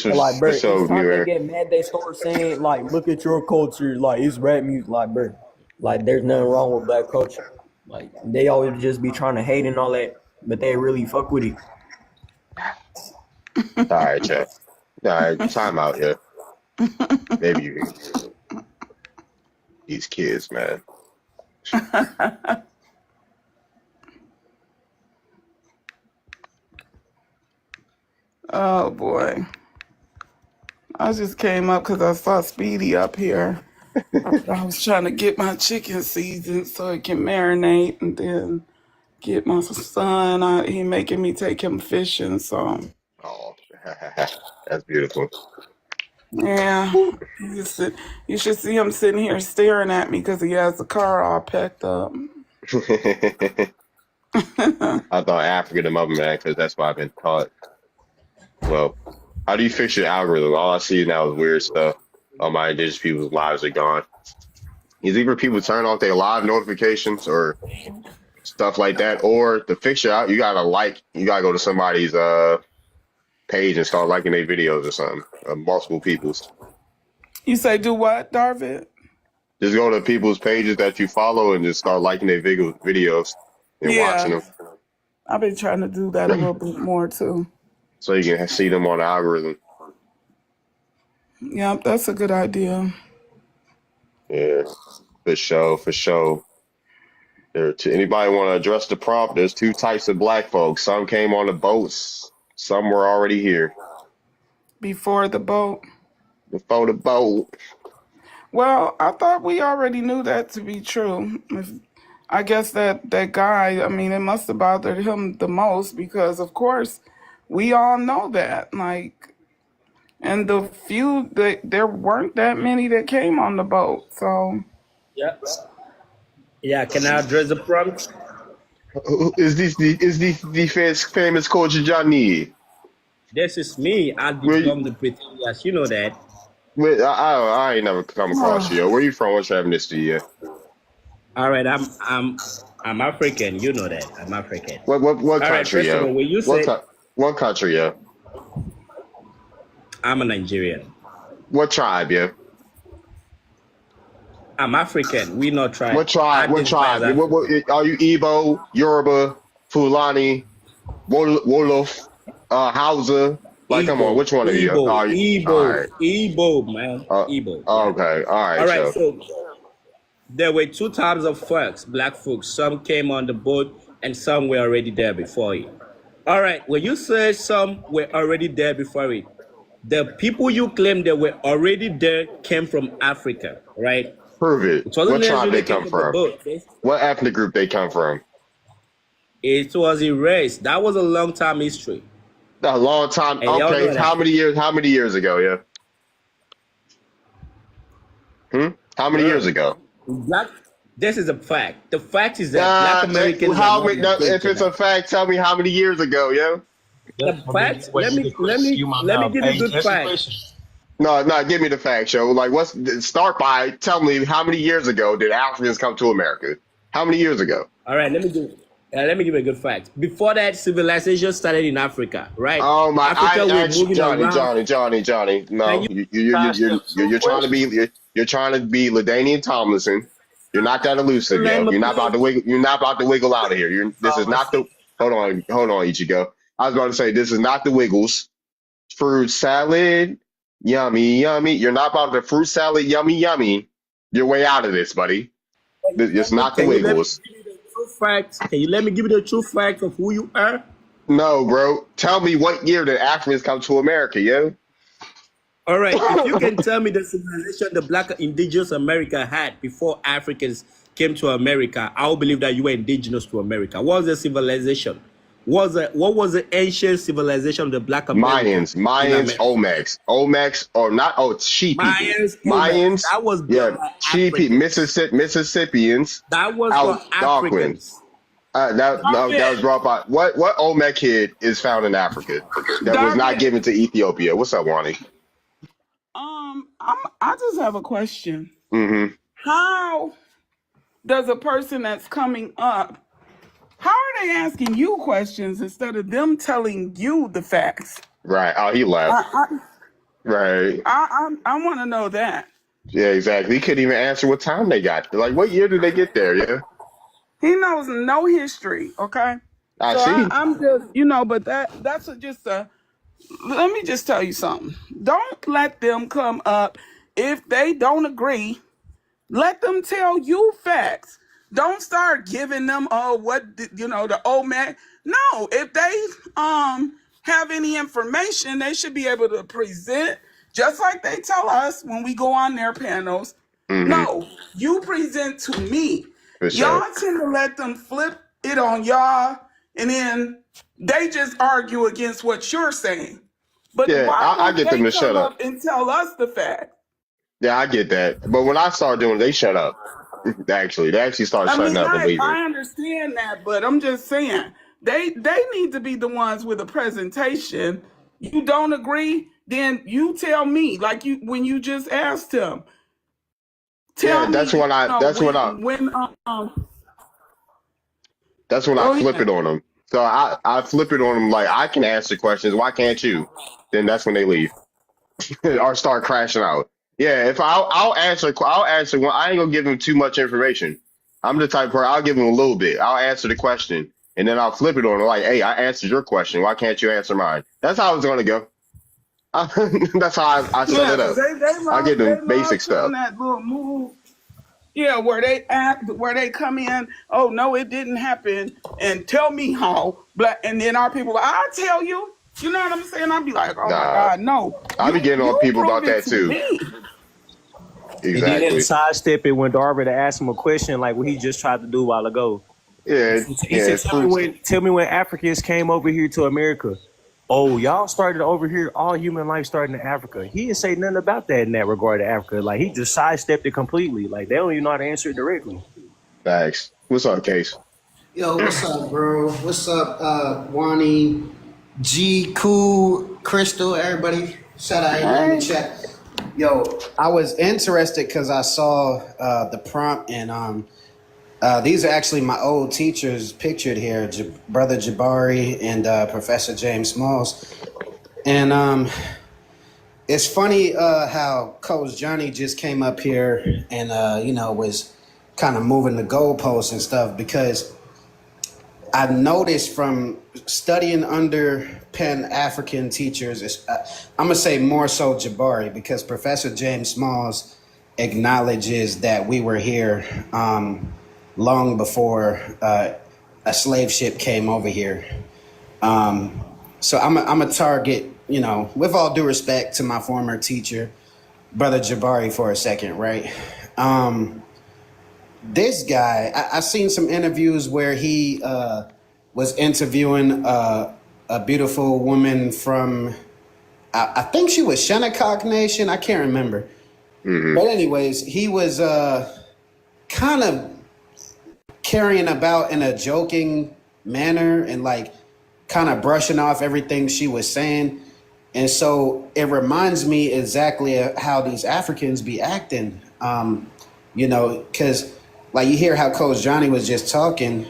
Like, bro, for each sure, time New they Era. get mad, they start saying, like, look at your culture. Like, it's rap music. Like, bro, like, there's nothing wrong with black culture. Like, they always just be trying to hate and all that, but they really fuck with it. All right, chat. All right, time out here. Maybe you these kids, man. Oh boy. I just came up because I saw Speedy up here. I was trying to get my chicken seasoned so it can marinate, and then get my son out. He making me take him fishing, so Oh, that's beautiful. yeah. You should see him sitting here staring at me because he has the car all packed up. I thought Africa the mother man because that's why I've been taught. Well, how do you fix your algorithm? All I see now is weird stuff. All my indigenous people's lives are gone. It's either people turn off their live notifications or stuff like that, or to fix your out, you gotta go to somebody's page and start liking their videos or something. Multiple people's. You say do what, Darvid? Just go to people's pages that you follow and just start liking their videos and watching Yeah, them, I've been trying to do that a little bit more too. so you can see them on the algorithm. Yeah, that's a good idea. Yeah, for sure, for sure. Anybody want to address the prompt? There's two types of black folks. Some came on the boats. Some were already here Before the boat. before the boat. Well, I thought we already knew that to be true. I guess that guy, I mean, it must have bothered him the most because, of course, we all know that. Like, and the few, there weren't that many that came on the boat. So, Yeah. Yeah, can I address the prompt? Is the famous Coach Johnny? This is me. I'll become the pretentious. You know that. Wait, I ain't never come across you. Where you from? What's your ethnicity? All right, I'm African. You know that. I'm African. What All right, country? first of all, when you say What country? Yeah. I'm a Nigerian, What tribe? Yeah. I'm African. We not tribe. What tribe? What Identify as tribe? African. Are you Igbo, Yoruba, Fulani, Wolof, Hausa? Like, come on, which one of you? Are you? All right. Igbo, man. Igbo. Yeah. Okay. All right. All right. So, So there were two types of folks, black folks. Some came on the boat, and some were already there before it. All right. When you say some were already there before it, the people you claim that were already there came from Africa, right? prove it. It wasn't What tribe necessarily they come came from the from? boat. What ethnic group they come from? It was erased. That was a long time history. A long time. And y'all know Okay. that. How many years? How many years ago? Yeah. How many years ago? Black. This is a fact. The fact is that Black Americans. How are many? not If it's a fact, tell me how many years ago? Yeah. The facts. Let me give you good facts. No, give me the facts, yo. Like, start by tell me how many years ago did Africans come to America? How many years ago? All right, let me give you a good fact. Before that, civilization started in Africa, right? Oh my! Africa was moving Johnny. No, And you're trying to be LaDainian Tomlinson. You're not that elusive, yo. You're not about to wiggle. You're not about to wiggle out of here. This is not the. Hold on, Ichigo. I was about to say this is not the Wiggles. Fruit salad, yummy. You're not about the fruit salad, yummy. Your way out of this, buddy. It's not the Wiggles. Can you let me give you the true fact of who you are? No, bro. Tell me what year did Africans come to America, yo? All right. If you can tell me the civilization the Black indigenous America had before Africans came to America, I'll believe that you were indigenous to America. What was the civilization? What was the ancient civilization of the Black Americans? Mayans, Olmecs, or not? Oh, Sheep people. Mayans. That was Sheep people. Mississippians. That was for Africans. That was brought by what Olmec kid is found in Africa that was not given to Ethiopia. What's up, Wani? I just have a question. Mm-hmm. How does a person that's coming up, how are they asking you questions instead of them telling you the facts? Right. Oh, he left. Right. I want to know that. Yeah, exactly. He couldn't even answer what time they got. Like, what year did they get there? Yeah. He knows no history. Okay. I see. I'm just, but that's just a. Let me just tell you something. Don't let them come up if they don't agree. Let them tell you facts. Don't start giving them the old man. No, if they have any information, they should be able to present just like they tell us when we go on their panels. Mm-hmm. No, you present to me. For sure. Y'all tend to let them flip it on y'all, and then they just argue against what you're saying. But yeah, I get them to shut up and tell us the fact. Yeah, I get that. But when I start doing it, they shut up. They actually start shutting up. I understand that, but I'm just saying they need to be the ones with a presentation. You don't agree, then you tell me. Like when you just asked him. Tell me. That's when I flip it on them. So I flip it on them like, I can answer questions. Why can't you? Then that's when they leave or start crashing out. Yeah, if I'll answer one. I ain't gonna give them too much information. I'm the type where I'll give them a little bit. I'll answer the question and then I'll flip it on them like, hey, I answered your question. Why can't you answer mine? That's how it's gonna go. That's how I set it up. I get them basic stuff. That little move. Yeah, where they come in, oh no, it didn't happen, and tell me how. And then our people, I'll tell you. You know what I'm saying? I'll be like, oh my God, no. I be getting on people about that too. Exactly. And then sidestep it when Darby to ask him a question like what he just tried to do a while ago. Yeah. He said, tell me when Africans came over here to America. Oh, y'all started over here. All human life started in Africa. He didn't say nothing about that in that regard to Africa. Like, he just sidestepped it completely. Like, they don't even know how to answer it directly. Thanks. What's up, Case? Yo, what's up, bro? What's up, Wani, G, Cool, Crystal, everybody? Shout out in the chat. Yo, I was interested because I saw the prompt, and these are actually my old teachers pictured here, Brother Jabari and Professor James Smalls. And it's funny how Coach Johnny just came up here and, was kind of moving the goalposts and stuff, because I've noticed from studying under Pan-African teachers, I'm going to say more so Jabari, because Professor James Smalls acknowledges that we were here long before a slave ship came over here. So I'm a target, with all due respect to my former teacher, Brother Jabari, for a second, right? This guy, I seen some interviews where he was interviewing a beautiful woman from, I think she was Shinnecock Nation. I can't remember. Mm-hmm. But anyways, he was kind of carrying about in a joking manner and kind of brushing off everything she was saying. And so it reminds me exactly of how these Africans be acting, you know, because like you hear how Coach Johnny was just talking.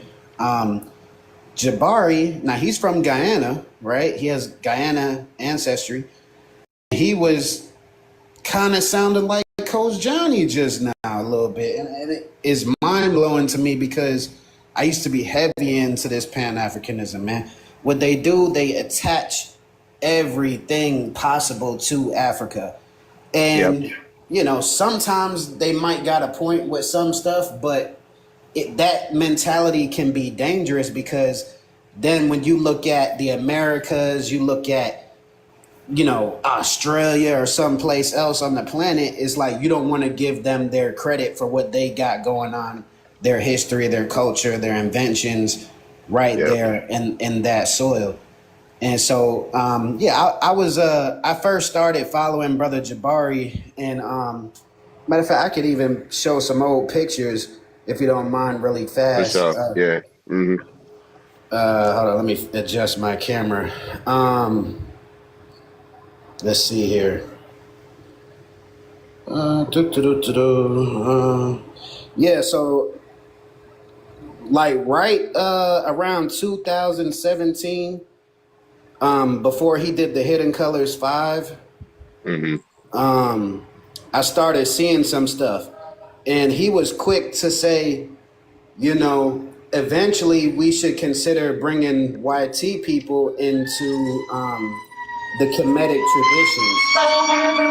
Jabari, now he's from Guyana, right? He has Guyana ancestry. He was kind of sounding like Coach Johnny just now a little bit. And it is mind blowing to me because I used to be heavy into this Pan-Africanism, man. What they do, they attach everything possible to Africa. And, you know, sometimes they might got a point with some stuff, but that mentality can be dangerous because then when you look at the Americas, you look at, you know, Australia or someplace else on the planet, it's like you don't want to give them their credit for what they got going on, their history, their culture, their inventions right there in that soil. And so, I first started following Brother Jabari, and matter of fact, I could even show some old pictures if you don't mind, really fast. Hold on, let me adjust my camera. Let's see here. So like right around 2017. Before he did the Hidden Colors 5, I started seeing some stuff, and he was quick to say, you know, eventually we should consider bringing YT people into the Kemetic traditions.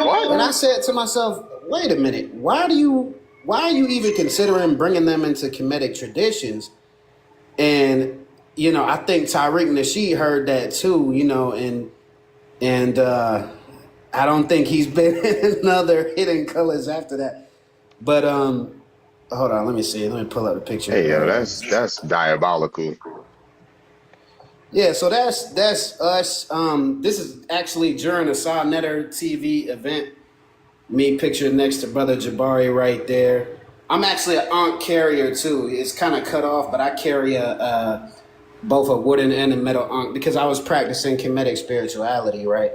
What? And I said to myself, wait a minute, why are you even considering bringing them into Kemetic traditions? And you know, I think Tariq Nasheed heard that too, you know, and I don't think he's been in another Hidden Colors after that. But hold on, let me see. Let me pull up the picture. Hey, yo, that's diabolical. Yeah, so that's us. This is actually during a Saw Netter TV event. Me pictured next to Brother Jabari right there. I'm actually an Ankh carrier too. It's kind of cut off, but I carry both a wooden and a metal Ankh because I was practicing Kemetic spirituality, right?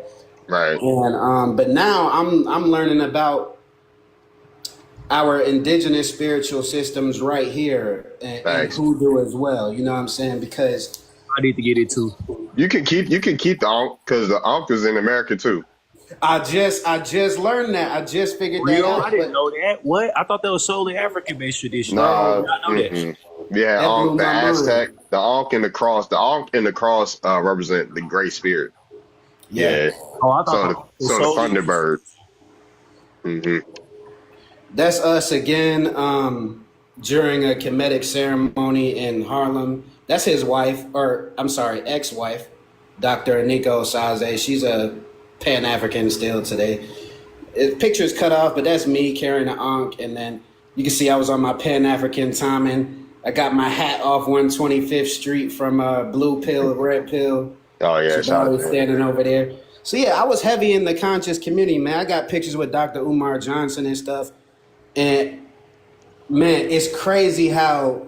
Right. And but now I'm learning about our indigenous spiritual systems right here and hoodoo as well. You know what I'm saying? Because I need to get it too. You can keep the Ankh because the Ankh is in America too. I just learned that. I just figured that out. I didn't know that. What? I thought that was solely African based tradition. No, yeah, Ankh, the Aztec, the Ankh and the cross. The Ankh and the cross represent the Great Spirit. Yeah. Oh, I thought so the Thunderbird. That's us again during a Kemetic ceremony in Harlem. That's his wife, or I'm sorry, ex-wife, Dr. Aniko Saze. She's a Pan-African still today. Picture's cut off, but that's me carrying an Ankh. And then you can see I was on my Pan-African timing. I got my hat off 125th Street from Blue Pill, Red Pill. Oh, yeah. So standing over there. So, yeah, I was heavy in the conscious community, man. I got pictures with Dr. Umar Johnson and stuff. And, man, it's crazy how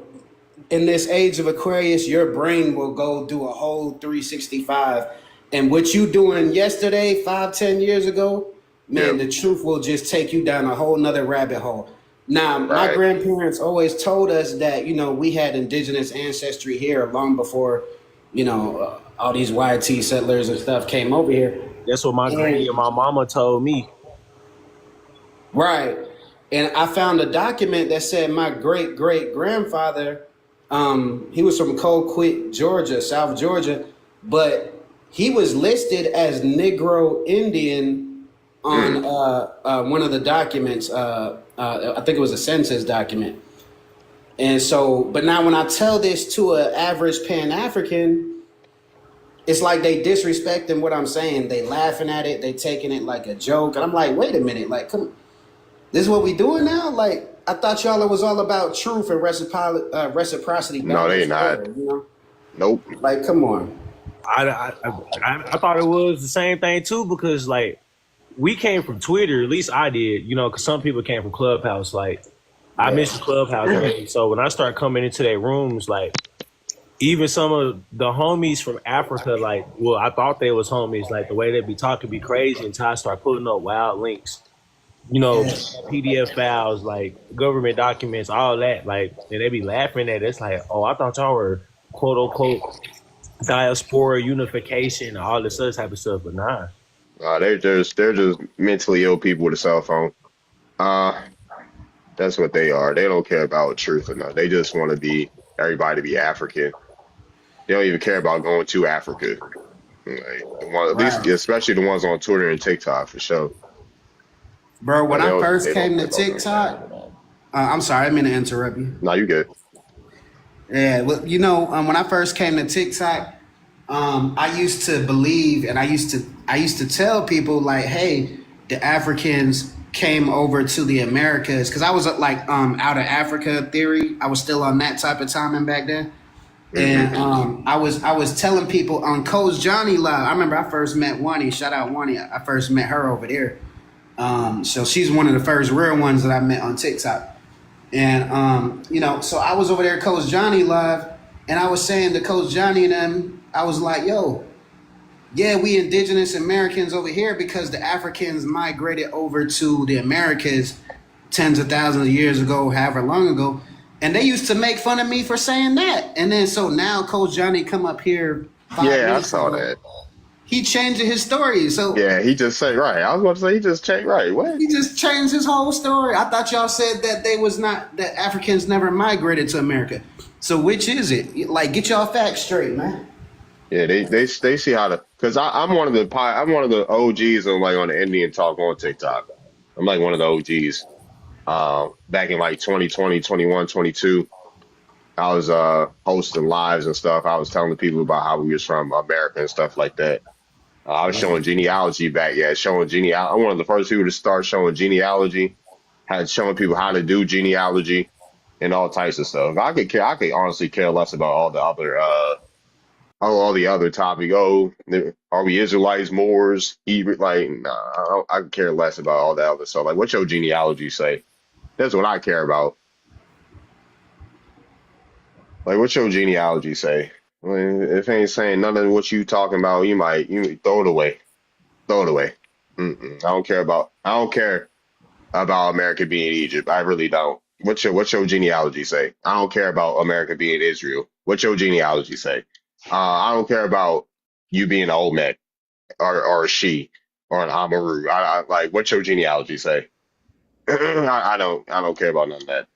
in this age of Aquarius, your brain will go do a whole 365. And what you doing yesterday, 5-10 years ago, man, the truth will just take you down a whole nother rabbit hole. Now, my grandparents always told us that, you know, we had indigenous ancestry here long before, you know, all these YT settlers and stuff came over here. That's what my granny and my mama told me. Right. And I found a document that said my great-great-grandfather, he was from Colquitt, Georgia, South Georgia, but he was listed as Negro Indian on one of the documents. I think it was a census document. And so, but now when I tell this to an average Pan-African, it's like they disrespecting what I'm saying. They laughing at it. They taking it like a joke. And I'm like, wait a minute. Like, come, this is what we doing now? Like, I thought y'all was all about truth and reciprocity. No, they not. You know? Nope. Like, come on. I thought it was the same thing too, because like we came from Twitter, at least I did, you know, because some people came from Clubhouse. Like I missed the Clubhouse, so when I start coming into their rooms, like even some of the homies from Africa, like, well, I thought they was homies. Like the way they be talking be crazy, and Ty start putting up wild links. You know, PDF files, like government documents, all that. Like, and they be laughing at it. It's like, oh, I thought y'all were quote unquote diaspora unification and all this other type of stuff, but nah. They're just mentally ill people with a cell phone. That's what they are. They don't care about truth or nothing. They just want to be everybody to be African. They don't even care about going to Africa. Like, at least, especially the ones on Twitter and TikTok for sure. Bro, when I first came to TikTok, I'm sorry, I didn't mean to interrupt you. No, you good. Yeah, well, you know, when I first came to TikTok, I used to believe, and I used to tell people like, hey, the Africans came over to the Americas, because I was like out of Africa theory. I was still on that type of timing back then. And I was telling people on Coach Johnny Live. I remember I first met Wani. Shout out Wani. I first met her over there. So she's one of the first real ones that I met on TikTok. And you know, so I was over there at Coach Johnny Live, and I was saying to Coach Johnny and them, I was like, yo, yeah, we indigenous Americans over here because the Africans migrated over to the Americas tens of thousands of years ago, however long ago. And they used to make fun of me for saying that. And then so now Coach Johnny come up here. Yeah, I saw that. He changed his story. So yeah, he just said right. I was about to say he just changed right. What? He just changed his whole story. I thought y'all said that that Africans never migrated to America. So which is it? Like, get y'all facts straight, man. Yeah, they see how to, because I'm one of the OGs on like on the Indian Talk on TikTok. I'm like one of the OGs. Back in like 2020, 21, 22, I was hosting lives and stuff. I was telling the people about how we was from America and stuff like that. I was showing genealogy back. Yeah, showing genealogy. I'm one of the first people to start showing genealogy. Showing people how to do genealogy and all types of stuff. I could honestly care less about all the other topic. Oh, are we Israelites, Moors, like, nah, I could care less about all that other stuff. Like, what's your genealogy say? That's what I care about. Like, what's your genealogy say? I mean, if it ain't saying none of what you talking about, you might throw it away. Throw it away. I don't care about America being Egypt. I really don't. What's your genealogy say? I don't care about America being Israel. What's your genealogy say? I don't care about you being an Olmec or a She or an Amaru. I like, what's your genealogy say? I don't care about none of that.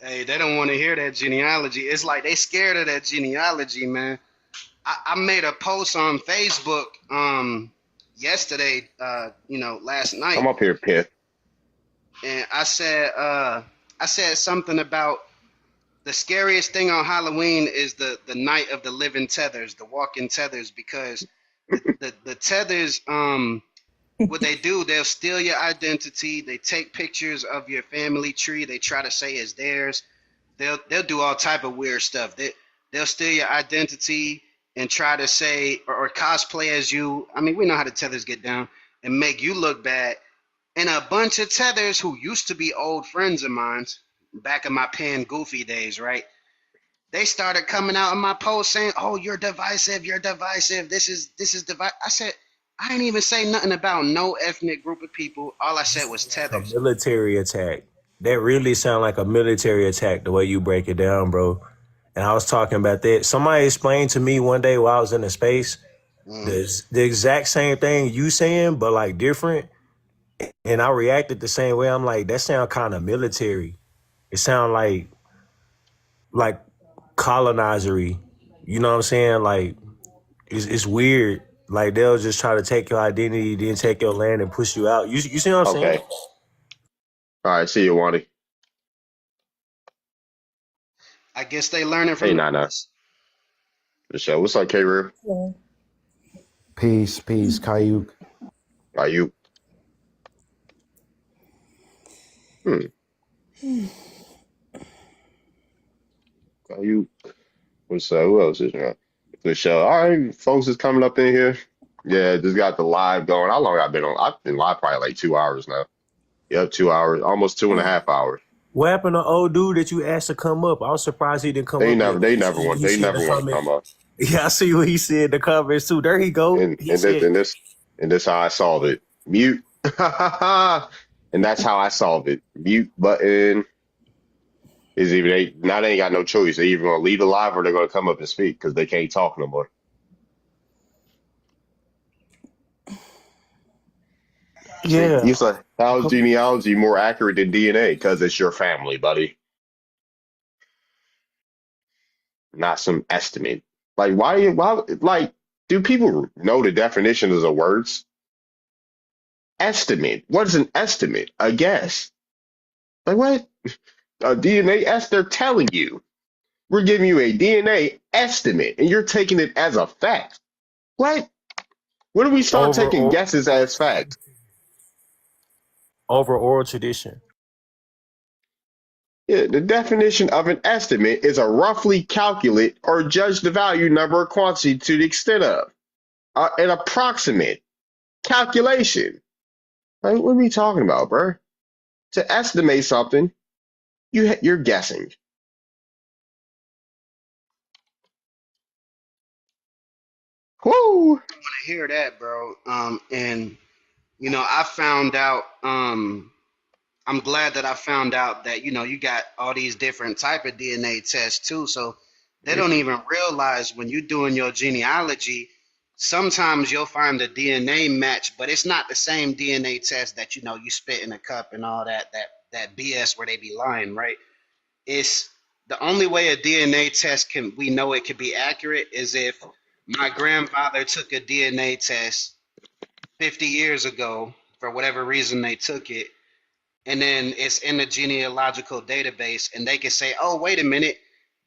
Hey, they don't want to hear that genealogy. It's like they scared of that genealogy, man. I made a post on Facebook yesterday, last night. I'm up here, Piff. And I said something about the scariest thing on Halloween is the night of the living tethers, the walking tethers, because the tethers, what they do, they'll steal your identity. They take pictures of your family tree. They try to say it's theirs. They'll do all type of weird stuff. They'll steal your identity and try to say or cosplay as you. I mean, we know how the tethers get down and make you look bad. And a bunch of tethers who used to be old friends of mine back in my Pan Goofy days, right? They started coming out in my post saying, "Oh, you're divisive. You're divisive. This is divisive." I said, I didn't even say nothing about no ethnic group of people. All I said was tethers. A military attack. That really sound like a military attack the way you break it down, bro. And I was talking about that. Somebody explained to me one day while I was in the space the exact same thing you saying, but like different. And I reacted the same way. I'm like, that sound kind of military. It sound like colonizery. You know what I'm saying? Like, it's weird. Like, they'll just try to take your identity, then take your land and push you out. You see what I'm saying? All right, see you, Wani. I guess they learning from us. For sure. What's up, K-Real? Peace, Kayuk. Kayuk. Kayuk. What's up? Who else is there? For sure. All right, folks is coming up in here. Yeah, just got the live going. How long I've been on? I've been live probably like 2 hours now. Yep, 2 hours, almost 2.5 hours. What happened to old dude that you asked to come up? I was surprised he didn't come They up never, yet. they You never see what want, he they said in never the want to come comments? up. Yeah, I see what he said in the comments too. There he go. And He and this, said, and this, and this how I solve it. Mute. And that's how I solve it. Mute button is even they ain't got no choice. They either gonna leave it live or they're gonna come up and speak because they can't talk no more. See, yeah. he's like, how's genealogy more accurate than DNA? Because it's your family, buddy, not some estimate. Like, like, do people know the definitions of words? Estimate. What is an estimate? A guess. Like, what? A DNA they're telling you. We're giving you a DNA estimate, and you're taking it as a fact. What? When do we start Over taking or, guesses as fact? over oral tradition. Yeah, the definition of an estimate is a roughly calculate or judge the value, number, or quantity to the extent of an approximate calculation. Like, what are we talking about, bro? To estimate something, you're guessing. Whoo! I want to hear that, bro. And you know, I found out. I'm glad that I found out that you got all these different type of DNA tests too. So they don't even realize when you're doing your genealogy. Sometimes you'll find a DNA match, but it's not the same DNA test that you spit in a cup and all that BS where they be lying, right? It's the only way a DNA test we know it can be accurate is if my grandfather took a DNA test 50 years ago for whatever reason they took it, and then it's in the genealogical database, and they can say, "Oh, wait a minute,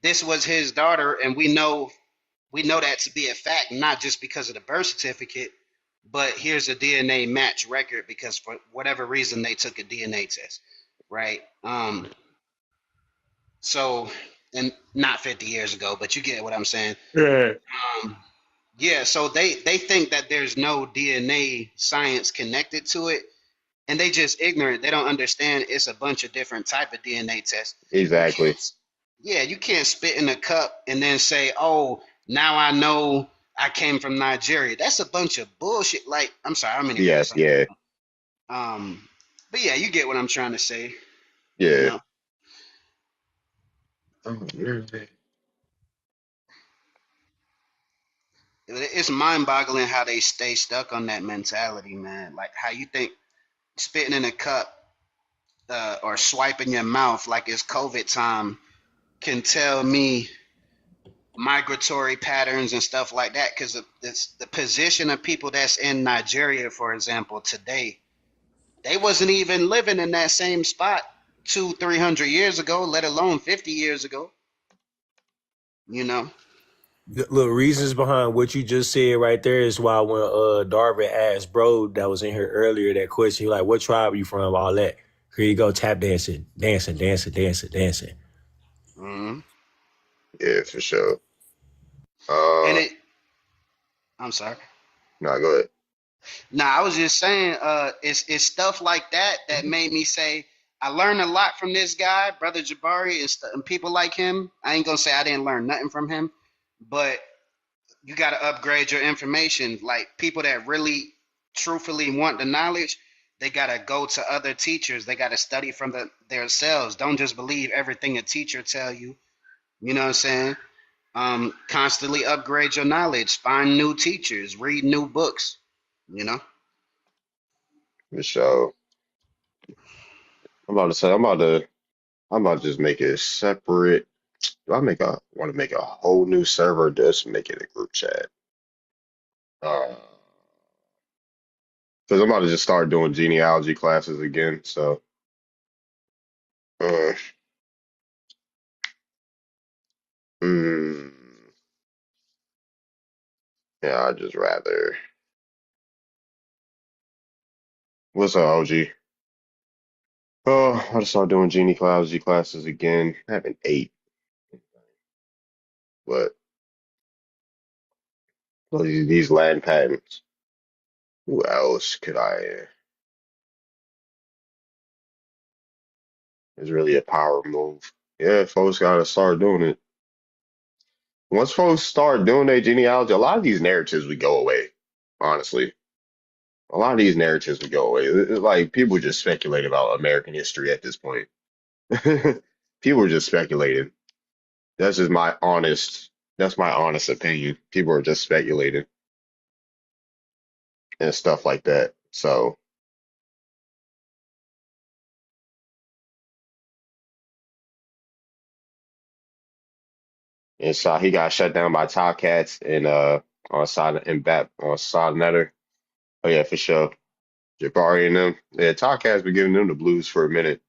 this was his daughter," and we know that to be a fact, not just because of the birth certificate, but here's a DNA match record because for whatever reason they took a DNA test, right? So, and not 50 years ago, but you get what I'm saying. Yeah. Um, yeah, so they think that there's no DNA science connected to it, and they just ignorant. They don't understand it's a bunch of different type of DNA tests. You Exactly. can't, yeah, you can't spit in a cup and then say, "Oh, now I know I came from Nigeria." That's a bunch of bullshit. Like, I'm sorry, I'm in here. Yes, yeah, But yeah, you get what I'm trying to say. You yeah. know, Oh, it's mind-boggling how they stay stuck on that mentality, man. Like how you think spitting in a cup or swiping your mouth like it's COVID time can tell me migratory patterns and stuff like that. Because the position of people that's in Nigeria, for example, today, they wasn't even living in that same spot 200-300 years ago, let alone 50 years ago. You know. Look, reasons behind what you just said right there is why when Darvin asked bro that was in here earlier that question, he like, what tribe are you from? All that. Here you go, tap dancing, dancing, dancing, dancing, dancing. Mm-hmm. Yeah, for sure. And I'm sorry. No, go ahead. Nah, I was just saying, it's stuff like that that made me say I learned a lot from this guy, Brother Jabari, and people like him. I ain't gonna say I didn't learn nothing from him, but you got to upgrade your information. Like people that really, truthfully want the knowledge, they gotta go to other teachers. They gotta study from themselves. Don't just believe everything a teacher tell you. You know what I'm saying? Constantly upgrade your knowledge. Find new teachers. Read new books. You know. For sure. I'm about to say, I'm about to just make it separate. Do I want to make a whole new server? Just make it a group chat. Because I'm about to just start doing genealogy classes again. So, uh, mm, yeah, I'd just rather. What's up, OG? Oh, I just start doing genealogy classes again. I haven't ate, but well, these land patents. Who else could I? It's really a power move. Yeah, folks gotta start doing it. Once folks start doing their genealogy, a lot of these narratives would go away. Honestly, a lot of these narratives would go away. It's like people just speculate about American history at this point. People are just speculating. That's just my honest. That's my honest opinion. People are just speculating and stuff like that. So, and so he got shut down by Tomcats and on side and back on side netter. Oh yeah, for sure. Jabari and them. Yeah, Tomcats been giving them the blues for a minute.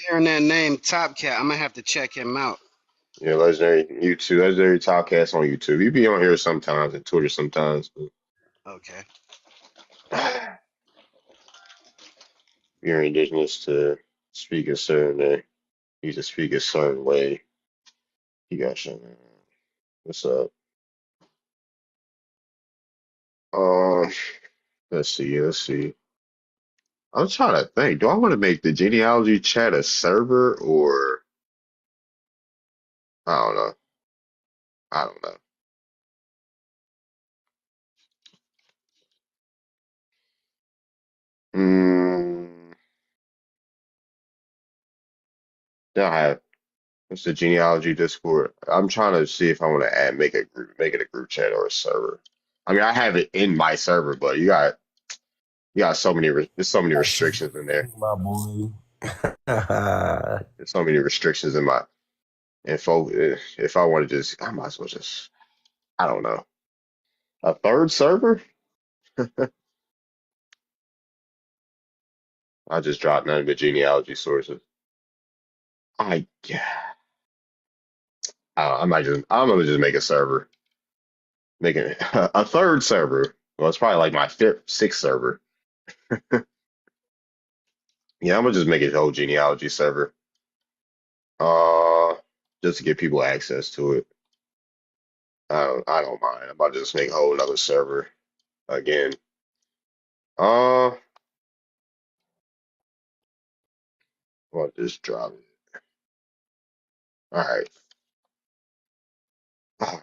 Hearing that name, Top Cat, I'm gonna have to check him out. Yeah, legendary YouTube, legendary Tomcats on YouTube. You be on here sometimes and Twitter sometimes. But Okay. you're indigenous to speak a certain way. You to speak a certain way. You got shut down. What's up? Um, let's see. Let's see. I'm trying to think. Do I want to make the genealogy chat a server or I don't know. I don't know. Then I have what's the genealogy Discord? I'm trying to see if I want to make it a group chat or a server. I mean, I have it in my server, but you got so many there's so many restrictions in there. My boy. There's so many restrictions in my info. If I want to just, I might as well just, I don't know, a third server. I just dropped none of the genealogy sources. Yeah. I'm gonna just make a server, making a third server. Well, it's probably like my sixth server. Yeah, I'm gonna just make it a whole genealogy server. Just to give people access to it. I don't mind. I'm about to just make a whole another server again. I'll just drop it. All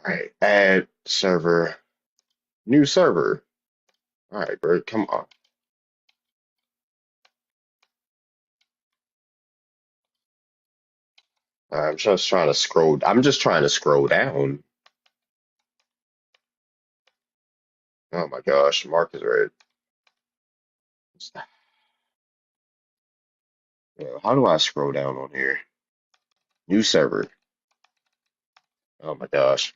right. Add server, new server. All right, Bert, come on. I'm just trying to scroll. I'm just trying to scroll down. Oh my gosh, Mark is red. How do I scroll down on here? New server. Oh my gosh.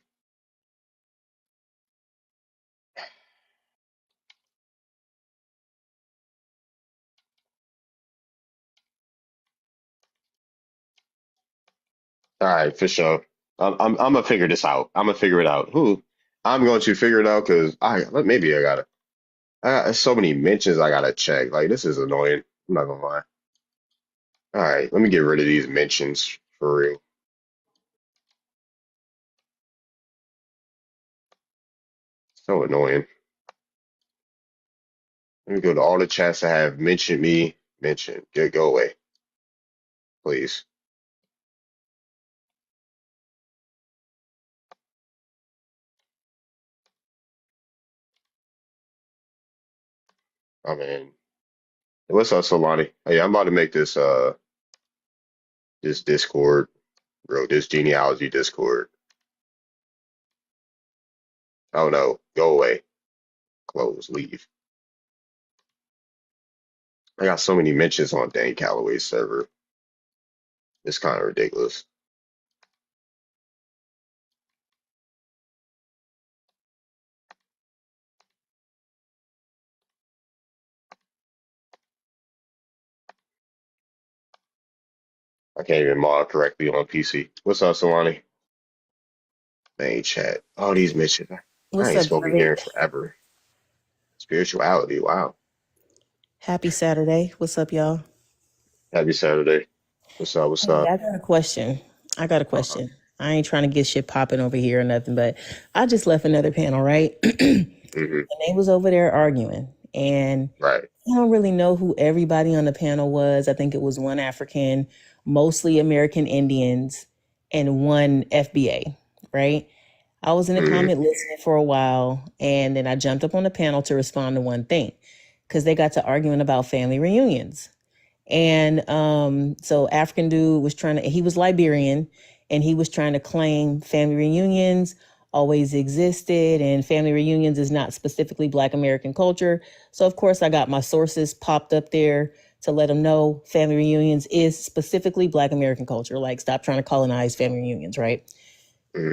All right, for sure. I'm gonna figure this out. I'm gonna figure it out. I'm going to figure it out because maybe I got so many mentions I gotta check. Like this is annoying. I'm not gonna lie. All right, let me get rid of these mentions for real. So annoying. Let me go to all the chats that have mentioned me. Go away, please. I mean, what's up, Solani? Hey, I'm about to make this this Discord, bro. This genealogy Discord. Oh no, go away. Close, leave. I got so many mentions on Dan Calloway's server. It's kind of ridiculous. I can't even mod correctly on PC. What's up, Solani? Main chat. All these mentions. I What's ain't up, spoken David? here forever. Spirituality. Wow. Happy Saturday. What's up, y'all? Happy Saturday. What's up? What's Hey, up? I got a question. I ain't trying to get shit popping over here or nothing, but I just left another panel, right? Mm-hmm. And they was over there arguing. And Right. I don't really know who everybody on the panel was. I think it was one African, mostly American Indians, and one FBA, right? I was in the comment listening for a while, and then I jumped up on the panel to respond to one thing because they got to arguing about family reunions. And so African dude was he was Liberian, and he was trying to claim family reunions always existed, and family reunions is not specifically Black American culture. So of course I got my sources popped up there to let them know family reunions is specifically Black American culture. Like, stop trying to colonize family reunions, right?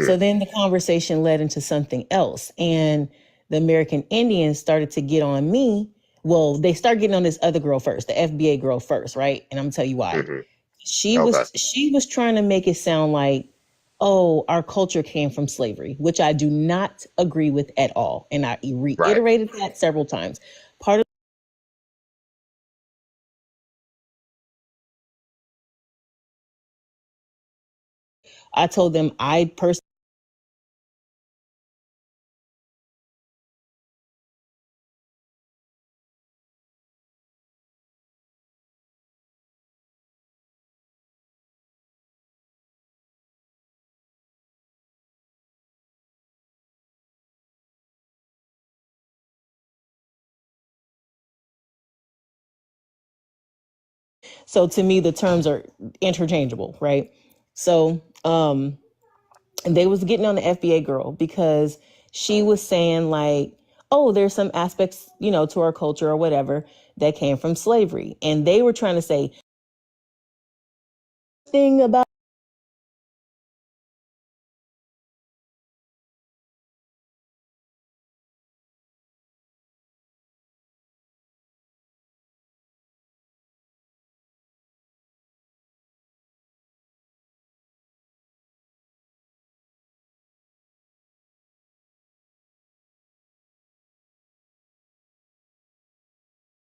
So then the conversation led into something else, and the American Indians started to get on me. Well, they started getting on this other girl first, the FBA girl first, right? And I'm gonna tell you why. She was trying to make it sound like, oh, our culture came from slavery, which I do not agree with at all. And I reiterated that several times. Part of I told them I personally. So to me, the terms are interchangeable, right? So they was getting on the FBA girl because she was saying like, oh, there's some aspects, to our culture or whatever that came from slavery. And they were trying to say thing about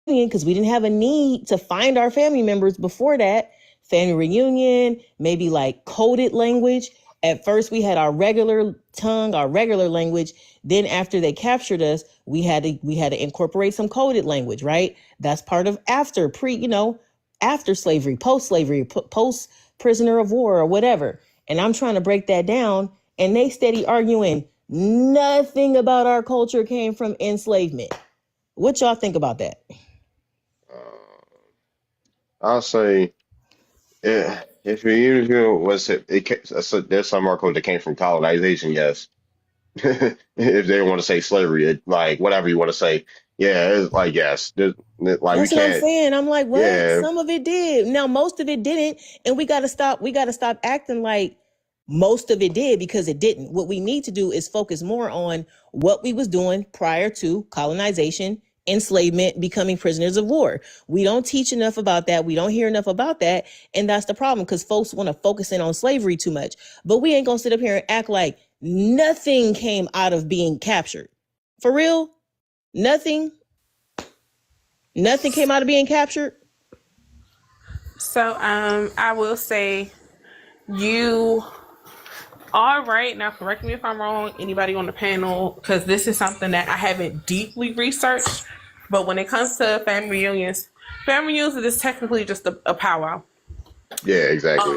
because we didn't have a need to find our family members before that. Family reunion, maybe like coded language. At first we had our regular tongue, our regular language. Then after they captured us, we had to incorporate some coded language, right? That's part of after slavery, post-slavery, post prisoner of war or whatever. And I'm trying to break that down, and they steady arguing nothing about our culture came from enslavement. What y'all think about that? I'll say, if reunion there's some article that came from colonization, yes. If they want to say slavery, like whatever you want to say, yeah, it's like yes. Like that's we what I'm can't. saying. I'm like, what? Yeah, Some of it did. Now most of it didn't, and we got to stop. We got to stop acting like most of it did, because it didn't. What we need to do is focus more on what we was doing prior to colonization, enslavement, becoming prisoners of war. We don't teach enough about that. We don't hear enough about that. And that's the problem, because folks want to focus in on slavery too much. But we ain't going to sit up here and act like nothing came out of being captured. For real? Nothing came out of being captured? So I will say you are right. Now correct me if I'm wrong, anybody on the panel, because this is something that I haven't deeply researched. But when it comes to family reunions is technically just a powwow. yeah, exactly.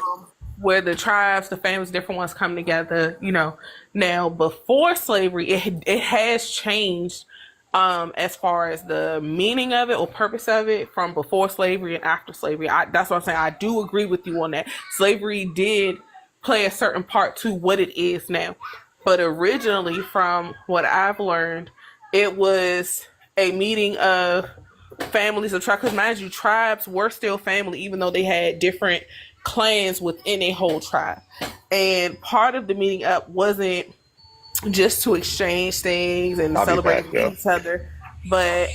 Where the tribes, the families, different ones come together, Now, before slavery, it has changed as far as the meaning of it or purpose of it from before slavery and after slavery. That's what I'm saying. I do agree with you on that. Slavery did play a certain part to what it is now. But originally, from what I've learned, it was a meeting of families of tribes. Because mind you, tribes were still family, even though they had different clans within a whole tribe. And part of the meeting up wasn't just to exchange things and celebrate with each other, but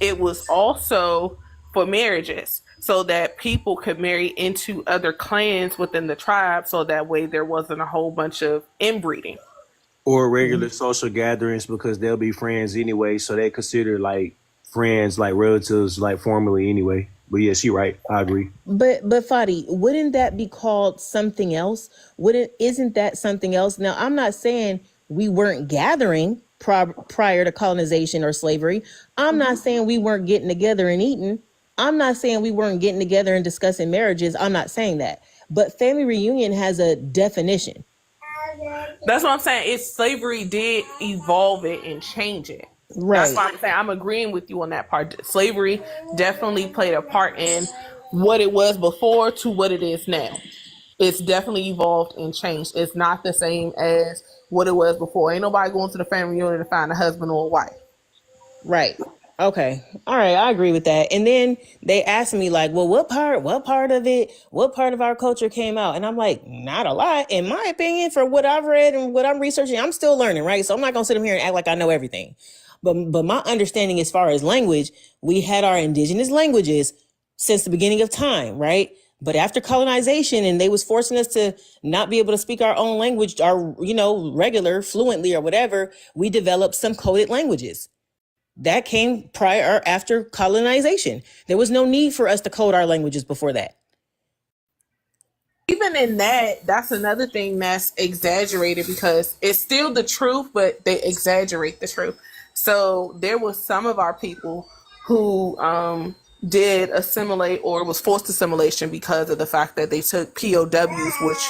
it was also for marriages, so that people could marry into other clans within the tribe, so that way there wasn't a whole bunch of inbreeding. Or regular social gatherings, because they'll be friends anyway, so they consider like friends, like relatives, like formally anyway. But yes, you're right. I agree. But Fadi, wouldn't that be called something else? Isn't that something else? Now, I'm not saying we weren't gathering prior to colonization or slavery. I'm not saying we weren't getting together and eating. I'm not saying we weren't getting together and discussing marriages. I'm not saying that. But family reunion has a definition. That's what I'm saying. Slavery did evolve it and change it. Right. That's why I'm saying I'm agreeing with you on that part. Slavery definitely played a part in what it was before to what it is now. It's definitely evolved and changed. It's not the same as what it was before. Ain't nobody going to the family reunion to find a husband or a wife. Right. Okay. All right. I agree with that. And then they asked me like, well, what part of our culture came out? And I'm like, not a lot. In my opinion, for what I've read and what I'm researching, I'm still learning, right? So I'm not going to sit here and act like I know everything. But my understanding as far as language, we had our indigenous languages since the beginning of time, right? But after colonization and they was forcing us to not be able to speak our own language, our, regular, fluently or whatever, we developed some coded languages. That came prior or after colonization. There was no need for us to code our languages before that. Even in that's another thing that's exaggerated because it's still the truth, but they exaggerate the truth. So there was some of our people who did assimilate or was forced assimilation because of the fact that they took POWs,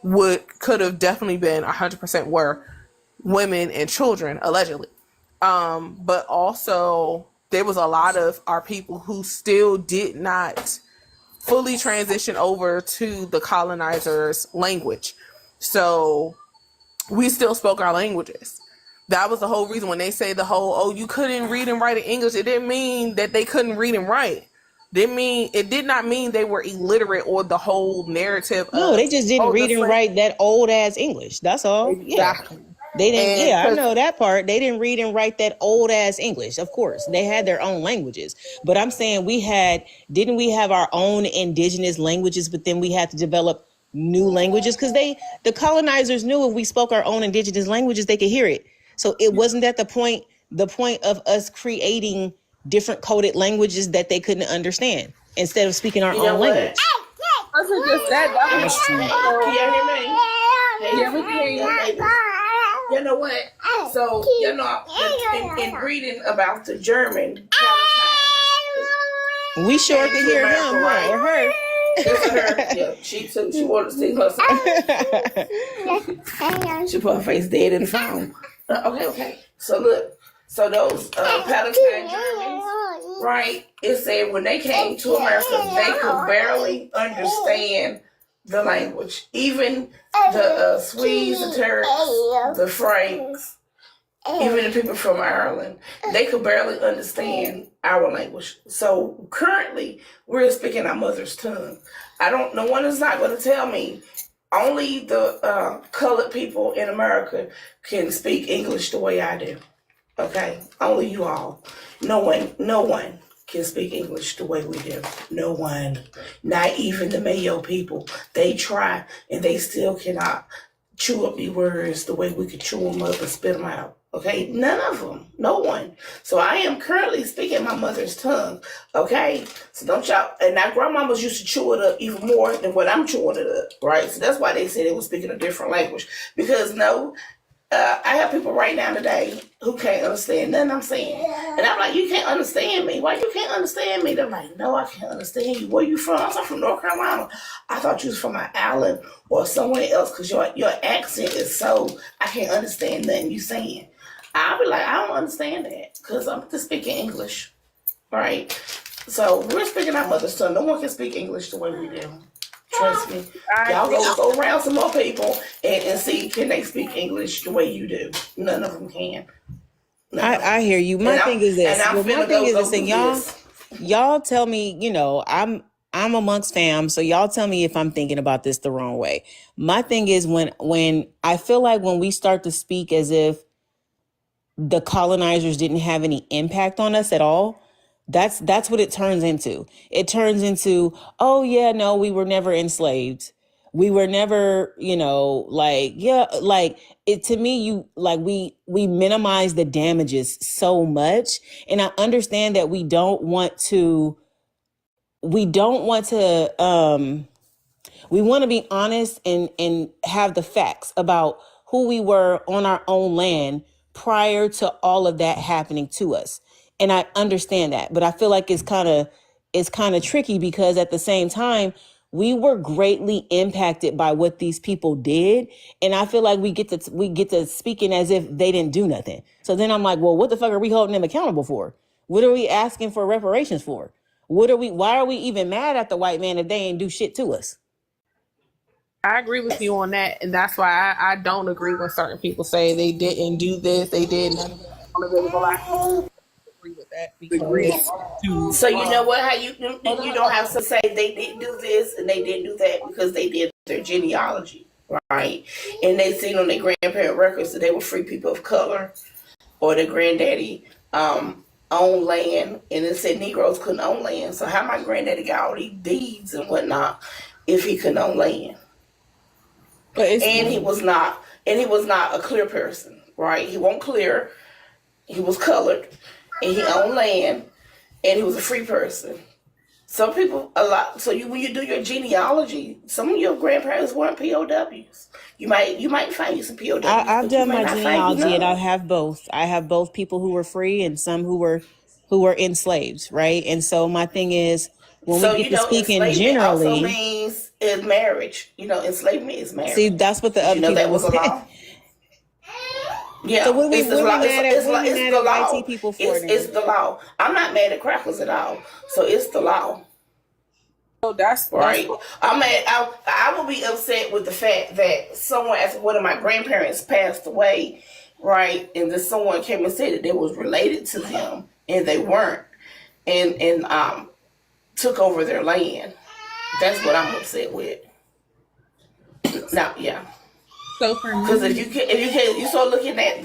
which could have definitely been 100% were women and children, allegedly. But also there was a lot of our people who still did not fully transition over to the colonizers' language. So we still spoke our languages. That was the whole reason when they say you couldn't read and write in English, it didn't mean that they couldn't read and write. It did not mean they were illiterate or the whole narrative. No, they just didn't read and write that old ass English. That's all. Exactly. Yeah. They didn't. I know that part. They didn't read and write that old ass English. Of course, they had their own languages. But I'm saying didn't we have our own indigenous languages? But then we had to develop new languages because the colonizers knew if we spoke our own indigenous languages, they could hear it. So it wasn't that the point of us creating different coded languages that they couldn't understand instead of speaking our own language. Wasn't just that was true. Can you hear me? Yeah, we can hear you. You know what? So, in reading about the German Palestine, we sure can hear him, right? Or her. Yeah, she too. She wanted to see herself. She put her face dead in the phone. Okay. So look. So those Palestine Germans, right? It said when they came to America, they could barely understand the language. Even the Swedes, the Turks, the Franks, even the people from Ireland, they could barely understand our language. So currently, we're speaking our mother's tongue. No one is not going to tell me only the colored people in America can speak English the way I do. Okay? Only you all. No one can speak English the way we do. No one. Not even the Mayo people. They try and they still cannot chew up the words the way we could chew them up and spit them out. Okay? None of them. No one. So I am currently speaking my mother's tongue. Okay? So don't y'all. And now grandmamas used to chew it up even more than what I'm chewing it up. Right? So that's why they said they were speaking a different language. Because I have people right now today who can't understand nothing I'm saying. And I'm like, you can't understand me. Why you can't understand me? They're like, no, I can't understand you. Where you from? I'm from North Carolina. I thought you was from an island or somewhere else because your accent is so, I can't understand nothing you saying. I'll be like, I don't understand that because I'm just speaking English. Right? So we're speaking our mother's tongue. No one can speak English the way we do. Trust me. Y'all go around some more people and see can they speak English the way you do. None of them can. I hear you. My thing is this. Y'all tell me, I'm amongst fam, so y'all tell me if I'm thinking about this the wrong way. My thing is when I feel like when we start to speak as if the colonizers didn't have any impact on us at all, that's what it turns into. It turns into, oh yeah, no, we were never enslaved. We were never, to me, we minimize the damages so much. And I understand that we want to be honest and have the facts about who we were on our own land prior to all of that happening to us. And I understand that, but I feel like it's kind of tricky because at the same time, we were greatly impacted by what these people did. And I feel like we get to speaking as if they didn't do nothing. So then I'm like, well, what the fuck are we holding them accountable for? What are we asking for reparations for? Why are we even mad at the white man if they ain't do shit to us? I agree with you on that, and that's why I don't agree when certain people say they didn't do this, they did none of that. I agree with that because So you know what? How you don't have to say they didn't do this and they didn't do that because they did their genealogy, right? And they seen on their grandparent records that they were free people of color, or their granddaddy owned land, and it said Negroes couldn't own land. So how my granddaddy got all these deeds and whatnot if he couldn't own land? And he was not a clear person, right? He wasn't clear. He was colored, and he owned land, and he was a free person. Some people when you do your genealogy, some of your grandparents weren't POWs. You might find you some POWs. I've done my genealogy, and I none. have both. I have both people who were free and some who were enslaved, right? And so my thing is, when So we get to speaking enslavement also generally, means is marriage. Enslavement is marriage. see, that's what the Did other you know people that was was a saying. law? Yeah, So what we it's the what law. we mad at? What we It's mad the at law. YT people for? It's Then? the law. I'm not mad at crackers at all. So it's the law. that's Right. I will be upset with the fact that someone, as one of my grandparents passed away, right, and then someone came and said that they was related to them and they weren't, and took over their land. That's what I'm upset with. Now, yeah. So for Because me, if you start looking at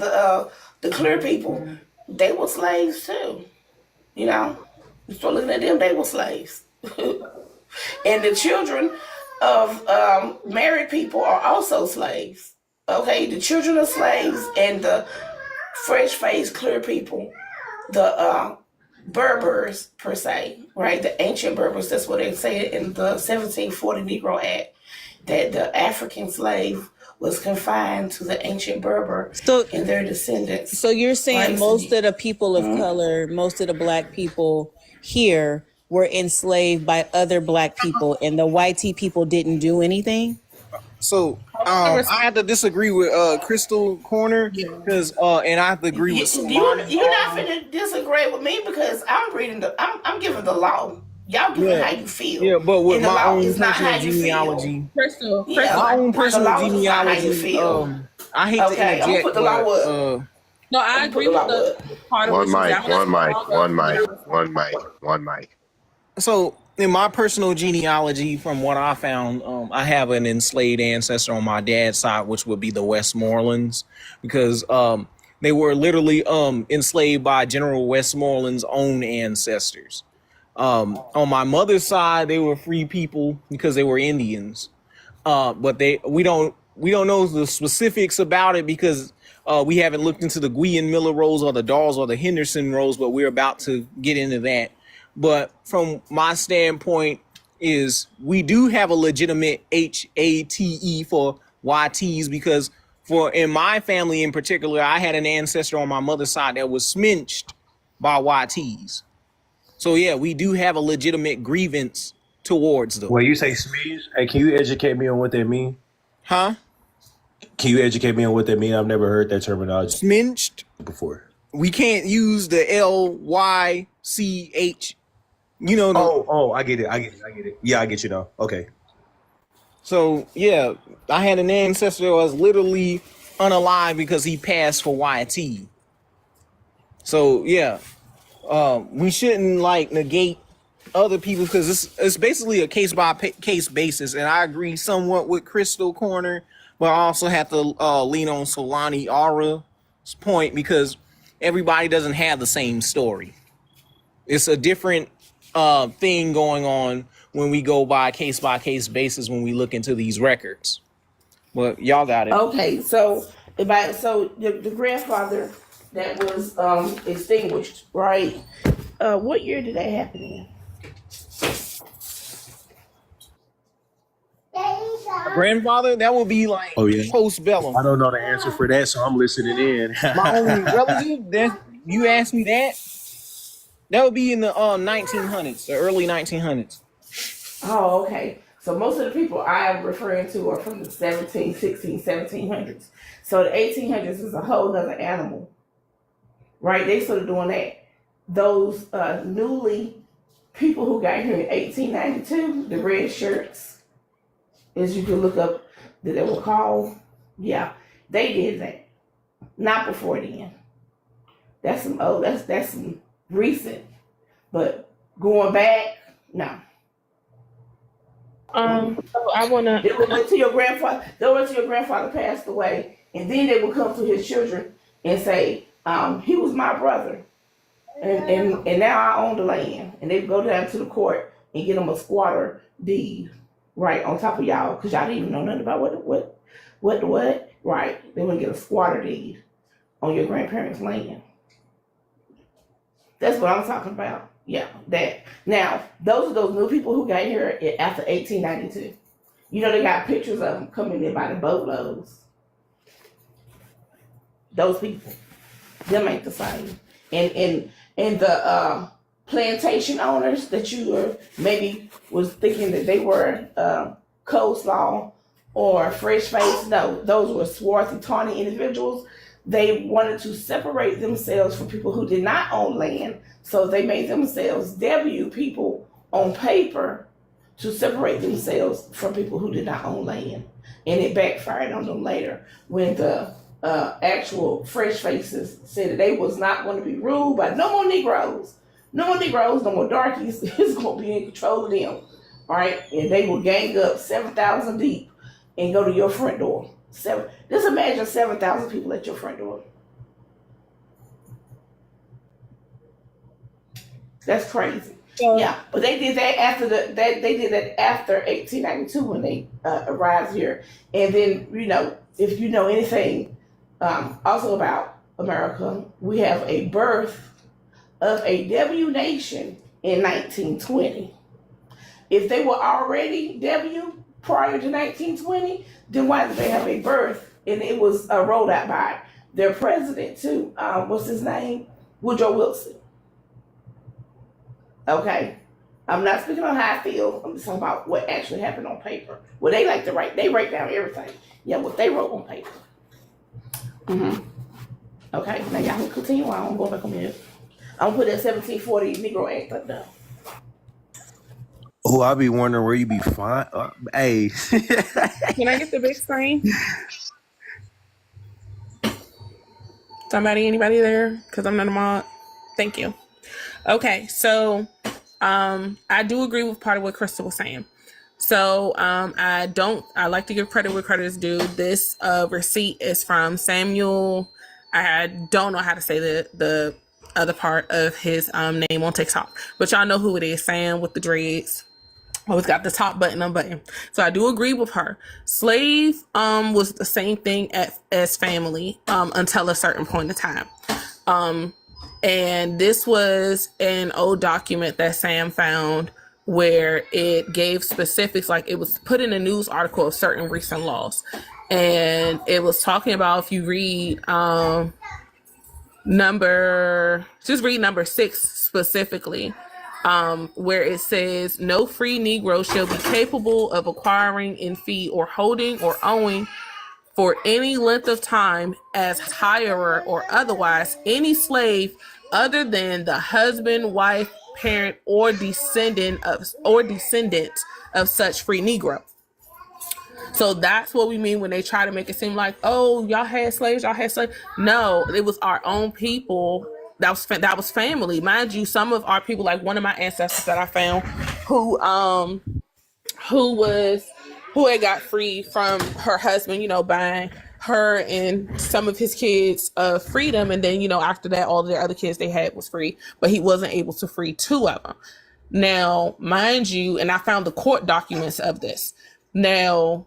the clear people, they were slaves too. You start looking at them, they were slaves. And the children of married people are also slaves. Okay, the children of slaves and the fresh-faced clear people, the Berbers per se, right? The ancient Berbers. That's what they say in the 1740 Negro Act, that the African slave was confined to the ancient Berber and their descendants. So you're saying Right? most of the people of color, most of the black people here were enslaved by other black people, and the YT people didn't do anything? So I have to disagree with Crystal Corner because and I have to agree with You're Solani. not finna disagree with me because I'm giving the law. Y'all giving how you feel. Yeah, but with And the my law own is not how personal you genealogy, Crystal, my own the personal law is not how you genealogy, feel. I hate to Okay, I'm gonna interject, put the law but up. no, I agree with the part of what One you said. mic, I'm gonna one mic, follow one mic, up. one mic, one mic. so in my personal genealogy, from what I found, I have an enslaved ancestor on my dad's side, which would be the Westmorelands, because they were literally enslaved by General Westmoreland's own ancestors. On my mother's side, they were free people because they were Indians. But we don't know the specifics about it because we haven't looked into the Guian Miller rolls or the Dawes or the Henderson rolls, but we're about to get into that. But from my standpoint is we do have a legitimate HATE for YTs because in my family in particular, I had an ancestor on my mother's side that was sminched by YTs. So yeah, we do have a legitimate grievance towards them. When you say smidge, hey, can you educate me on what that mean? Huh? Can you educate me on what that mean? I've never heard that terminology Sminched? before. We can't use the LYCH. I get it. Yeah, I get you now. Okay. So yeah, I had an ancestor that was literally unalive because he passed for YT. So yeah, we shouldn't negate other people because it's basically a case by case basis. And I agree somewhat with Crystal Corner, but I also have to lean on Solani Ara's point because everybody doesn't have the same story. It's a different thing going on when we go by case basis when we look into these records. Well, y'all got it. Okay, so the grandfather that was extinguished, right? What year did that happen in? grandfather, that would be like Oh yeah. post-bellum. I don't know the answer for that, so I'm listening in. My only relative, that you asked me that would be in the 1900s, the early 1900s. Oh, okay. So most of the people I'm referring to are from the 1700s. So the 1800s is a whole nother animal, right? They started doing that. Those newly people who got here in 1892, the red shirts, as you can look up, that they were called. Yeah, they did that. Not before then. That's some old. That's some recent. But going back, no. So I wanna. They would wait till your grandfather. They'll wait till your grandfather passed away, and then they would come to his children and say, "He was my brother, and now I own the land." And they go down to the court and get them a squatter deed, right on top of y'all, because y'all didn't even know nothing about what. Right? They wouldn't get a squatter deed on your grandparents' land. That's what I'm talking about. Yeah, that. Now, those are those new people who got here after 1892. You know, they got pictures of them coming in by the boatloads. Those people, them ain't the same. And the plantation owners that you were maybe was thinking that they were coleslaw or fresh face. No, those were swarthy, tawny individuals. They wanted to separate themselves from people who did not own land, so they made themselves W people on paper to separate themselves from people who did not own land. And it backfired on them later when the actual fresh faces said that they was not going to be ruled by no more Negroes. No more Negroes, no more darkies. It's going to be in control of them. All right? And they will gang up 7,000 deep and go to your front door. Just imagine 7,000 people at your front door. That's crazy. Yeah, but they did that after they did that after 1892 when they arrived here. And then, you know, if you know anything also about America, we have a birth of a W nation in 1920. If they were already W prior to 1920, then why did they have a birth? And it was rolled out by their president too. What's his name? Woodrow Wilson. Okay. I'm not speaking on how I feel. I'm just talking about what actually happened on paper. Well, they like to write. They write down everything. Yeah, what they wrote on paper. Okay. Now y'all can continue on. I'm going back on mute. I'm gonna put that 1740 Negro Act up there. Oh, I be wondering where you be fine. Hey. Can I get the big screen? Anybody there? Because I'm not a mod. Thank you. Okay, so I do agree with part of what Crystal was saying. So I like to give credit where credit is due. This receipt is from Samuel. I don't know how to say the other part of his name on TikTok, but y'all know who it is. Sam with the dreads. Always got the top button unbuttoned. So I do agree with her. Slave was the same thing as family until a certain point in time. And this was an old document that Sam found where it gave specifics, like it was put in a news article of certain recent laws. And it was talking about, if you read number 6 specifically, where it says no free Negro shall be capable of acquiring in fee or holding or owing for any length of time as hirer or otherwise any slave other than the husband, wife, parent, or descendant of such free Negro. So that's what we mean when they try to make it seem like, oh, y'all had slaves. No, it was our own people. That was family. Mind you, some of our people, like one of my ancestors that I found who had got free from her husband, buying her and some of his kids freedom. And then, after that, all of their other kids they had was free, but he wasn't able to free 2 of them. Now, mind you, and I found the court documents of this. Now,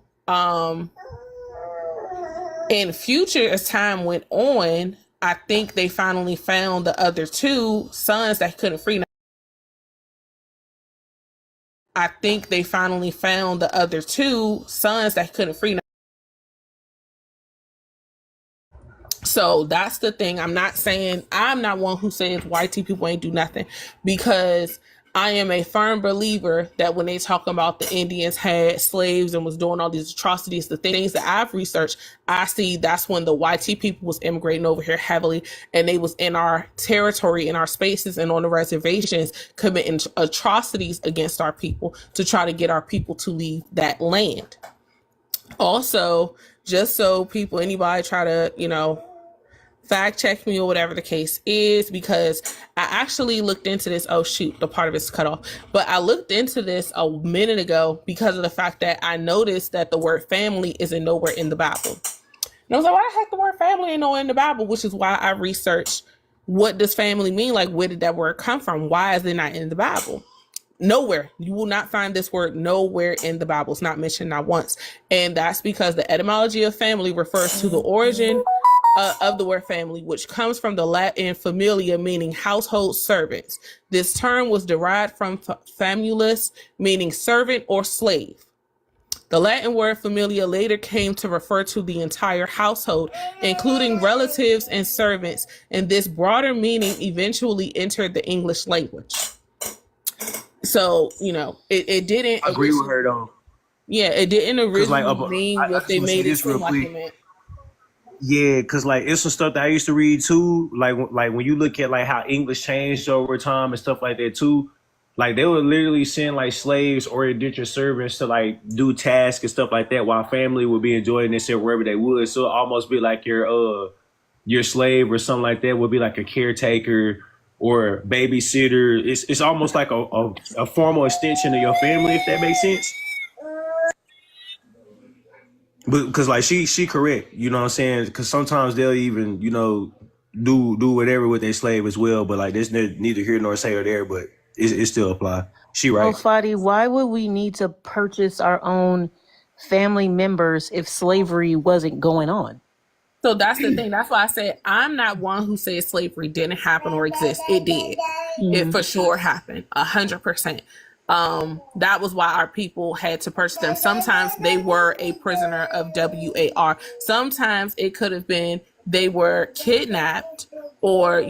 in future, as time went on, I think they finally found the other 2 sons that couldn't free. I think they finally found the other two sons that couldn't free. So that's the thing. I'm not one who says YT people ain't do nothing, because I am a firm believer that when they talk about the Indians had slaves and was doing all these atrocities, the things that I've researched, I see that's when the YT people was immigrating over here heavily, and they was in our territory, in our spaces, and on the reservations committing atrocities against our people to try to get our people to leave that land. Also, just so people, anybody try to, fact check me or whatever the case is, because I actually looked into this. Oh shoot, the part of it's cut off. But I looked into this a minute ago because of the fact that I noticed that the word family isn't nowhere in the Bible. And I was like, why the heck the word family ain't nowhere in the Bible? Which is why I researched, what does family mean? Like, where did that word come from? Why is it not in the Bible? Nowhere. You will not find this word nowhere in the Bible. It's not mentioned not once. And that's because the etymology of family refers to the origin of the word family, which comes from the Latin familia, meaning household servants. This term was derived from famulus, meaning servant or slave. The Latin word familia later came to refer to the entire household, including relatives and servants, and this broader meaning eventually entered the English language. So, it didn't... I agree with her, though. Yeah, it didn't originally mean what they made it seem like it meant. Yeah, because it's some stuff that I used to read too. Like when you look at how English changed over time and stuff like that too. They would literally send slaves or indentured servants to do tasks and stuff like that, while family would be enjoying themselves wherever they would. So it almost be like your slave or something like that would be like a caretaker or babysitter. It's almost like a formal extension of your family, if that makes sense. But because she correct, you know what I'm saying? Because sometimes they'll even do whatever with their slave as well. But there's neither here nor there. But it still apply. She right. Well, Fadi, why would we need to purchase our own family members if slavery wasn't going on? So that's the thing. That's why I said I'm not one who says slavery didn't happen or exist. It did. It for sure happened. 100%. That was why our people had to purchase them. Sometimes they were a prisoner of WAR. Sometimes it could have been they were kidnapped or,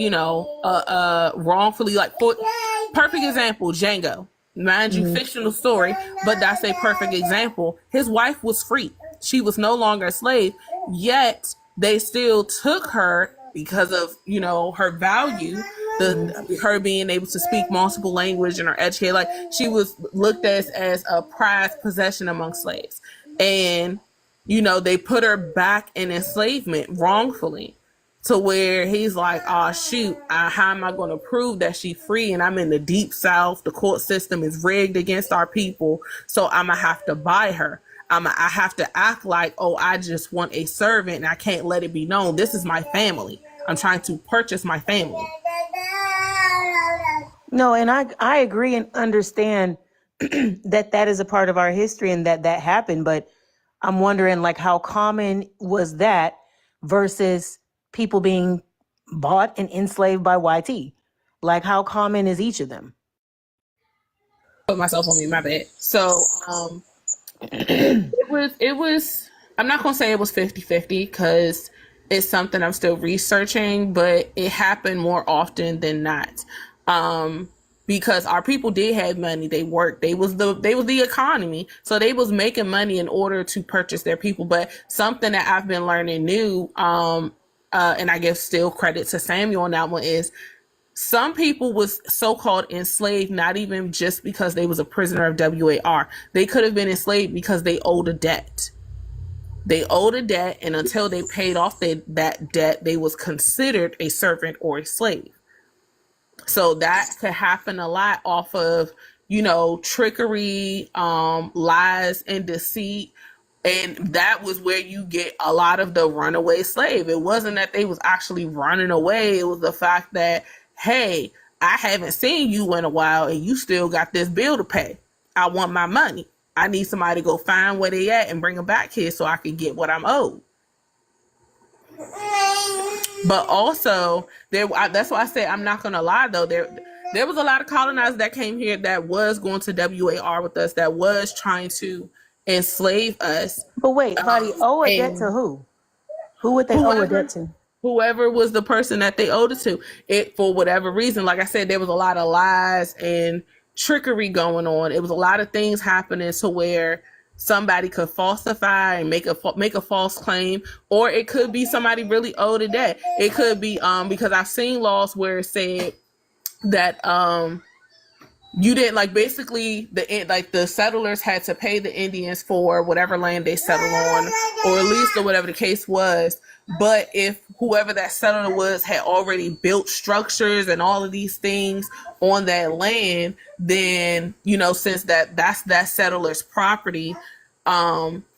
wrongfully, for perfect example, Django. Mind you, fictional story, but that's a perfect example. His wife was free. She was no longer a slave, yet they still took her because of, her value, her being able to speak multiple languages and her educated. She was looked at as a prized possession among slaves. And, they put her back in enslavement wrongfully, to where he's like, oh, shoot, how am I going to prove that she's free? And I'm in the deep South. The court system is rigged against our people. So I'm going to have to buy her. I have to act like, oh, I just want a servant and I can't let it be known. This is my family. I'm trying to purchase my family. No, and I agree and understand that is a part of our history and that happened. But I'm wondering, how common was that versus people being bought and enslaved by YT? How common is each of them? Put myself on me, my bad. So, it was, I'm not going to say it was 50-50 because it's something I'm still researching, but it happened more often than not. Because our people did have money, they worked, they was the economy, so they was making money in order to purchase their people. But something that I've been learning new, and I give still credit to Samuel on that one, is some people was so-called enslaved not even just because they was a prisoner of WAR. They could have been enslaved because they owed a debt. They owed a debt, and until they paid off that debt, they was considered a servant or a slave. So that could happen a lot off of, trickery, lies, and deceit. And that was where you get a lot of the runaway slave. It wasn't that they was actually running away. It was the fact that, hey, I haven't seen you in a while and you still got this bill to pay. I want my money. I need somebody to go find where they at and bring them back here so I can get what I'm owed. But also, that's why I say I'm not gonna lie though. There was a lot of colonizers that came here that was going to WAR with us, that was trying to enslave us. But wait, Claudia, owe a debt to And who? Who would they owe a debt to? whoever was the person that they owed it to, it for whatever reason. Like I said, there was a lot of lies and trickery going on. It was a lot of things happening to where somebody could falsify and make a false claim, or it could be somebody really owed a debt. It could be because I've seen laws where it said that you didn't, like, basically the settlers had to pay the Indians for whatever land they settled on, or at least, or whatever the case was. But if whoever that settler was had already built structures and all of these things on that land, then, you know, since that's that settler's property,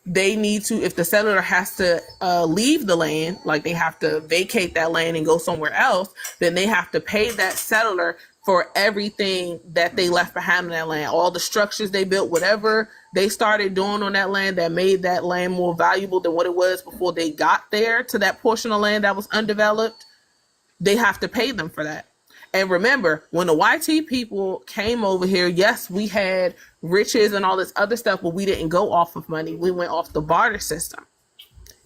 they need to, if the settler has to leave the land, like they have to vacate that land and go somewhere else, then they have to pay that settler for everything that they left behind on that land, all the structures they built, whatever they started doing on that land that made that land more valuable than what it was before they got there to that portion of land that was undeveloped. They have to pay them for that. And remember, when the YT people came over here, yes, we had riches and all this other stuff, but we didn't go off of money. We went off the barter system.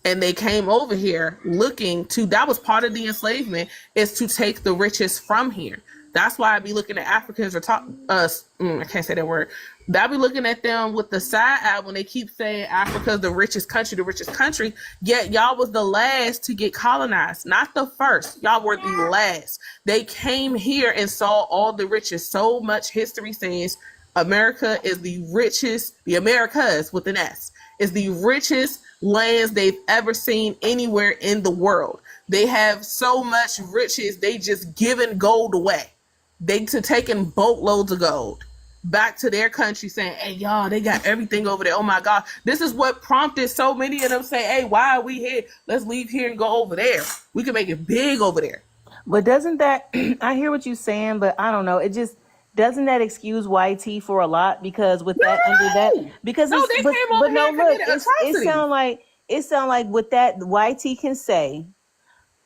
And they came over here looking to, that was part of the enslavement, is to take the riches from here. That's why I be looking at Africans or I can't say that word. I be looking at them with the side eye when they keep saying Africa's the richest country, yet y'all was the last to get colonized, not the first. Y'all were the last. They came here and saw all the riches. So much history says America is the richest, the Americas with an S, is the richest lands they've ever seen anywhere in the world. They have so much riches, they just giving gold away. They taking boatloads of gold back to their country saying, hey, y'all, they got everything over there. Oh my God. This is what prompted so many of them say, hey, why are we here? Let's leave here and go over there. We can make it big over there. But doesn't that, I hear what you're saying, but I don't know. It just, doesn't that excuse YT for a lot? Because with that, under that, because no, it's, they but, came over but no, here and look, committed it sound like with that, YT can say,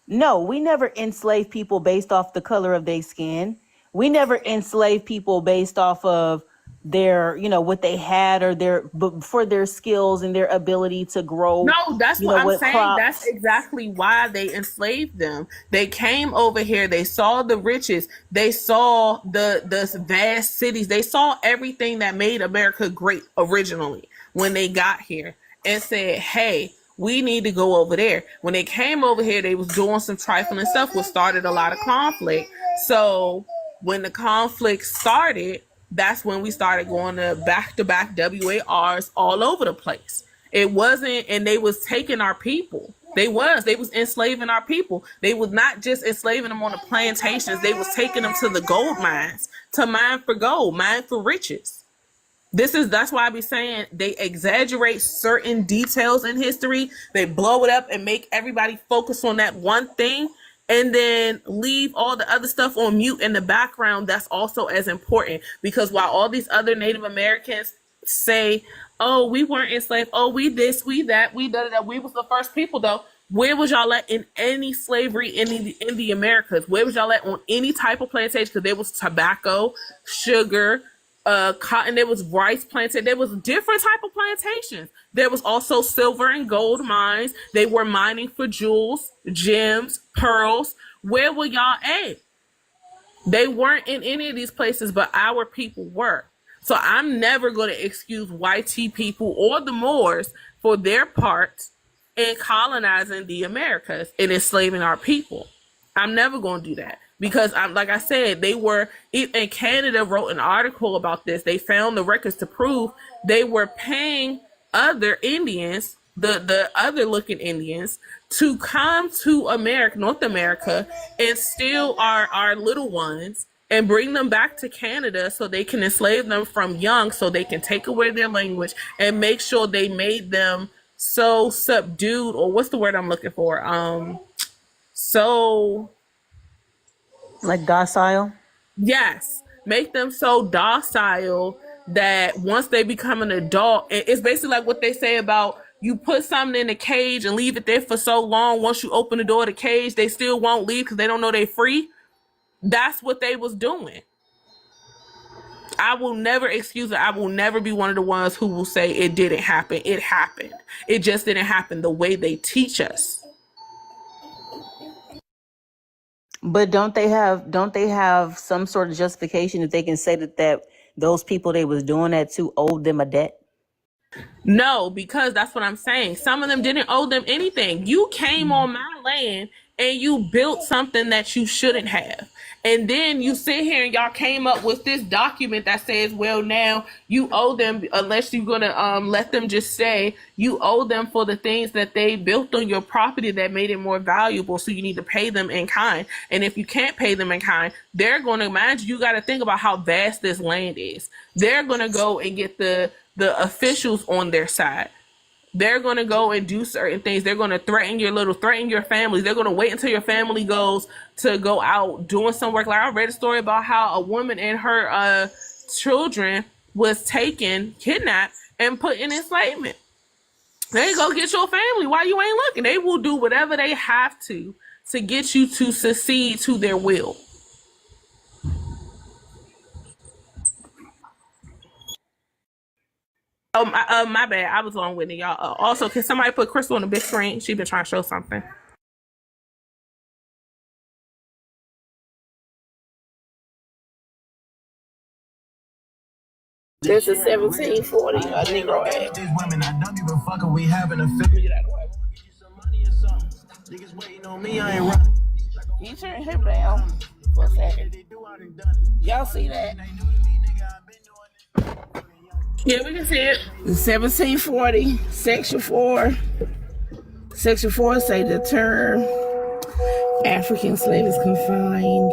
no, we never enslave people based off the color of their skin. We never enslave people based off of their, you know, what they had or for their skills and their ability to grow. No, that's what I'm saying. Crops. That's exactly why they enslaved them. They came over here. They saw the riches. They saw the vast cities. They saw everything that made America great originally when they got here and said, hey, we need to go over there. When they came over here, they was doing some trifling stuff, which started a lot of conflict. So when the conflict started, that's when we started going to back-to-back WARs all over the place. It wasn't, and they was taking our people. They was enslaving our people. They was not just enslaving them on the plantations. They was taking them to the gold mines to mine for gold, mine for riches. That's why I be saying they exaggerate certain details in history. They blow it up and make everybody focus on that one thing, and then leave all the other stuff on mute in the background that's also as important. Because while all these other Native Americans say, oh, we weren't enslaved, oh, we this, we that, we da da da, we was the first people, though. Where was y'all at in any slavery in the Americas? Where was y'all at on any type of plantation? Because there was tobacco, sugar, cotton, there was rice plantation, there was different type of plantations. There was also silver and gold mines. They were mining for jewels, gems, pearls. Where were y'all at? They weren't in any of these places, but our people were. So I'm never going to excuse YT people or the Moors for their part in colonizing the Americas and enslaving our people. I'm never going to do that. Because, like I said, they were, and Canada wrote an article about this. They found the records to prove they were paying other Indians, the other looking Indians, to come to America, North America, and steal our little ones and bring them back to Canada so they can enslave them from young, so they can take away their language and make sure they made them so subdued, or what's the word I'm looking for? So... like docile? Yes. Make them so docile that once they become an adult, it's basically like what they say about you put something in a cage and leave it there for so long. Once you open the door of the cage, they still won't leave because they don't know they're free. That's what they was doing. I will never excuse it. I will never be one of the ones who will say it didn't happen. It happened. It just didn't happen the way they teach us. But don't they have some sort of justification that they can say that those people they was doing that to owed them a debt? No, because that's what I'm saying. Some of them didn't owe them anything. You came on my land and you built something that you shouldn't have. And then you sit here and y'all came up with this document that says, well, now you owe them, unless you're going to let them just say you owe them for the things that they built on your property that made it more valuable. So you need to pay them in kind. And if you can't pay them in kind, they're going to, imagine, you got to think about how vast this land is. They're going to go and get the officials on their side. They're going to go and do certain things. They're going to threaten your families. They're going to wait until your family goes to go out doing some work. Like I read a story about how a woman and her children was kidnapped and put in enslavement. They go get your family while you ain't looking. They will do whatever they have to get you to succeed to their will. Oh, my bad. I was on with it, y'all. Also, can somebody put Crystal on the big screen? She been trying to show something. This is 1740, a Negro ad. These women, I don't give a fuck if we having a fit. Get out of the way. Niggas waiting on me, I ain't running. You turn him down for a second. Y'all see that? Yeah, we can see it. 1740, Section 4. Section 4 say the term African slave is confined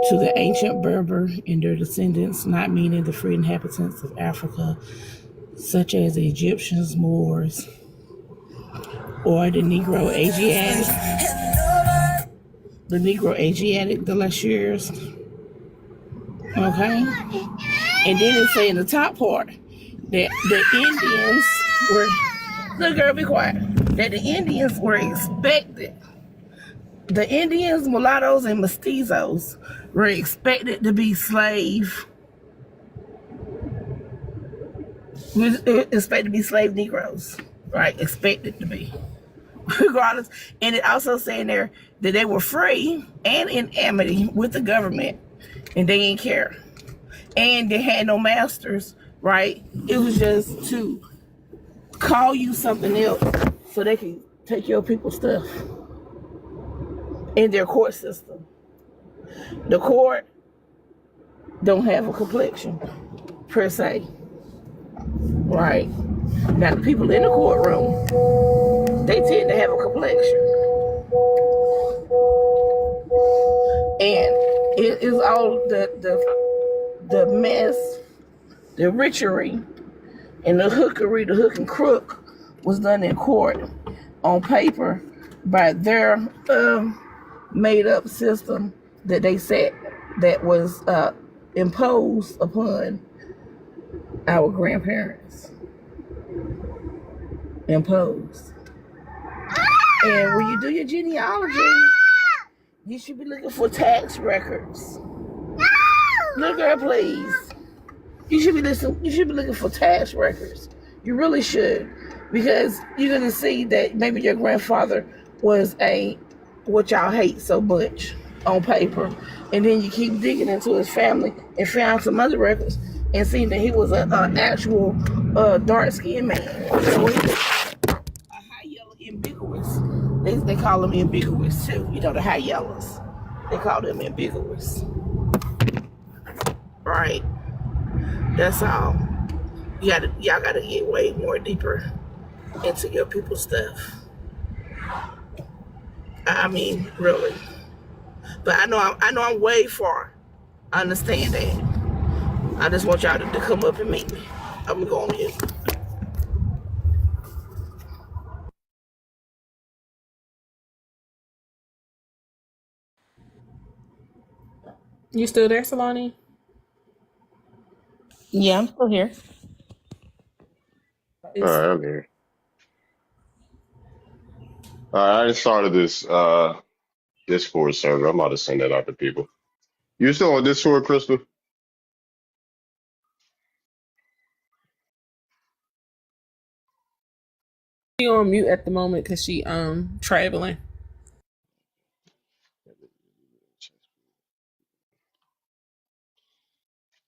to the ancient Berber and their descendants, not meaning the free inhabitants of Africa, such as the Egyptians, Moors, or the Negro Asiatic, the Lasciers. Okay? And then it say in the top part that the Indians were, little girl, be quiet, that the Indians were expected, the Indians, mulattoes, and mestizos were expected to be slave Negroes, right? Expected to be, regardless. And it also saying there that they were free and in amity with the government, and they didn't care. And they had no masters, right? It was just to call you something else so they can take your people's stuff in their court system. The court don't have a complexion, per se, right? Now, the people in the courtroom, they tend to have a complexion. And it is all the mess, the richery, and the hookery, the hook and crook was done in court on paper by their made up system that they set that was imposed upon our grandparents. Imposed. And when you do your genealogy, you should be looking for tax records. Little girl, please. You should be looking for tax records. You really should, because you're gonna see that maybe your grandfather was what y'all hate so much on paper, and then you keep digging into his family and found some other records and seen that he was an actual dark-skinned man. So he was a high yellow ambiguous. They call them ambiguous too. You know, the high yellows. They call them ambiguous. Right. That's all. Y'all gotta get way more deeper into your people's stuff. I mean, really. But I know I'm way far. I understand that. I just want y'all to come up and meet me. I'm gonna go on mute. You still there, Saloni? Yeah, I'm still here. All right, I'm here. All right, I just started this Discord server. I'm about to send that out to people. You still on Discord, Crystal? She on mute at the moment because she traveling.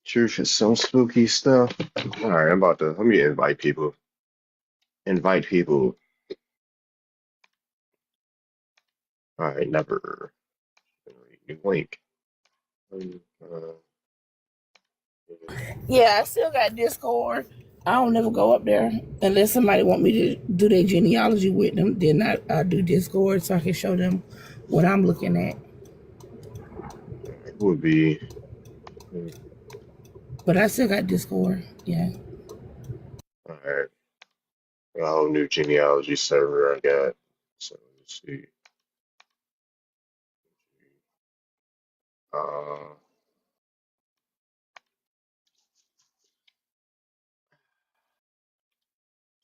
Truth is some spooky stuff. All right, let me invite people. Invite people. All right, never. Link. Yeah, I still got Discord. I don't never go up there unless somebody want me to do their genealogy with them. Then I do Discord so I can show them what I'm looking at. It would be. But I still got Discord. Yeah. All right. A whole new genealogy server I got. So let's see.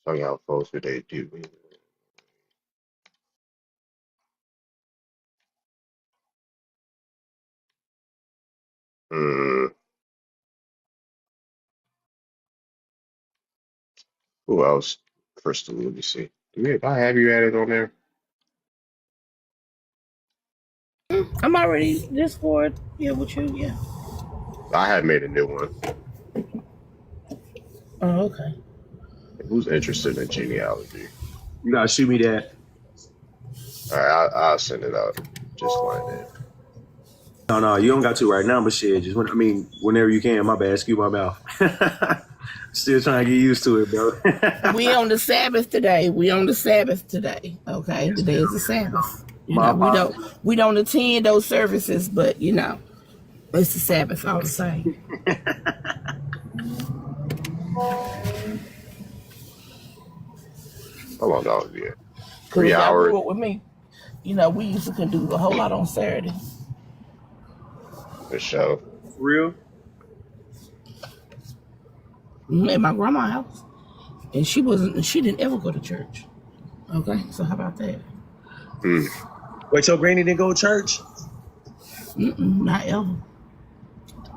Tell me how close would they do? Who else? Crystal, let me see. Do I have you added on there? I'm already Discord. Yeah, with you. Yeah. I had made a new one. Oh, okay. Who's interested in genealogy? You gotta shoot me that. All right, I'll send it out. Just find it. No, you don't got to right now, but shit, whenever you can. My bad, excuse my mouth. Still trying to get used to it, bro. We on the Sabbath today. Okay, today is the Sabbath. We don't attend those services, but it's the Sabbath all the same. How long that would be? 3 hours. With me, we used to do a whole lot on Saturday. For sure. Real? At my grandma's house, and she didn't ever go to church. Okay, so how about that? Wait, your granny didn't go to church? Not ever.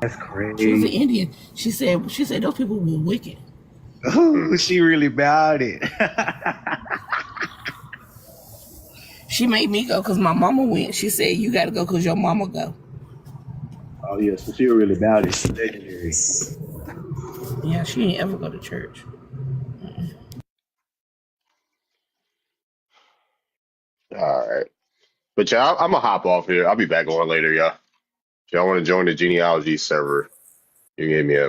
That's crazy. She was an Indian. She said those people were wicked. Oh, she really bowed it. She made me go because my mama went. She said, you got to go because your mama go. Oh, yeah, so she really bowed it. She's legendary. Yeah, she ain't ever go to church. All right. But yeah, I'm going to hop off here. I'll be back on later, y'all. If y'all want to join the genealogy server, you can hit me up.